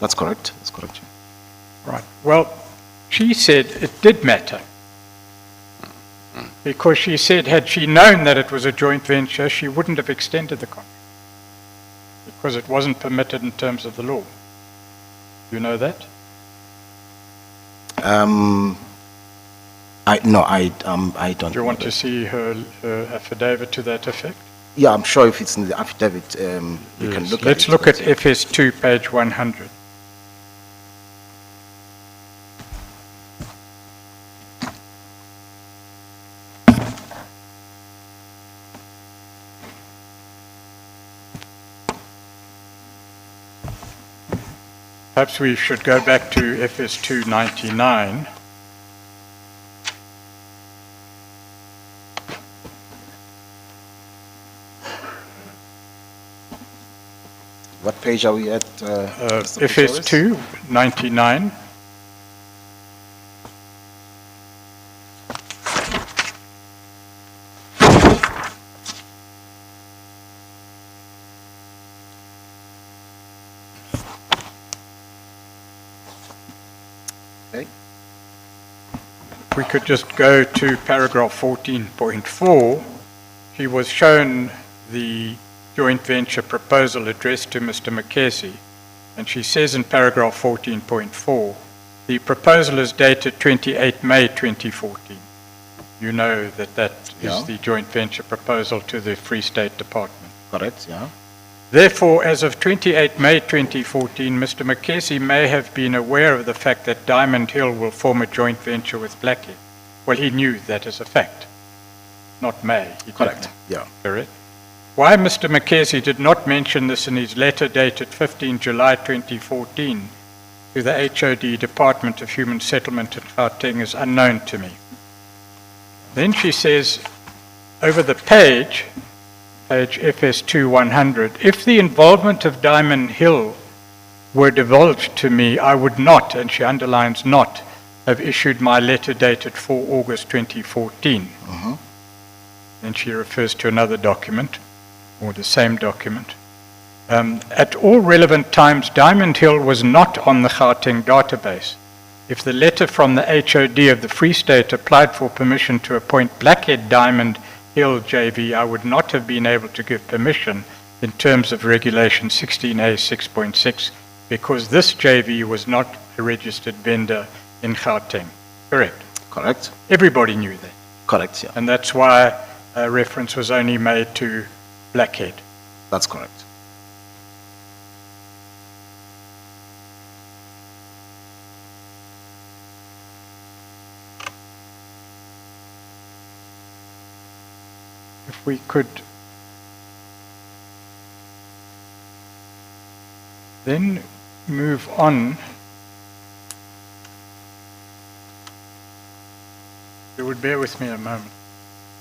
D: That's correct. That's correct.
B: Right. Well, she said it did matter. Because she said had she known that it was a joint venture, she wouldn't have extended the contract. Because it wasn't permitted in terms of the law. You know that?
D: I don't.
B: Do you want
D: know
B: to
D: that.
B: see her affidavit to that effect?
D: Yeah, I'm sure if it's in the affidavit, you can
B: Yes.
D: look at it.
B: Let's look at
D: but,
B: FS2, page 100. Perhaps we should go back to FS2 99.
D: What page are we at? Mr. Pretorius?
B: FS2 99.
D: Okay.
B: We could just go to paragraph 14.4. She was shown the joint venture proposal addressed to Mr. McKessie, and she says in paragraph 14.4, the proposal is dated 28 May 2014. You know that
D: Yeah.
B: is the joint venture proposal to the Free State Department.
D: Correct, yeah.
B: Therefore, as of 28 May 2014, Mr. McKessie may have been aware of the fact that Diamond Hill will form a joint venture with Blackhead. Well, he knew that as a fact, not may. He did
D: Correct,
B: know.
D: yeah.
B: Correct. Why Mr. McKessie did not mention this in his letter dated 15 July 2014 to the HOD Department of Human Settlement in Khateng is unknown to me. Then she says, over the page FS2 100, if the involvement of Diamond Hill were divulged to me, I would not, and she underlines not, have issued my letter dated 4 August 2014. Then she refers to another document, or the same document. At all relevant times, Diamond Hill was not on the Khateng database. If the letter from the HOD of the Free State applied for permission to appoint Blackhead Diamond Hill JV, I would not have been able to give permission in terms of Regulation 16A 6.6 because this JV was not a registered vendor in Khateng. Correct?
D: Correct?
B: Everybody knew that.
D: Correct, yeah.
B: And that's why a reference was only made to Blackhead.
D: That's correct.
B: If we could then move on, you would bear with me a moment,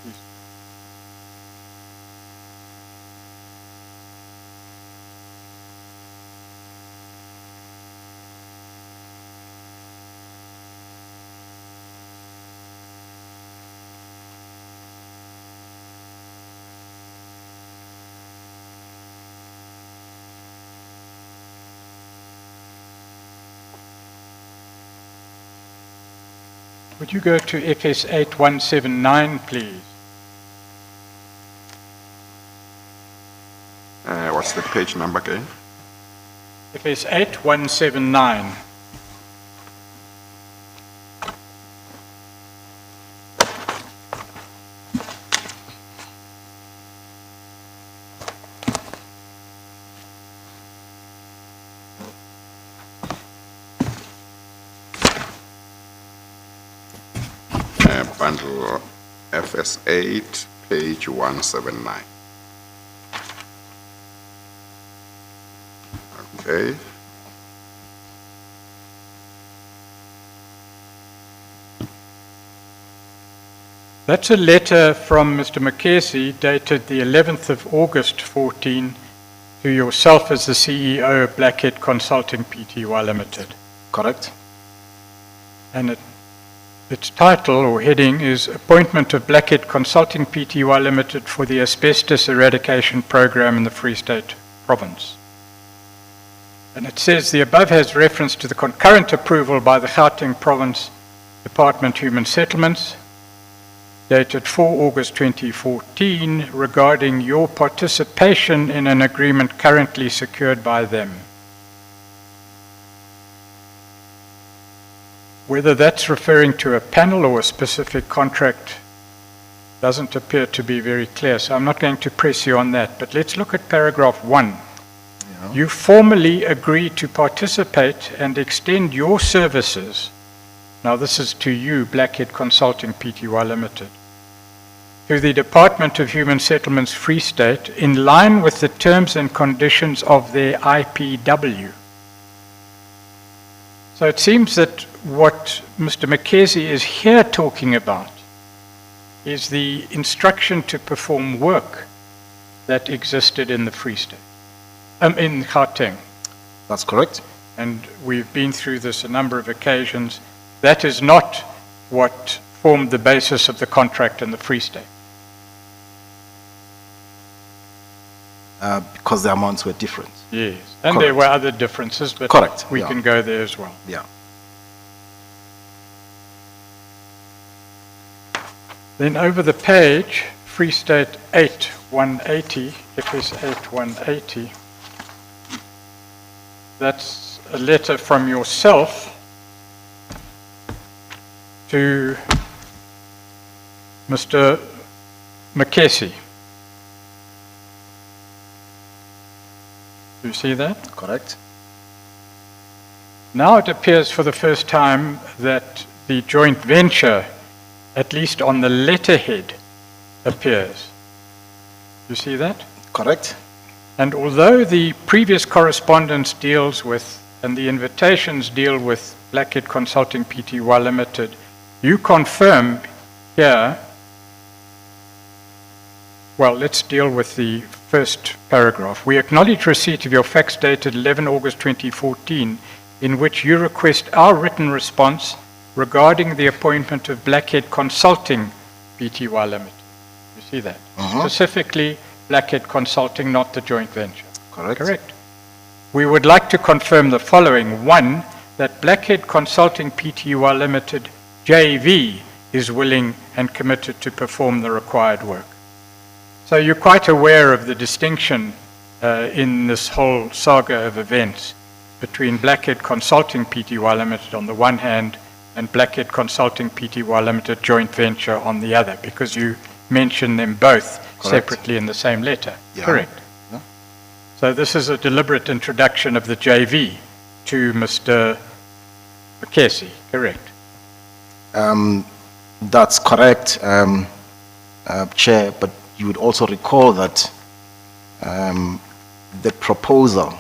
B: please. Would you go to FS 8179, please?
E: What's the page number again?
B: FS 8179.
E: Bundle FS8, page 179. Okay.
B: That's a letter from Mr. Makesi dated the 11th of August 14 to yourself as the CEO of Blackhead Consulting Pty Limited.
D: Correct?
B: And its title or heading is Appointment of Blackhead Consulting Pty Limited for the Asbestos Eradication Program in the Free State Province. And it says the above has reference to the concurrent approval by the Khateng Province Department Human Settlements dated 4 August 2014 regarding your participation in an agreement currently secured by them. Whether that's referring to a panel or a specific contract doesn't appear to be very clear, so I'm not going to press you on that. But let's look at paragraph 1.
D: Yeah.
B: You formally agree to participate and extend your services. Now this is to you, Blackhead Consulting Pty Limited, to the Department of Human Settlements Free State in line with the terms and conditions of their IPW. So it seems that what Mr. Makesi is here talking about is the instruction to perform work that existed in the Free State, in Khateng.
D: That's correct.
B: And we've been through this a number of occasions. That is not what formed the basis of the contract in the Free State.
D: Because the amounts were different.
B: Yes, and
D: Correct.
B: there were other differences, but
D: Correct,
B: we
D: yeah.
B: can go there as well.
D: Yeah.
B: Then over the page, Free State 8180, FS 8180, that's a letter from yourself to Mr. Makesi. Do you see that?
D: Correct?
B: Now it appears for the first time that the joint venture, at least on the letterhead, appears. You see that?
D: Correct?
B: And although the previous correspondence deals with, and the invitations deal with Blackhead Consulting Pty Limited, you confirm here, well, let's deal with the first paragraph. We acknowledge receipt of your fax dated 11 August 2014, in which you request our written response regarding the appointment of Blackhead Consulting Pty Limited. You see that? Specifically, Blackhead Consulting, not the joint venture.
D: Correct?
B: Correct. We would like to confirm the following. 1, that Blackhead Consulting Pty Limited, JV, is willing and committed to perform the required work. So you're quite aware of the distinction in this whole saga of events between Blackhead Consulting Pty Limited on the one hand and Blackhead Consulting Pty Limited joint venture on the other, because you mention them both separately in the same letter.
D: Yeah.
B: Correct.
D: Yeah.
B: So this is a deliberate introduction of the JV to Mr. Mkesi, correct?
D: That's correct, Chair, but you would also recall that the proposal.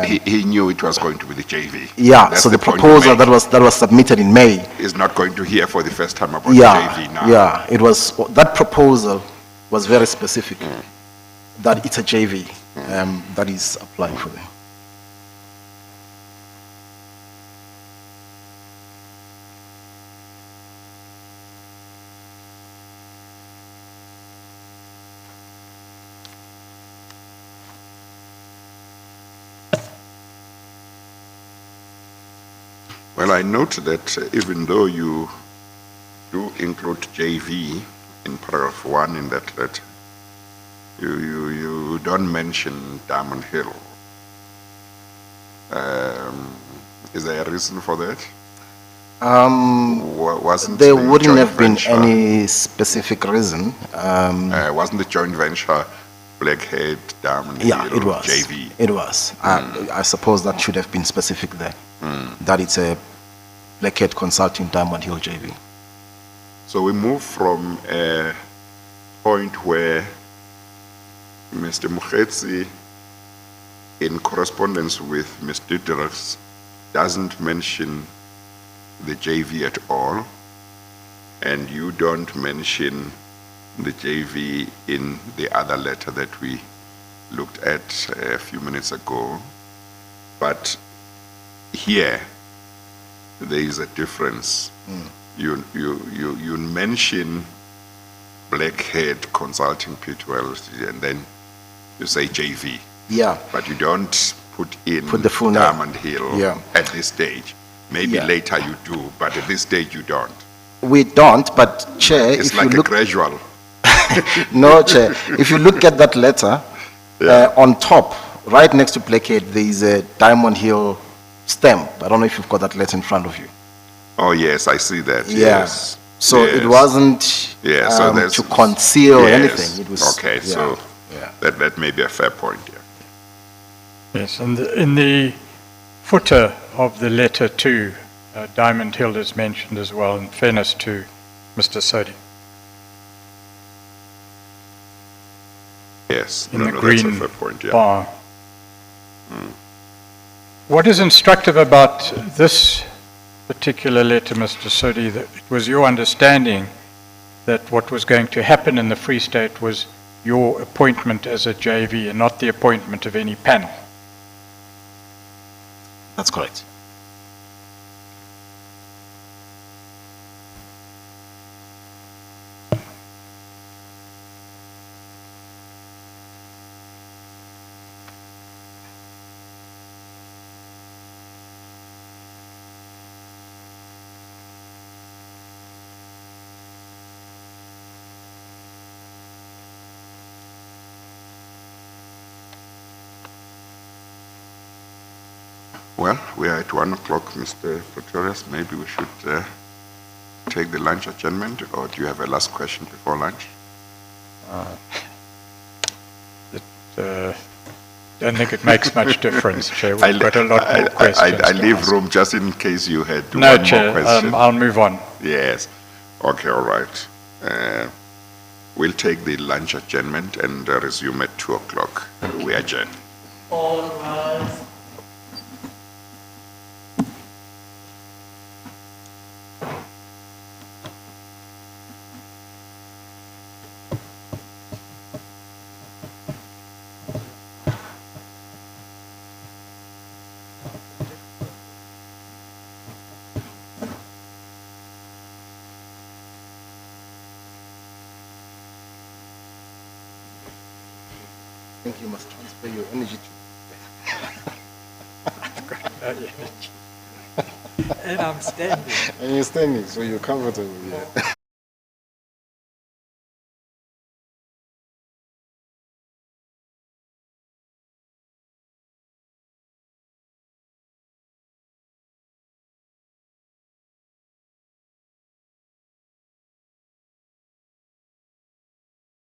E: He knew it was going to be the JV.
D: Yeah,
E: That's
D: so the
E: point
D: proposal
E: you make.
D: that was submitted in May.
E: Is not going to hear for the first time about
D: Yeah,
E: the JV now.
D: yeah, it was, that proposal was very specific, that it's a JV that is applying for them.
E: Well, I note that even though you do include JV in paragraph 1 in that letter, you don't mention Diamond Hill. Is there a reason for that? Wasn't
D: There
E: the
D: wouldn't
E: joint
D: have been
E: venture-
D: any specific reason.
E: wasn't the joint venture Blackhead, Diamond
D: Yeah,
E: Hill,
D: it was.
E: JV?
D: It was. I suppose that should have been specific there, that it's a Blackhead Consulting Diamond Hill JV.
E: So we move from a point where Mr. Mukhetsi, in correspondence with Ms. Diderix, doesn't mention the JV at all, and you don't mention the JV in the other letter that we looked at a few minutes ago. But here, there is a difference. You mention Blackhead Consulting Pty, and then you say JV,
D: Yeah,
E: but you don't put in
D: Put the full name.
E: Diamond Hill
D: Yeah.
E: at this stage. Maybe
D: Yeah.
E: later you do, but at this stage you don't.
D: we don't, but Chair,
E: It's
D: if
E: like
D: you
E: a
D: look,
E: gradual.
D: no, Chair, if you look at that letter, on top, right next to Blackhead, there is a Diamond Hill stamp. I don't know if you've got that letter in front of you.
E: Oh, yes, I see that.
D: Yeah.
E: Yes.
D: So it
E: Yes.
D: wasn't
E: Yeah, so there's-
D: to conceal
E: Yes.
D: anything. It was
E: Okay,
D: yeah,
E: so
D: yeah.
E: that may be a fair point, yeah.
B: Yes, and in the footer of the letter too, Diamond Hill is mentioned as well, in fairness to Mr. Sodi,
E: Yes,
B: in the
E: that's a
B: green
E: fair point, yeah.
B: bar. What is instructive about this particular letter, Mr. Sodi, that it was your understanding that what was going to happen in the Free State was your appointment as a JV and not the appointment of any panel?
D: That's correct.
E: Well, we are at 1 o'clock, Mr. Pretorius. Maybe we should take the lunch adjournment, or do you have a last question before lunch?
B: Don't think it makes much difference, Chair. We've got a lot more questions.
E: I
B: to
E: leave
B: ask.
E: room just in case you had
B: No,
E: one
B: Chair,
E: more question.
B: I'll move on.
E: Yes. Okay, all right. We'll take the lunch adjournment and resume at 2 o'clock. We adjourn.
F: All rise.
D: I think you must transfer your energy to.
F: And I'm standing.
D: And you're standing, so you're comfortable here.